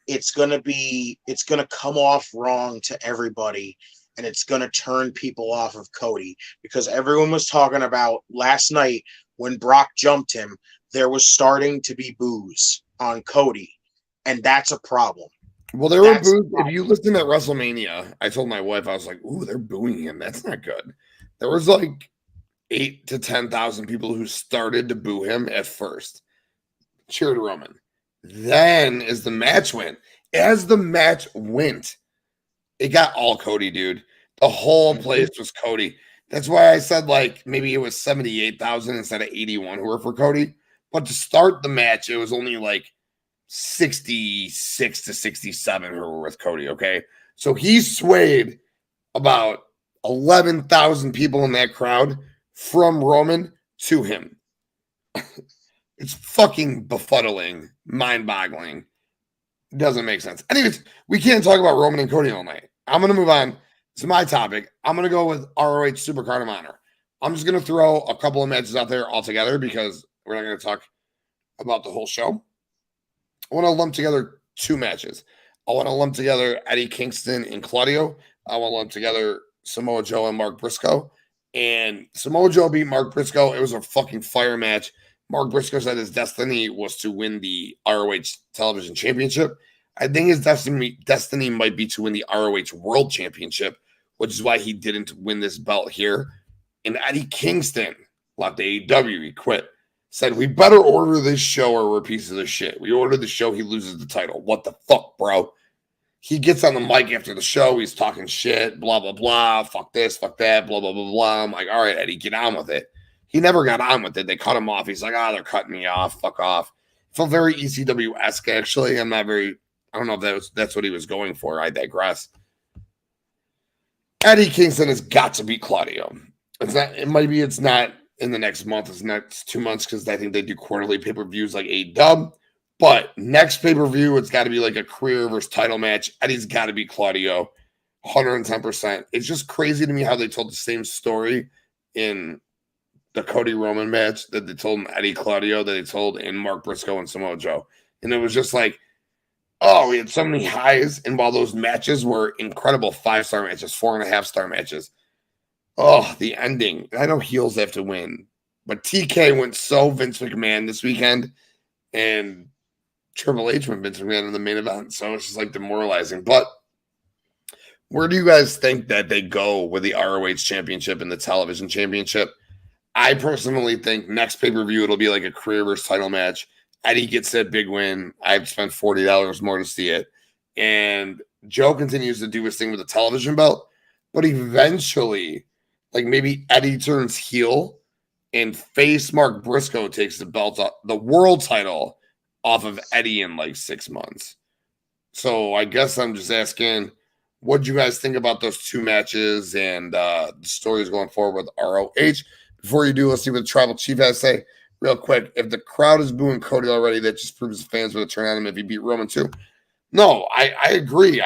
it's going to come off wrong to everybody, and it's going to turn people off of Cody, because everyone was talking about last night when Brock jumped him, there was starting to be boos on Cody, and that's a problem. Well, there were boos. If you listen at WrestleMania, I told my wife, I was like, ooh, they're booing him. That's not good. There was like 8,000 to 10,000 people who started to boo him at first. Cheered Roman. Then as the match went, it got all Cody, dude. The whole place was Cody. That's why I said like maybe it was 78,000 instead of 81 who were for Cody. But to start the match, it was only like 66 to 67 who were with Cody, okay? So he swayed about 11,000 people in that crowd from Roman to him. It's fucking befuddling, mind-boggling. It doesn't make sense. Anyways, we can't talk about Roman and Cody all night. I'm going to move on to my topic. I'm going to go with ROH Supercard of Honor. I'm just going to throw a couple of matches out there all together because we're not going to talk about the whole show. I want to lump together 2 matches. I want to lump together EddieKingston and Claudio. I want to lump together SamoaJoe and MarkBriscoe. And SamoaJoe beat MarkBriscoe. It was a fucking fire match. MarkBriscoe said his destiny was to win the ROH Television Championship. I think his destiny might be to win the ROH World Championship, which is why he didn't win this belt here. And EddieKingston left AEW. He quit. Said, we better order this show or we're pieces of shit. We ordered the show, he loses the title. What the fuck, bro? He gets on the mic after the show. He's talking shit, blah, blah, blah. Fuck this, fuck that, blah, blah, blah, blah. I'm like, all right, Eddie, get on with it. He never got on with it. They cut him off. He's like, they're cutting me off. Fuck off. Felt very ECW-esque, actually. I don't know if that's what he was going for. I digress. EddieKingston has got to beat Claudio. It's not in the next month. It's next 2 months because I think they do quarterly pay-per-views like A-Dub. But next pay-per-view, it's got to be like a career versus title match. Eddie's got to beat Claudio 110%. It's just crazy to me how they told the same story in the Cody Roman match that they told in Eddie Claudio that they told in MarkBriscoe and SamoaJoe. And it was just like, we had so many highs. And while those matches were incredible 5-star matches, 4.5-star matches, the ending. I know heels have to win. But TK went so Vince McMahon this weekend. And Triple H went Vince McMahon in the main event. So it's just like demoralizing. But where do you guys think that they go with the ROH Championship and the Television Championship? I personally think next pay-per-view, it'll be like a career versus title match. Eddie gets that big win. I've spent $40 more to see it. And Joe continues to do his thing with the television belt. But eventually, like maybe Eddie turns heel and face MarkBriscoe takes the belt off, the world title off of Eddie in like 6 months. So I guess I'm just asking, what do you guys think about those 2 matches and the stories going forward with ROH? Before you do, let's see what the Tribal Chief has to say. Real quick, if the crowd is booing Cody already, that just proves the fans would turn on him if he beat Roman too. No, I agree.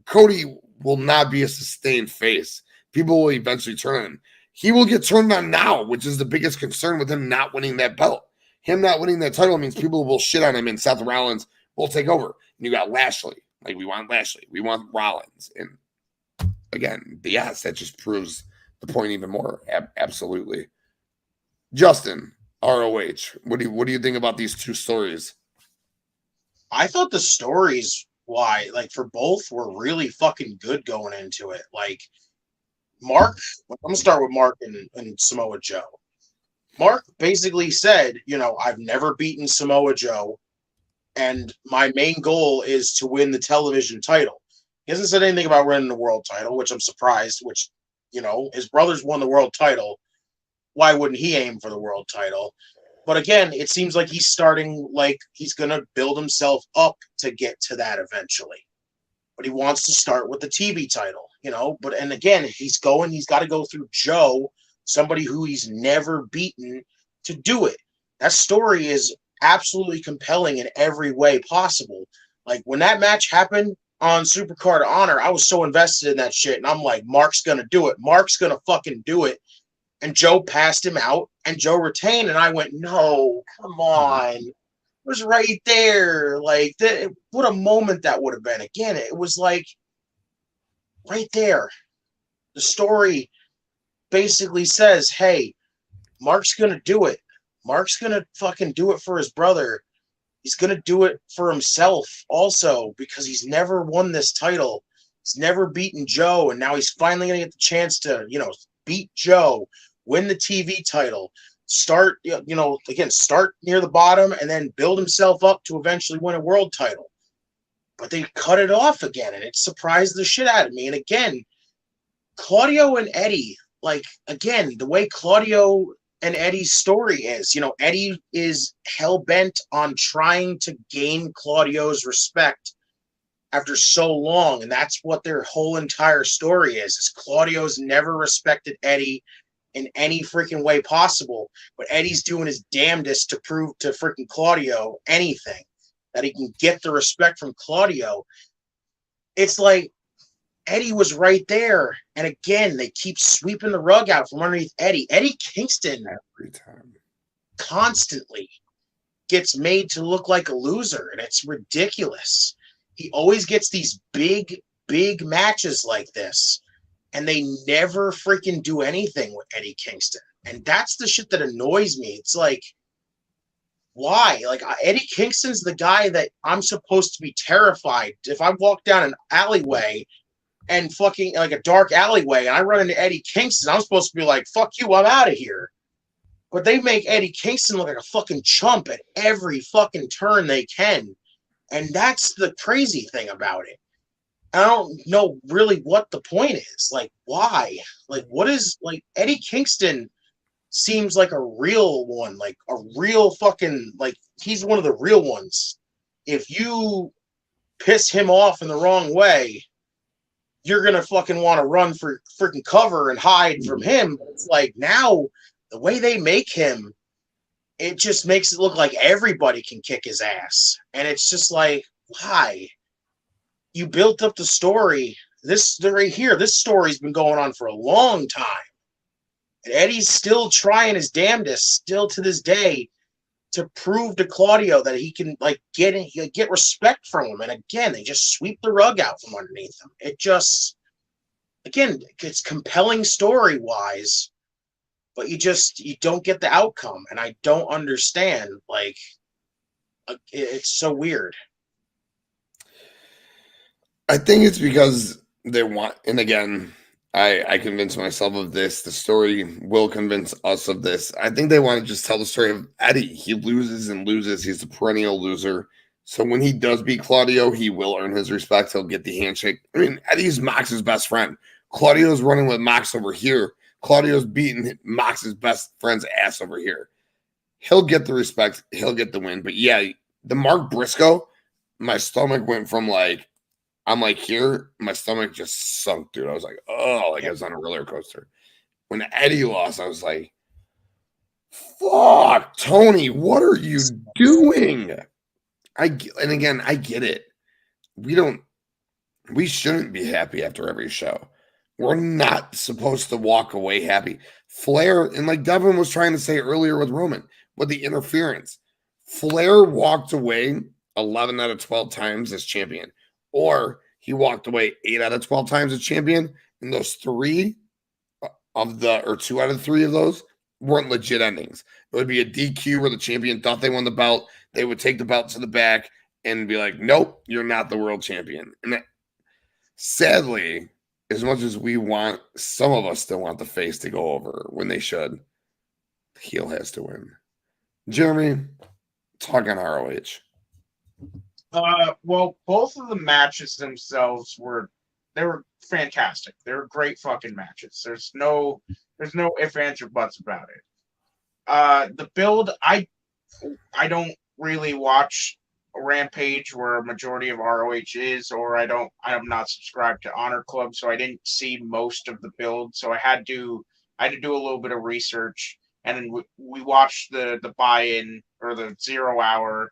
Cody will not be a sustained face. People will eventually turn on him. He will get turned on now, which is the biggest concern with him not winning that belt. Him not winning that title means people will shit on him and SethRollins will take over. And you got Lashley. Like, we want Lashley. We want Rollins. And again, yes, that just proves the point even more. Absolutely. Justin, ROH, what do you think about these 2 stories? I thought the stories, for both were really fucking good going into it. Like, Mark, I'm going to start with Mark and SamoaJoe. Mark basically said, I've never beaten SamoaJoe, and my main goal is to win the television title. He hasn't said anything about winning the world title, which I'm surprised, his brothers won the world title. Why wouldn't he aim for the world title? But again, it seems like he's starting like he's going to build himself up to get to that eventually. But he wants to start with the TV title, and again, he's got to go through Joe, somebody who he's never beaten, to do it. That story is absolutely compelling in every way possible. Like, when that match happened on Supercard of Honor, I was so invested in that shit, and I'm like, Mark's going to do it. Mark's going to fucking do it. And Joe passed him out, and Joe retained, and I went, no, come on. It was right there. Like, what a moment that would have been. Again, it was like right there. The story basically says, hey, Mark's going to do it. Mark's going to fucking do it for his brother. He's going to do it for himself also, because he's never won this title. He's never beaten Joe, and now he's finally going to get the chance to, beat Joe, win the TV title, start near the bottom, and then build himself up to eventually win a world title. But they cut it off again, and it surprised the shit out of me. And again, Claudio and Eddie, the way Claudio and Eddie's story is, Eddie is hell-bent on trying to gain Claudio's respect after so long, and that's what their whole entire story is Claudio's never respected Eddie in any freaking way possible, but Eddie's doing his damnedest to prove to freaking Claudio anything, that he can get the respect from Claudio. It's like, Eddie was right there. And again, they keep sweeping the rug out from underneath Eddie. EddieKingston Every time. constantly gets made to look like a loser, and it's ridiculous. He always gets these big matches like this, and they never freaking do anything with EddieKingston. And that's the shit that annoys me. It's like, why? Like, EddieKingston's the guy that I'm supposed to be terrified. If I walk down an alleyway and fucking like a dark alleyway and I run into EddieKingston, I'm supposed to be like, fuck you, I'm out of here. But they make EddieKingston look like a fucking chump at every fucking turn they can. And that's the crazy thing about it. I don't know really what the point is. Like, why? Like, what is, like, EddieKingston seems like a real one, like a real fucking, like, he's one of the real ones. If you piss him off in the wrong way, you're going to fucking want to run for freaking cover and hide from him. But it's like, now, the way they make him, it just makes it look like everybody can kick his ass. And it's just like, why? You built up the story. This right here, this story's been going on for a long time. And Eddie's still trying his damnedest, still to this day, to prove to Claudio that he can, like, get respect from him. And again, they just sweep the rug out from underneath him. It just, again, it's compelling story-wise, but you don't get the outcome. And I don't understand. Like, it's so weird. I think it's because they want, and again, I convinced myself of this. The story will convince us of this. I think they want to just tell the story of Eddie. He loses and loses. He's a perennial loser. So when he does beat Claudio, he will earn his respect. He'll get the handshake. I mean, Eddie's Mox's best friend. Claudio's running with Mox over here. Claudio's beating Mox's best friend's ass over here. He'll get the respect. He'll get the win. But yeah, the MarkBriscoe, my stomach went from like, I'm like here, my stomach just sunk, dude. I was like, oh, like I was on a roller coaster. When Eddie lost, I was like, fuck, Tony, what are you doing? And again, I get it. We shouldn't be happy after every show. We're not supposed to walk away happy. Flair, and like Devin was trying to say earlier with Roman, with the interference, Flair walked away 11 out of 12 times as champion. Or he walked away 8 out of 12 times as champion, and those 2 out of 3 of those weren't legit endings. It would be a DQ where the champion thought they won the belt. They would take the belt to the back and be like, nope, you're not the world champion. And sadly, as much as we want, some of us still want the face to go over when they should. The heel has to win. Jeremy, talk on ROH. Well, both of the matches themselves were fantastic. They were great fucking matches. There's no ifs, ands, or buts about it. The build, I don't really watch Rampage where a majority of ROH is, or I'm not subscribed to Honor Club, so I didn't see most of the build. So I had to do a little bit of research, and then we watched the buy-in or the 0 hour,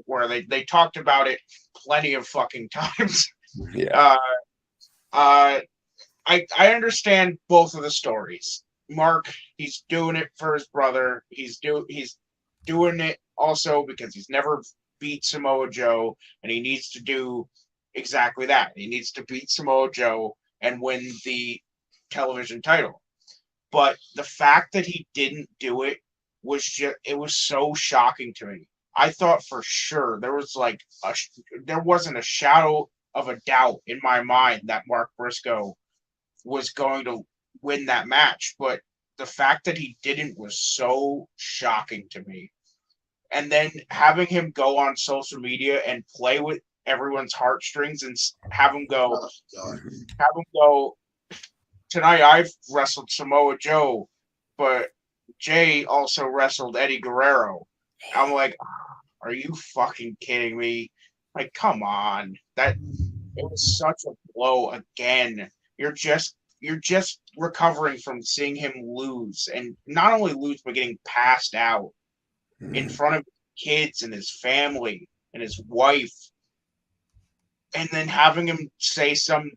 where they talked about it plenty of fucking times. Yeah. I understand both of the stories. Mark, he's doing it for his brother. He's doing it also because he's never beat Samoa Joe, and he needs to do exactly that. He needs to beat Samoa Joe and win the television title. But the fact that he didn't do it was so shocking to me. I thought for sure there wasn't a shadow of a doubt in my mind that MarkBriscoe was going to win that match. But the fact that he didn't was so shocking to me. And then having him go on social media and play with everyone's heartstrings and have him go, tonight I've wrestled Samoa Joe, but Jay also wrestled Eddie Guerrero. I'm like, are you fucking kidding me? Like, come on. It was such a blow again. You're just recovering from seeing him lose, and not only lose, but getting passed out in front of kids and his family and his wife. And then having him say some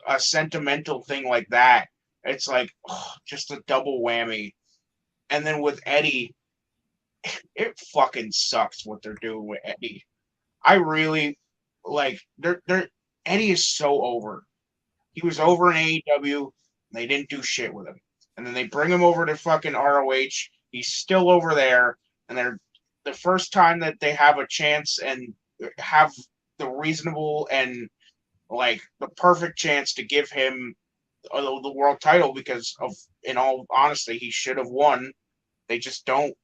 a sentimental thing like that, it's like just a double whammy. And then with Eddie, it fucking sucks what they're doing with Eddie. I really like they're Eddie is so over. He was over in AEW, and they didn't do shit with him. And then they bring him over to fucking ROH. He's still over there, and they're the first time that they have a chance and have the reasonable and like the perfect chance to give him the world title because of, in all honesty, he should have won. They just don't.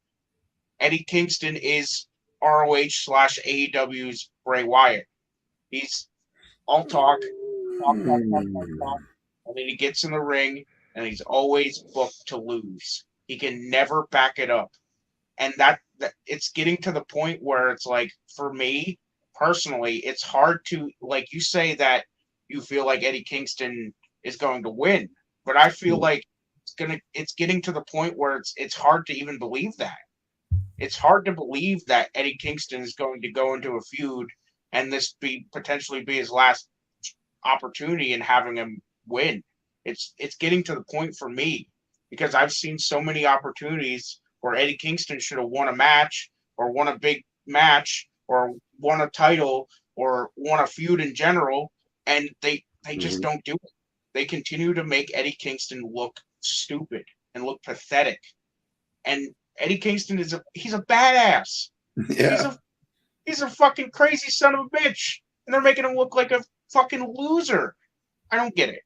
Eddie Kingston is ROH/AEW's Bray Wyatt. He's all talk, and then he gets in the ring, and he's always booked to lose. He can never back it up, and that it's getting to the point where it's like, for me personally, it's hard to, like you say that you feel like Eddie Kingston is going to win, but I feel like it's getting to the point where it's hard to even believe that. It's hard to believe that Eddie Kingston is going to go into a feud and this potentially be his last opportunity in having him win. It's getting to the point for me because I've seen so many opportunities where Eddie Kingston should have won a match or won a big match or won a title or won a feud in general, and they just don't do it. They continue to make Eddie Kingston look stupid and look pathetic. And Eddie Kingston he's a badass. Yeah. He's a fucking crazy son of a bitch. And they're making him look like a fucking loser. I don't get it.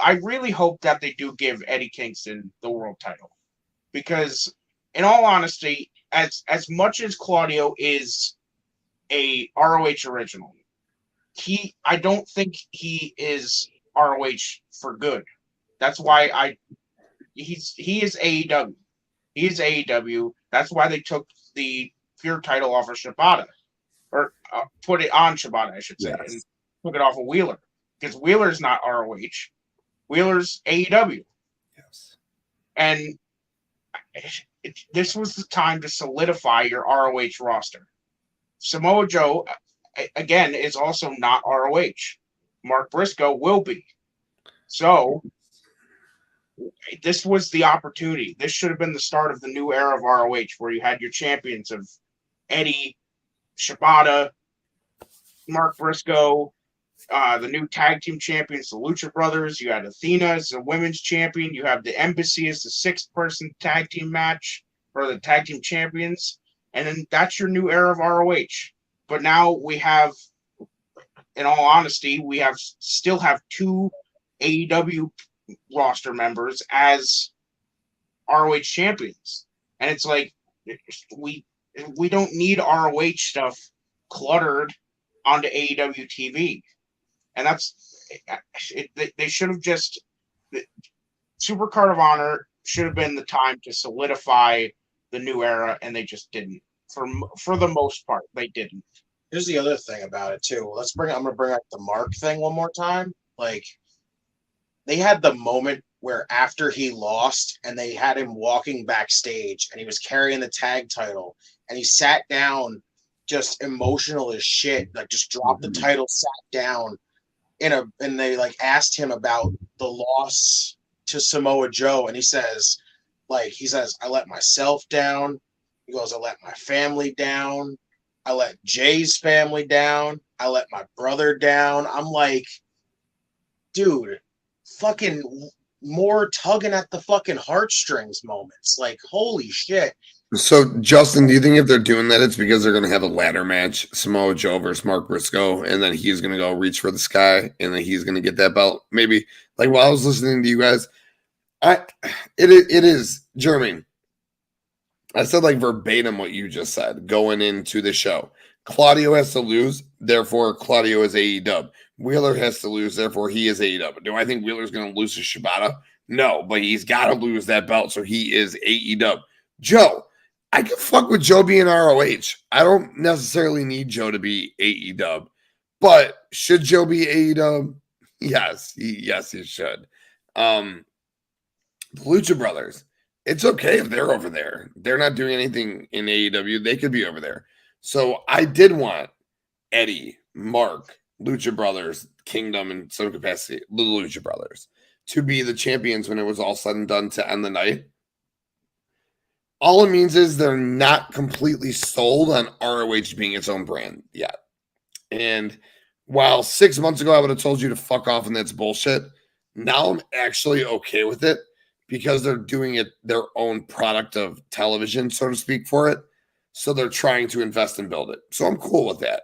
I really hope that they do give Eddie Kingston the world title. Because in all honesty, as much as Claudio is a ROH original, I don't think he is ROH for good. That's why he is AEW. He is AEW. That's why they took the Fear title off of Shibata, or put it on Shibata, I should say, Yes. and took it off of Wheeler because Wheeler's not ROH. Wheeler's AEW. Yes. And this was the time to solidify your ROH roster. Samoa Joe, again, is also not ROH. MarkBriscoe will be. So this was the opportunity. This should have been the start of the new era of ROH, where you had your champions of Eddie, Shibata, MarkBriscoe, the new tag team champions, the Lucha Brothers. You had Athena as the women's champion. You have the Embassy as the 6-person tag team match, or the tag team champions. And then that's your new era of ROH. But now we have, in all honesty, still have 2 AEW roster members as ROH champions. And it's like, we don't need ROH stuff cluttered onto AEW TV. And they should have just, Supercard of Honor should have been the time to solidify the new era, and they just didn't. For the most part, they didn't. Here's the other thing about it too. I'm gonna bring up the Mark thing one more time. Like, they had the moment where after he lost and they had him walking backstage and he was carrying the tag title and he sat down just emotional as shit, like just dropped the title, sat down and they like asked him about the loss to Samoa Joe, and he says, I let myself down. He goes, I let my family down. I let Jay's family down. I let my brother down. I'm like, dude, fucking more tugging at the fucking heartstrings moments. Like, holy shit. So, Justin, do you think if they're doing that, it's because they're going to have a ladder match, Samoa Joe versus MarkBriscoe, and then he's going to go reach for the sky, and then he's going to get that belt? Maybe, like, while I was listening to you guys, it is, Jeremy, I said like verbatim what you just said going into the show. Claudio has to lose, therefore Claudio is AEW. Wheeler has to lose, therefore he is AEW. Do I think Wheeler's going to lose to Shibata? No, but he's got to lose that belt, so he is AEW. Joe, I can fuck with Joe being ROH. I don't necessarily need Joe to be AEW, but should Joe be AEW? Yes, he should. The Lucha Brothers, it's okay if they're over there. They're not doing anything in AEW. They could be over there. So I did want Eddie, Mark, Lucha Brothers, Kingdom in some capacity, the Lucha Brothers, to be the champions when it was all said and done to end the night. All it means is they're not completely sold on ROH being its own brand yet. And while 6 months ago I would have told you to fuck off and that's bullshit, now I'm actually okay with it because they're doing it their own product of television, so to speak, for it. So they're trying to invest and build it. So I'm cool with that.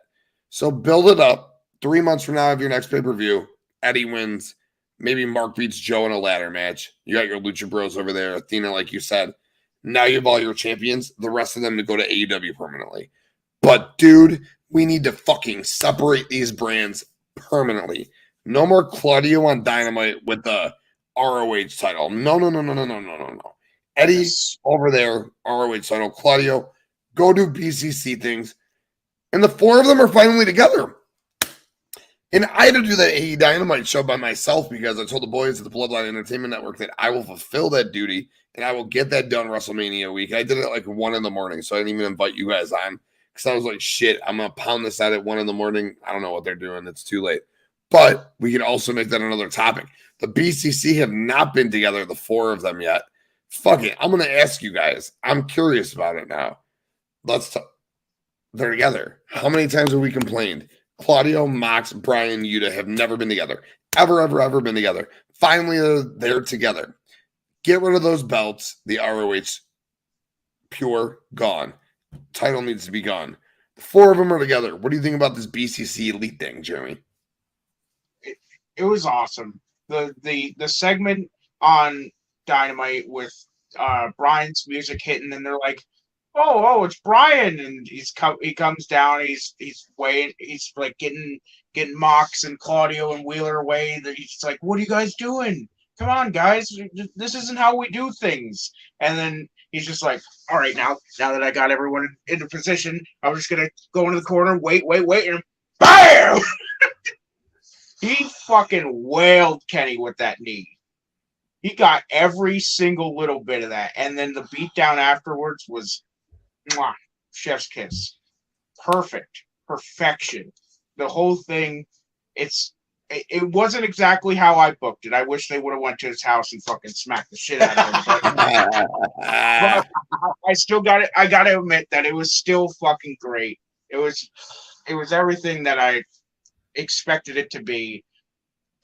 So build it up. 3 months from now, have your next pay-per-view. Eddie wins. Maybe Mark beats Joe in a ladder match. You got your Lucha Bros over there. Athena, like you said. Now you have all your champions. The rest of them to go to AEW permanently. But, dude, we need to fucking separate these brands permanently. No more Claudio on Dynamite with the ROH title. No. Eddie over there, ROH title. Claudio, go do BCC things. And the four of them are finally together. And I had to do that AE Dynamite show by myself because I told the boys at the Bloodline Entertainment Network that I will fulfill that duty and I will get that done WrestleMania week. I did it like 1 a.m, so I didn't even invite you guys on because I was like, shit, I'm going to pound this out at 1 a.m. I don't know what they're doing. It's too late. But we can also make that another topic. The BCC have not been together, the four of them yet. Fuck it. I'm going to ask you guys. I'm curious about it now. Let's talk. They're together. How many times have we complained? Claudio, Mox, Brian, Yuta have never been together. Ever been together. Finally, they're together. Get rid of those belts. The ROH, pure, gone. Title needs to be gone. The four of them are together. What do you think about this BCC elite thing, Jeremy? It was awesome. The segment on Dynamite with Brian's music hitting, and they're like, oh, it's Brian, and he comes down, he's like getting Mox and Claudio and Wheeler away. He's like, what are you guys doing? Come on, guys, this isn't how we do things. And then he's just like, all right, now that I got everyone into position, I'm just gonna go into the corner, wait, and BAM! He fucking wailed Kenny with that knee. He got every single little bit of that, and then the beatdown afterwards was mwah, chef's kiss. Perfection. The whole thing, it wasn't exactly how I booked it. I wish they would have went to his house and fucking smacked the shit out of him. But I still got it. I got to admit that it was still fucking great. It was everything that I expected it to be,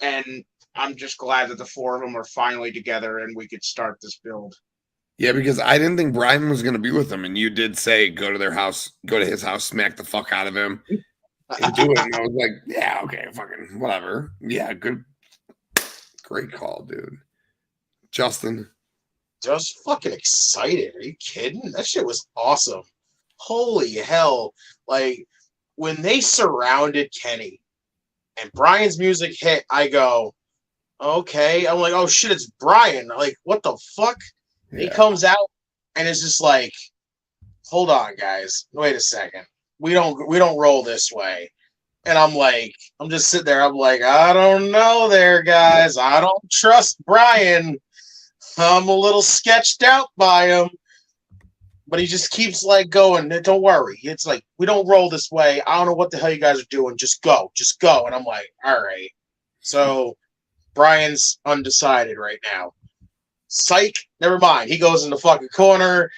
and I'm just glad that the four of them are finally together and we could start this build. Yeah, because I didn't think Brian was going to be with them, and you did say go to his house, smack the fuck out of him, and do it. And I was like, yeah, okay, fucking whatever. Yeah, good, great call, dude. Justin, just fucking excited. Are you kidding? That shit was awesome. Holy hell! Like when they surrounded Kenny and Brian's music hit, I go, okay. I'm like, oh shit, it's Brian. Like, what the fuck? Yeah. He comes out and it's just like, hold on, guys. Wait a second. We don't roll this way. And I'm like, I'm just sitting there. I'm like, I don't know there, guys. I don't trust Brian. I'm a little sketched out by him. But he just keeps like going. Don't worry. It's like, we don't roll this way. I don't know what the hell you guys are doing. Just go. And I'm like, all right. So Brian's undecided right now. Psych. Never mind. He goes in the fucking corner,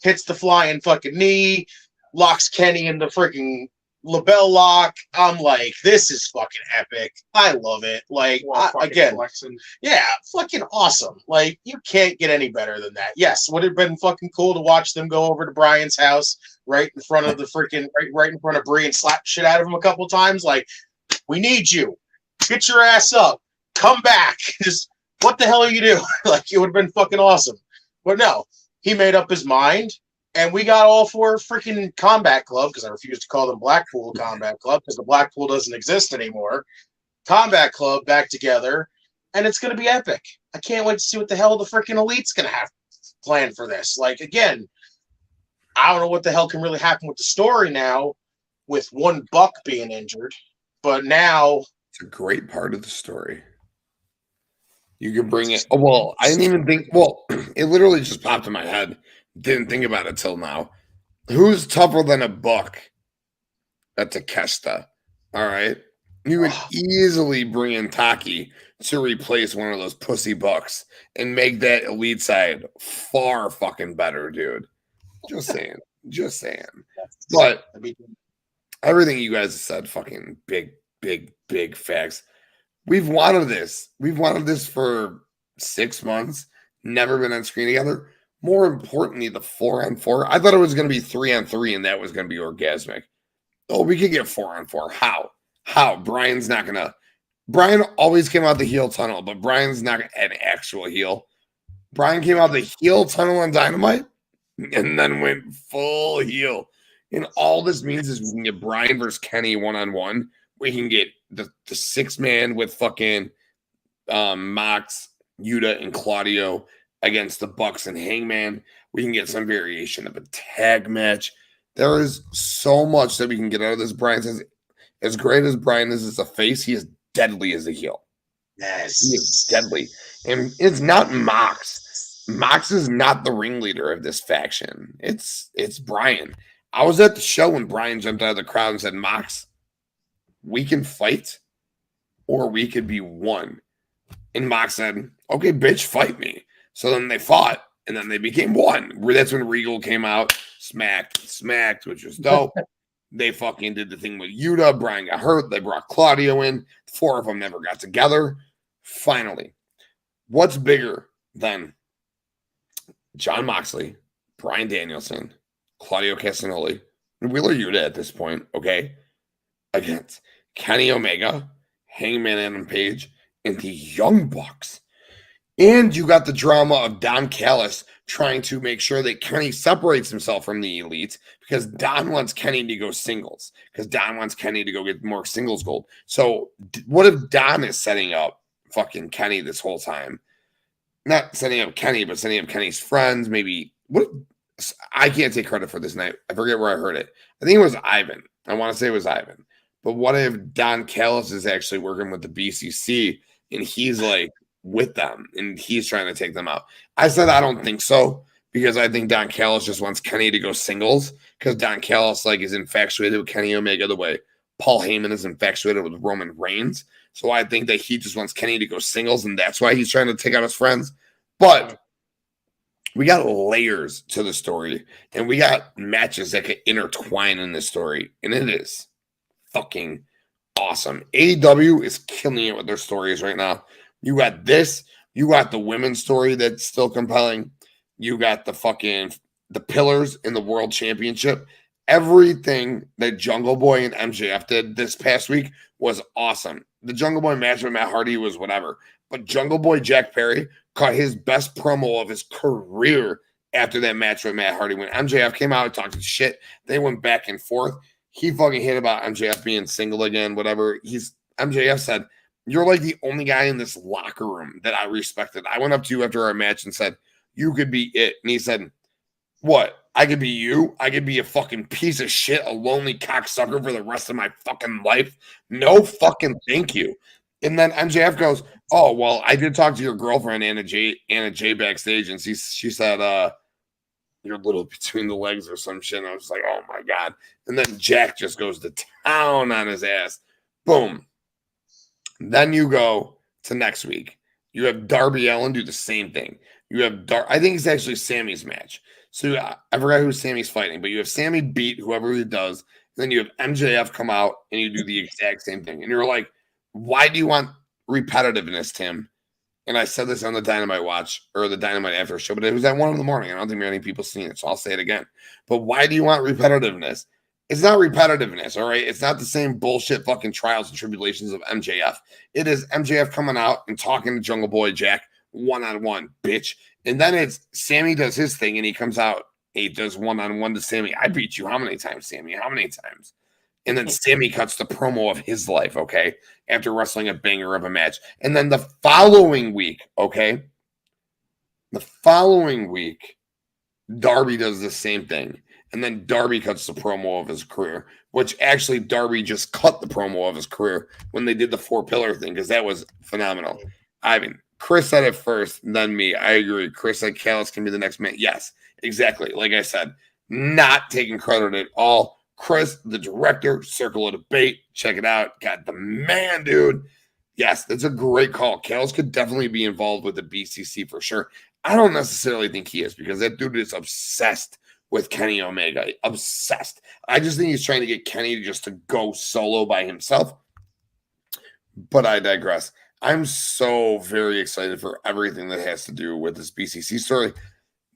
hits the flying fucking knee, locks Kenny in the freaking label lock. I'm like, this is fucking epic. I love it. Like, again, flexing. Yeah, fucking awesome. Like, you can't get any better than that. Yes, would it have been fucking cool to watch them go over to Brian's house right in front of the freaking, right in front of Brie and slap shit out of him a couple times? Like, we need you. Get your ass up. Come back. Just, what the hell are you doing? Like, it would have been fucking awesome. But no, he made up his mind. And we got all four freaking Combat Club, because I refuse to call them Blackpool Combat Club, because the Blackpool doesn't exist anymore. Combat Club back together, and it's going to be epic. I can't wait to see what the hell the freaking Elite's going to have planned for this. Like, again, I don't know what the hell can really happen with the story now, with one Buck being injured, but now... It's a great part of the story. You can bring it... Oh, well, I didn't even think... Well, it literally just popped in my head. Didn't think about it till now. Who's tougher than a Buck? That's a Takeshita. All right. You would easily bring in Taki to replace one of those pussy bucks and make that elite side far fucking better, dude. Just saying. Just saying. But everything you guys have said, fucking big facts. We've wanted this. We've wanted this for 6 months. Never been on screen together. More importantly, the 4-on-4. I thought it was going to be 3-on-3, and that was going to be orgasmic. Oh, we could get 4-on-4. How? Brian's not going to. Brian always came out the heel tunnel, but Brian's not an actual heel. Brian came out the heel tunnel on Dynamite and then went full heel. And all this means is we can get Brian versus Kenny 1-on-1. We can get the 6-man with fucking Mox, Yuta, and Claudio against the Bucks and Hangman. We can get some variation of a tag match. There is so much that we can get out of this. Brian says, as great as Brian is as a face, he is deadly as a heel. Yes. He is deadly. And it's not Mox. Mox is not the ringleader of this faction. It's Brian. I was at the show when Brian jumped out of the crowd and said, Mox, we can fight or we could be one. And Mox said, okay, bitch, fight me. So then they fought and then they became one. That's when Regal came out, smacked, which was dope. They fucking did the thing with Yuta. Brian got hurt. They brought Claudio in. 4 of them never got together. Finally, what's bigger than Jon Moxley, Bryan Danielson, Claudio Castagnoli, and Wheeler Yuta at this point, okay, against Kenny Omega, Hangman Adam Page, and the Young Bucks. And you got the drama of Don Callis trying to make sure that Kenny separates himself from the Elite because Don wants Kenny to go singles because Don wants Kenny to go get more singles gold. So what if Don is setting up fucking Kenny this whole time? Not setting up Kenny, but setting up Kenny's friends. Maybe what? I can't take credit for this night. I forget where I heard it. I think it was Ivan. I want to say it was Ivan. But what if Don Callis is actually working with the BCC and he's like with them and he's trying to take them out? I said I don't think so because I think Don Callis just wants Kenny to go singles because Don Callis like is infatuated with Kenny Omega the way Paul Heyman is infatuated with RomanReigns. So I think that he just wants Kenny to go singles and that's why he's trying to take out his friends. But we got layers to the story and we got matches that could intertwine in this story. And it is fucking awesome. AEW is killing it with their stories right now. You got this. You got the women's story that's still compelling. You got the pillars in the world championship. Everything that Jungle Boy and MJF did this past week was awesome. The Jungle Boy match with Matt Hardy was whatever. But Jungle Boy Jack Perry cut his best promo of his career after that match with Matt Hardy. When MJF came out and talked shit, they went back and forth. He fucking hit about MJF being single again, whatever. MJF said, you're like the only guy in this locker room that I respected. I went up to you after our match and said, you could be it. And he said, what? I could be you? I could be a fucking piece of shit, a lonely cocksucker for the rest of my fucking life? No fucking thank you. And then MJF goes, oh, well, I did talk to your girlfriend, Anna J backstage, and she said, you're a little between the legs or some shit. And I was like, oh my God. And then Jack just goes to town on his ass. Boom. Then you go to next week. You have Darby Allin do the same thing. You have I think it's actually Sammy's match. So I forgot who Sammy's fighting, but you have Sammy beat whoever he does. And then you have MJF come out and you do the exact same thing. And you're like, why do you want repetitiveness, Tim? And I said this on the Dynamite Watch or the Dynamite After Show, but it was at 1 a.m. I don't think many people seen it, so I'll say it again. But why do you want repetitiveness? It's not repetitiveness, all right? It's not the same bullshit fucking trials and tribulations of MJF. It is MJF coming out and talking to Jungle Boy Jack one-on-one, bitch. And then it's Sammy does his thing and he comes out, he does one-on-one to Sammy. I beat you how many times, Sammy? How many times? And then Sammy cuts the promo of his life, okay, after wrestling a banger of a match. And then the following week, okay, Darby does the same thing. And then Darby cuts the promo of his career, which actually Darby just cut the promo of his career when they did the 4-pillar thing because that was phenomenal. Ivan, Chris said it first, then me. I agree. Chris said Callis can be the next man. Yes, exactly. Like I said, not taking credit at all. Chris, the director, Circle of Debate. Check it out. Got the man, dude. Yes, that's a great call. Kales could definitely be involved with the BCC for sure. I don't necessarily think he is because that dude is obsessed with Kenny Omega. Obsessed. I just think he's trying to get Kenny just to go solo by himself. But I digress. I'm so very excited for everything that has to do with this BCC story,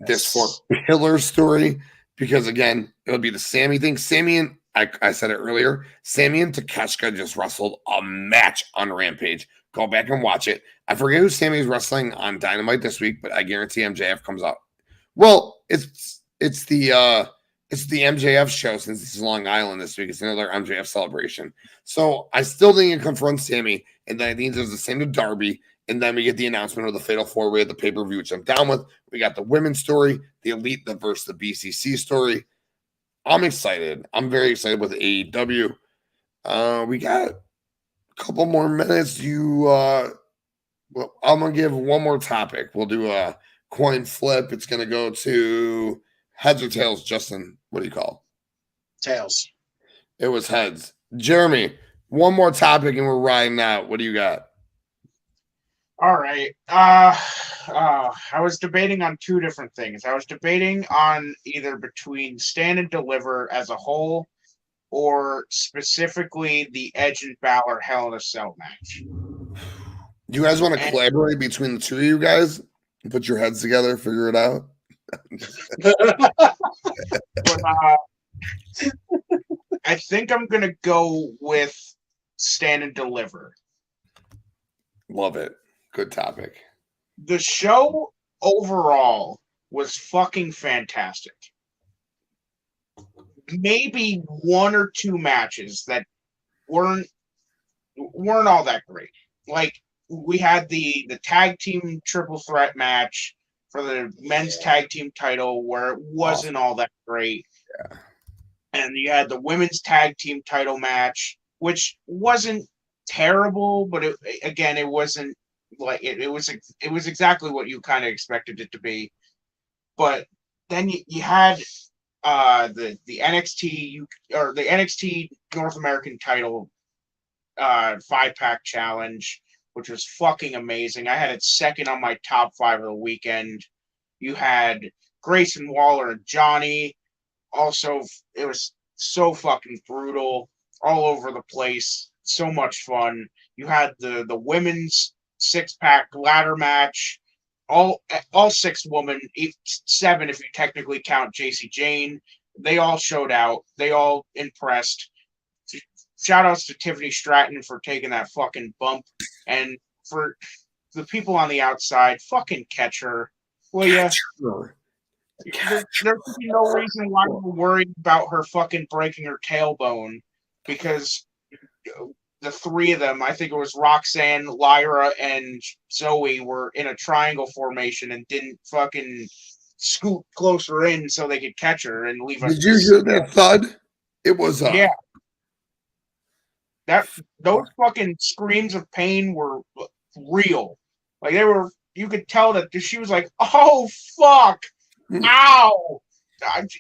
this four pillar story, because again, it'll be the Sammy thing. Sammy and I said it earlier. Sammy and Takeshita just wrestled a match on Rampage. Go back and watch it. I forget who Sammy's wrestling on Dynamite this week, but I guarantee MJF comes out. Well, it's the MJF show since it's Long Island this week. It's another MJF celebration. So I still think it confronts Sammy, and then I think there's the same to Darby, and then we get the announcement of the Fatal 4-Way at the pay-per-view, which I'm down with. We got the women's story, the Elite versus the BCC story. I'm excited. I'm very excited with AEW. We got a couple more minutes. Well, I'm gonna give one more topic. We'll do a coin flip. It's gonna go to heads or tails. Justin, what do you call? Tails. It was heads. Jeremy, one more topic and we're riding out. What do you got? All right. I was debating on two different things. I was debating on either between Stand and Deliver as a whole or specifically the Edge and Balor Hell in a Cell match. Do you guys want to collaborate between the two of you guys? Put your heads together, figure it out? But, I think I'm going to go with Stand and Deliver. Love it. Good topic. The show overall was fucking fantastic. Maybe one or two matches that weren't all that great. Like we had the tag team triple threat match for the men's tag team title where it wasn't all that great. Yeah. And you had the women's tag team title match, which wasn't terrible, but it wasn't like it was exactly what you kind of expected it to be. But then you had the NXT or the NXT North American title 5-pack challenge, which was fucking amazing. I had it second on my top 5 of the weekend. You had Grayson Waller and Johnny. Also, it was so fucking brutal, all over the place. So much fun. You had the women's 6-pack ladder match. All 6 women, 7 if you technically count JC Jane. They all showed out. They all impressed. Shout outs to Tiffany Stratton for taking that fucking bump. And for the people on the outside, fucking catch her. Will ya? There could be no reason why we're worried about her fucking breaking her tailbone, because the 3 of them, I think it was Roxanne, Lyra, and Zoe, were in a triangle formation and didn't fucking scoot closer in so they could catch her and leave us. Did you hear that thud? It was yeah. Those fucking screams of pain were real. Like you could tell that she was like, "Oh fuck, ow!"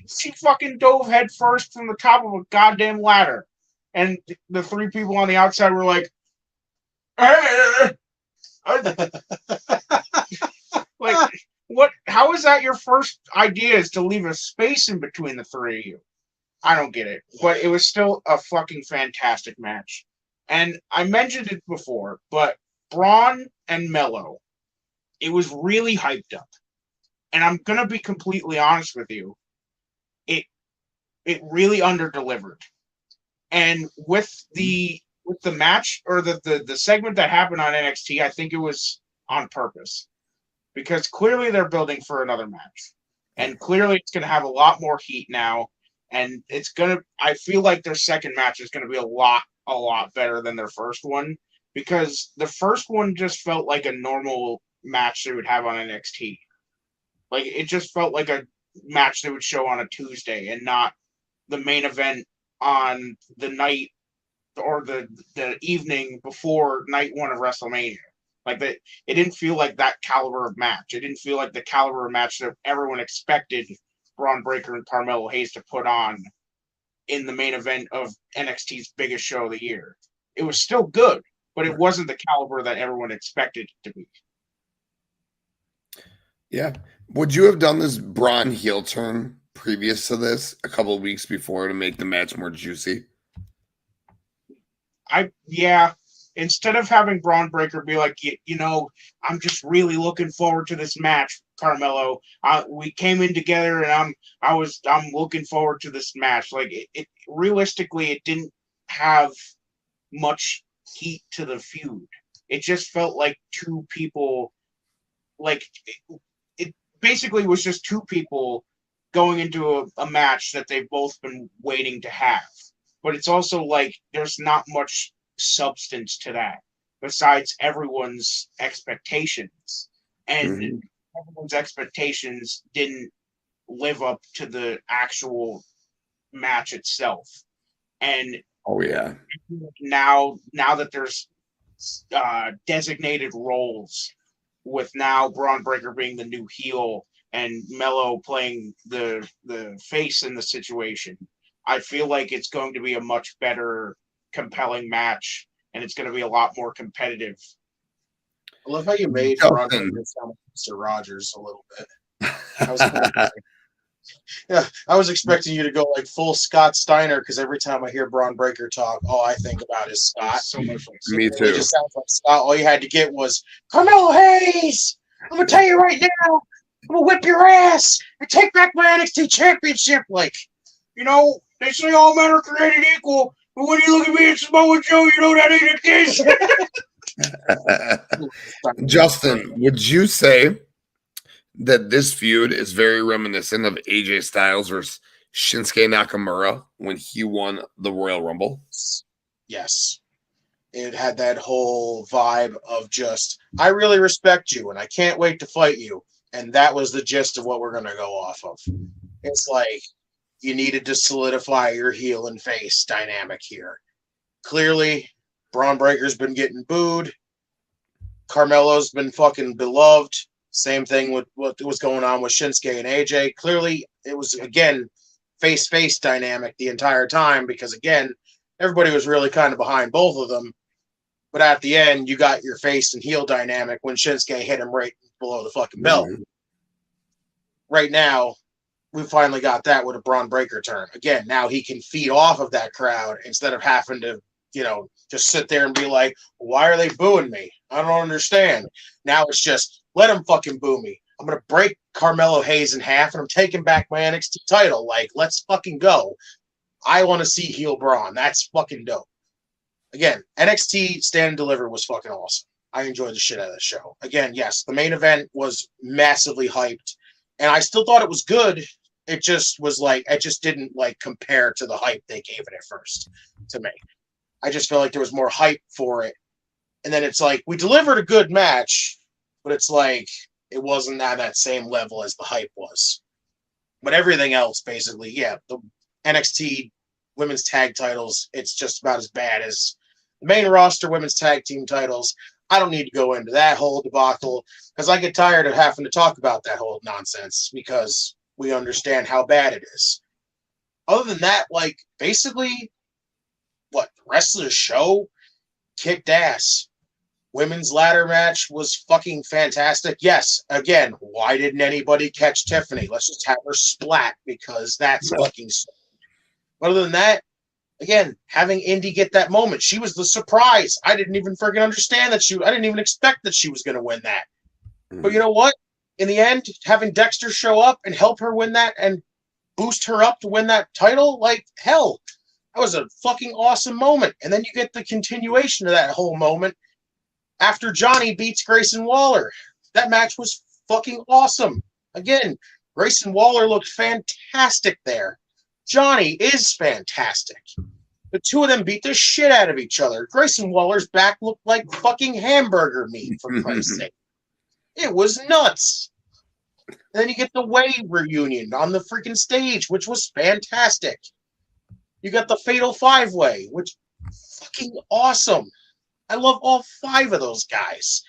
She fucking dove head first from the top of a goddamn ladder, and the 3 people on the outside were like, like, what? How is that your first idea? Is to leave a space in between the 3 of you? I don't get it, but it was still a fucking fantastic match. And I mentioned it before, but Braun and Mello, it was really hyped up. And I'm gonna be completely honest with you, it really underdelivered. And with the match or the segment that happened on NXT, I think it was on purpose, because clearly they're building for another match, and clearly it's gonna have a lot more heat now. And I feel like their second match is going to be a lot better than their first one, because the first one just felt like a normal match they would have on NXT. Like, it just felt like a match they would show on a Tuesday and not the main event on the night or the evening before night 1 of WrestleMania. Like, it didn't feel like that caliber of match. It didn't feel like the caliber of match that everyone expected Braun Breaker and Carmelo Hayes to put on in the main event of NXT's biggest show of the year. It was still good, but it wasn't the caliber that everyone expected it to be. Yeah. Would you have done this Braun heel turn previous to this a couple of weeks before to make the match more juicy? Instead of having Braun Breaker be like, I'm just really looking forward to this match, Carmelo. We came in together, and I'm looking forward to this match. Like it realistically, it didn't have much heat to the feud. It just felt like two people, like it basically was just two people going into a match that they've both been waiting to have. But it's also like there's not much substance to that besides everyone's expectations. And everyone's expectations didn't live up to the actual match itself. And now that there's designated roles, with now Braun Breaker being the new heel and Mello playing the face in the situation, I feel like it's going to be a much better, compelling match, and it's going to be a lot more competitive. I love how you made Braun Breaker sound like Mr. Rogers a little bit. I was expecting you to go like full Scott Steiner, because every time I hear Braun Breaker talk, all I think about is Scott. So much like Me too. It just sounds like Scott. All you had to get was Carmelo Hayes. I'm gonna tell you right now, I'm gonna whip your ass and take back my NXT championship. Like, they say all men are created equal, but when you look at me and SamoaJoe, you know that ain't the case. Justin, would you say that this feud is very reminiscent of AJ Styles versus Shinsuke Nakamura when he won the Royal Rumble? Yes. It had that whole vibe of just, I really respect you and I can't wait to fight you. And that was the gist of what we're going to go off of. It's like you needed to solidify your heel and face dynamic here. Clearly, Braun Breaker's been getting booed. Carmelo's been fucking beloved. Same thing with what was going on with Shinsuke and AJ. Clearly, it was, again, face-face dynamic the entire time because, again, everybody was really kind of behind both of them. But at the end, you got your face and heel dynamic when Shinsuke hit him right below the fucking belt. Right now, we finally got that with a Braun Breaker turn. Again, now he can feed off of that crowd instead of having to, just sit there and be like, why are they booing me? I don't understand. Now it's just, let him fucking boo me. I'm going to break Carmelo Hayes in half and I'm taking back my NXT title. Like, let's fucking go. I want to see heel Braun. That's fucking dope. Again, NXT Stand and Deliver was fucking awesome. I enjoyed the shit out of the show. Again, yes, the main event was massively hyped and I still thought it was good. It just was like, it just didn't like compare to the hype they gave it at first to me. I just felt like there was more hype for it. And then it's like, we delivered a good match, but it's like, it wasn't at that same level as the hype was. But everything else, basically, the NXT women's tag titles, it's just about as bad as the main roster women's tag team titles. I don't need to go into that whole debacle because I get tired of having to talk about that whole nonsense because we understand how bad it is. Other than that, like, basically, the rest of the show kicked ass. Women's ladder match was fucking fantastic. Yes, again, why didn't anybody catch Tiffany? Let's just have her splat because that's fucking stupid. Other than that, again, having Indy get that moment, she was the surprise. I didn't even freaking understand that I didn't even expect that she was going to win that. But you know what? In the end, having Dexter show up and help her win that and boost her up to win that title, like, hell, that was a fucking awesome moment. And then you get the continuation of that whole moment after Johnny beats Grayson Waller. That match was fucking awesome. Again, Grayson Waller looked fantastic there. Johnny is fantastic. The two of them beat the shit out of each other. Grayson Waller's back looked like fucking hamburger meat, for Christ's sake. It was nuts. And then you get the Wave reunion on the freaking stage, which was fantastic. You got the Fatal 5-Way, which fucking awesome. I love all 5 of those guys.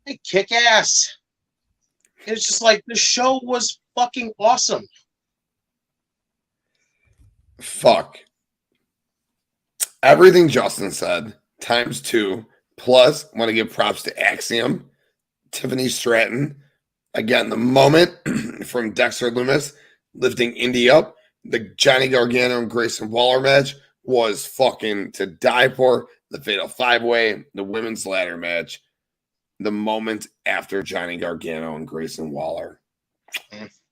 They kick ass. It's just like the show was fucking awesome. Fuck. Everything Justin said times 2. Plus, want to give props to Axiom, Tiffany Stratton. Again, the moment from Dexter Lumis lifting Indy up, the Johnny Gargano and Grayson Waller match was fucking to die for. The Fatal 5-Way, the women's ladder match, the moment after Johnny Gargano and Grayson Waller.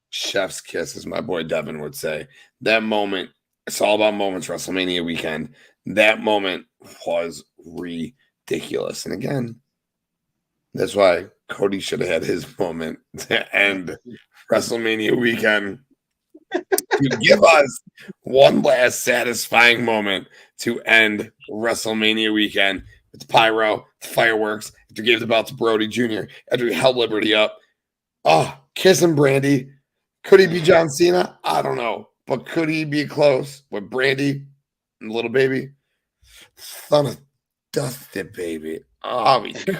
Chef's kiss, as my boy Devin would say. That moment, it's all about moments, WrestleMania weekend. That moment was ridiculous. And again, that's why Cody should have had his moment to end WrestleMania weekend. To give us one last satisfying moment to end WrestleMania weekend with the pyro, the fireworks, after he gave the belt to Brody Jr., after he held Liberty up. Oh, kissing Brandy. Could he be John Cena? I don't know. But could he be close with Brandy and the little baby? Son of Dusted baby. Oh, he could.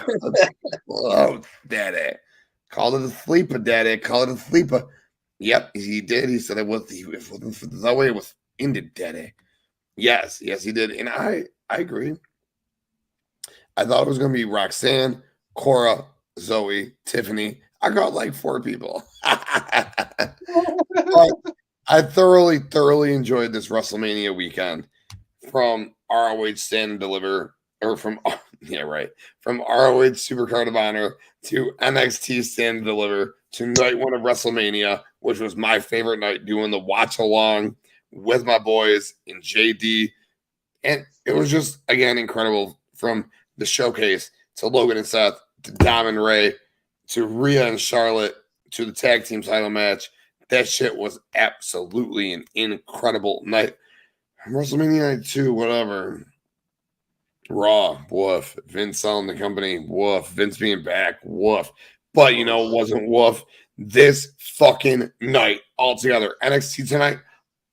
Oh, daddy. Called it a sleeper, daddy. Called it a sleeper. Yep, he did. He said it was the way it was ended, daddy. Yes, he did. And I agree. I thought it was going to be Roxanne, Cora, Zoe, Tiffany. I got like 4 people. But I thoroughly enjoyed this WrestleMania weekend from ROH Stand Deliver, or from ROH Supercard of Honor to NXT Stand Deliver to night 1 of WrestleMania, which was my favorite night, doing the watch along with my boys in JD. And it was just, again, incredible, from the showcase to Logan and Seth to Dom and Ray to Rhea and Charlotte to the tag team title match. That shit was absolutely an incredible night. WrestleMania night 2, whatever. Raw, woof. Vince selling the company, woof. Vince being back, woof. But you know, it wasn't woof. This fucking night altogether. NXT tonight,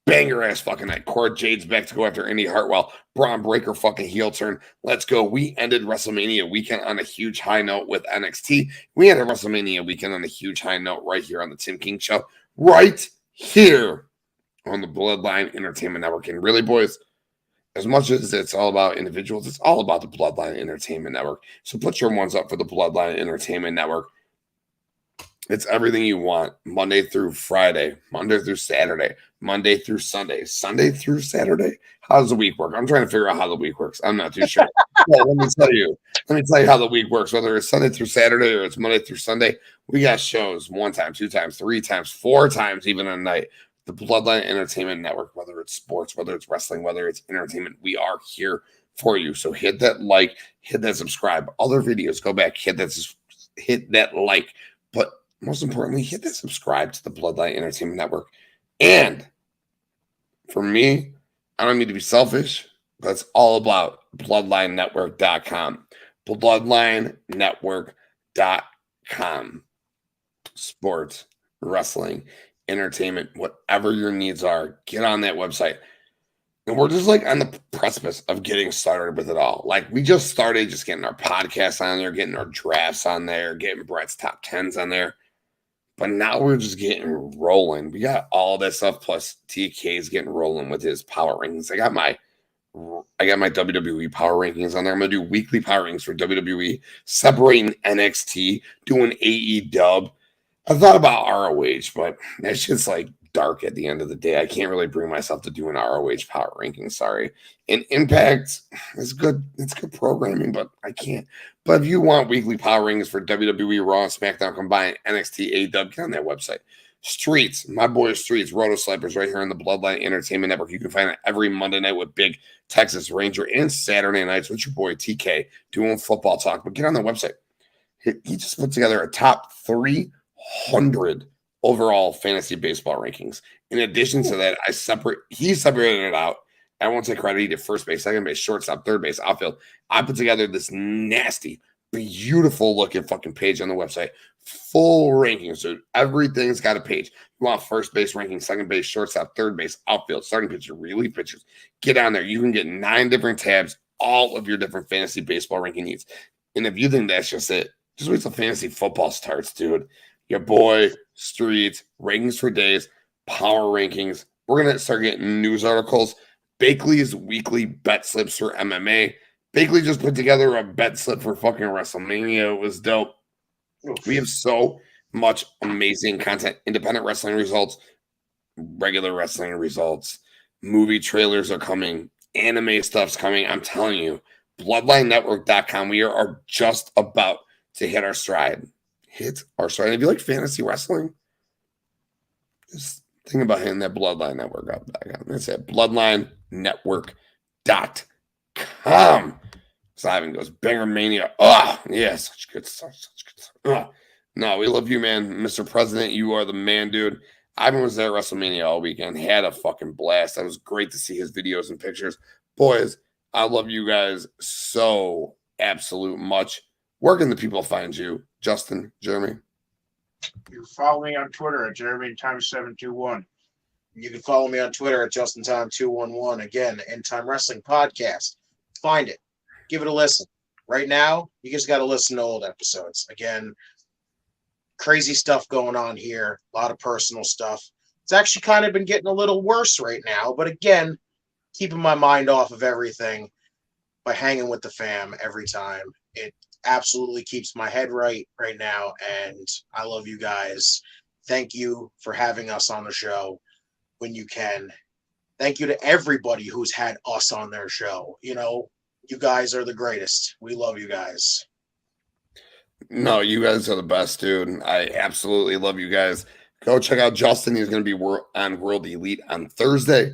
banger ass fucking night. Cora Jade's back to go after Indy Hartwell. Braun Breaker fucking heel turn. Let's go. We ended WrestleMania weekend on a huge high note with NXT. We ended WrestleMania weekend on a huge high note right here on the Tim King Show. Right here on the Bloodline Entertainment Network. And really, boys, as much as it's all about individuals, it's all about the Bloodline Entertainment Network. So put your ones up for the Bloodline Entertainment Network. It's everything you want. Monday through Friday, Monday through Saturday, Monday through Sunday, Sunday through Saturday. How does the week work? I'm trying to figure out how the week works. I'm not too sure. Well, let me tell you how the week works. Whether it's Sunday through Saturday or it's Monday through Sunday, we got shows 1 time, 2 times, 3 times, 4 times, even a night. The Bloodline Entertainment Network, whether it's sports, whether it's wrestling, whether it's entertainment, we are here for you. So hit that like, hit that subscribe. Other videos, go back, hit that like. But most importantly, hit that subscribe to the Bloodline Entertainment Network. And for me, I don't mean to be selfish, but it's all about BloodlineNetwork.com. BloodlineNetwork.com. Sports, wrestling, entertainment, whatever your needs are, get on that website. And we're just like on the precipice of getting started with it all. Like, we just started just getting our podcasts on there, getting our drafts on there, getting Brett's top 10s on there. But now we're just getting rolling. We got all that stuff, plus TK's getting rolling with his power rankings. I got my WWE power rankings on there. I'm gonna do weekly power rankings for WWE, separating NXT, doing AEW. I thought about ROH, but that shit's like dark at the end of the day. I can't really bring myself to do an ROH power ranking. Sorry. And Impact is good. It's good programming, but I can't. But if you want weekly power rankings for WWE, Raw, and SmackDown combined, NXT, AEW, get on that website. Streets, my boy Streets, Roto Snipers, right here on the Bloodline Entertainment Network. You can find it every Monday night with Big Texas Ranger and Saturday nights with your boy TK doing football talk. But get on the website. He just put together a top 300 overall fantasy baseball rankings. In addition to that, he separated it out. I won't take credit. He did first base, second base, shortstop, third base, outfield. I put together this nasty, beautiful looking fucking page on the website. Full rankings. So everything's got a page. You want first base ranking, second base, shortstop, third base, outfield, starting pitcher, relief pitchers. Get on there. You can get 9 different tabs, all of your different fantasy baseball ranking needs. And if you think that's just it, just wait till fantasy football starts, dude. Your boy, Streets, rankings for days, power rankings. We're going to start getting news articles Bakley's weekly bet slips for MMA. Bakley just put together a bet slip for fucking WrestleMania. It was dope. We have so much amazing content, independent wrestling results, regular wrestling results, movie trailers are coming, anime stuff's coming. I'm telling you, bloodlinenetwork.com, we are just about to hit our stride. If you like fantasy wrestling, just think about hitting that Bloodline Network up. That's it, bloodlinenetwork.com. Simon goes, Banger Mania. Oh, yeah, such good stuff. No, we love you, man. Mr. President, you are the man, dude. Ivan was there at WrestleMania all weekend. Had a fucking blast. That was great to see his videos and pictures. Boys, I love you guys so absolute much. Where can the people find you? Justin, Jeremy? You can follow me on Twitter at JeremyTime721. You can follow me on Twitter at JustinTime211. Again, End Time Wrestling Podcast. Find it. Give it a listen. Right now, you just got to listen to old episodes. Again, crazy stuff going on here. A lot of personal stuff. It's actually kind of been getting a little worse right now. But again, keeping my mind off of everything by hanging with the fam every time. It absolutely keeps my head right now. And I love you guys. Thank you for having us on the show when you can. Thank you to everybody who's had us on their show. You know, you guys are the greatest. We love you guys. No, you guys are the best, dude. I absolutely love you guys. Go check out Justin. He's going to be on World Elite on Thursday.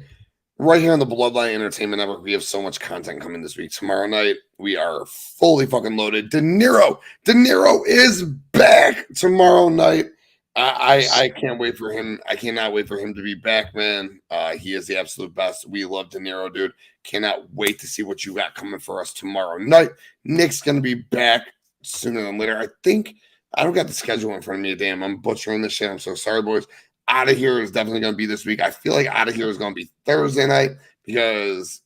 Right here on the Bloodline Entertainment Network, we have so much content coming this week. Tomorrow night, we are fully fucking loaded. De Niro is back tomorrow night. I can't wait for him. I cannot wait for him to be back, man. He is the absolute best. We love De Niro, dude. Cannot wait to see what you got coming for us tomorrow night. Nick's going to be back sooner than later. I think I don't got the schedule in front of me. Damn, I'm butchering this shit. I'm so sorry, boys. Out of Here is definitely going to be this week. I feel like Out of Here is going to be Thursday night because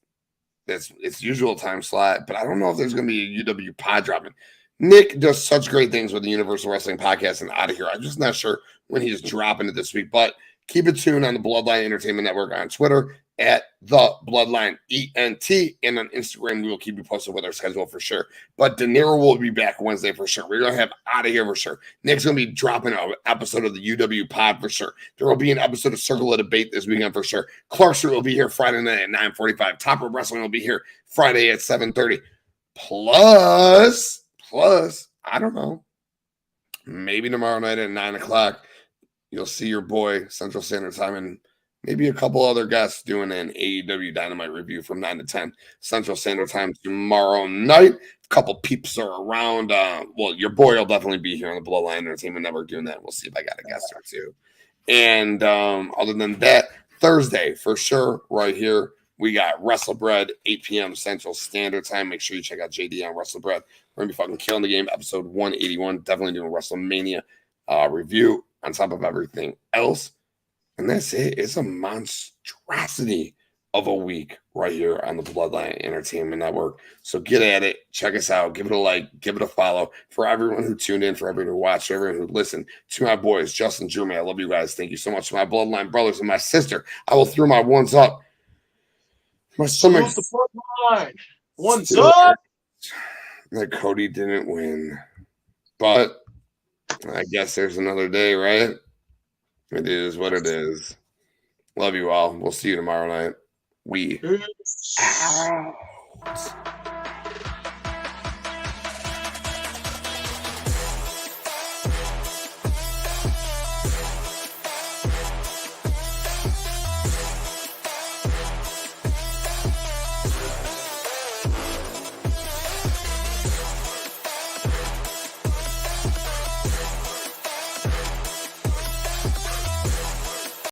that's its usual time slot. But I don't know if there's going to be a UW pod dropping. Nick does such great things with the Universal Wrestling Podcast and Out of Here. I'm just not sure when he's dropping it this week. But keep it tuned on the Bloodline Entertainment Network on Twitter at the Bloodline ENT, and on Instagram we will keep you posted with our schedule for sure. But De Niro will be back Wednesday for sure. We're gonna have Out of Here for sure. Nick's gonna be dropping an episode of the UW Pod for sure. There will be an episode of Circle of Debate this weekend for sure. Clark Street will be here Friday night at 9:45. Top Rope Wrestling will be here Friday at 7:30. Plus, I don't know, maybe tomorrow night at 9 o'clock you'll see your boy Central Standard Time and maybe a couple other guests doing an AEW Dynamite review from 9 to 10 Central Standard Time tomorrow night. A couple peeps are around. Well, your boy will definitely be here on the Bloodline Entertainment Network doing that. We'll see if I got a guest or two. And other than that, Thursday for sure, right here, we got WrestleBread, 8 p.m. Central Standard Time. Make sure you check out JD on WrestleBread. We're going to be fucking killing the game. Episode 181. Definitely doing a WrestleMania review on top of everything else. And that's it. It's a monstrosity of a week right here on the Bloodline Entertainment Network. So get at it. Check us out. Give it a like. Give it a follow. For everyone who tuned in, for everyone who watched, for everyone who listened, to my boys, Justin, Jeremy, I love you guys. Thank you so much. To my Bloodline brothers and my sister, I will throw my ones up. My stomach. One's up. That Cody didn't win. But I guess there's another day, right? It is what it is. Love you all. We'll see you tomorrow night. We out.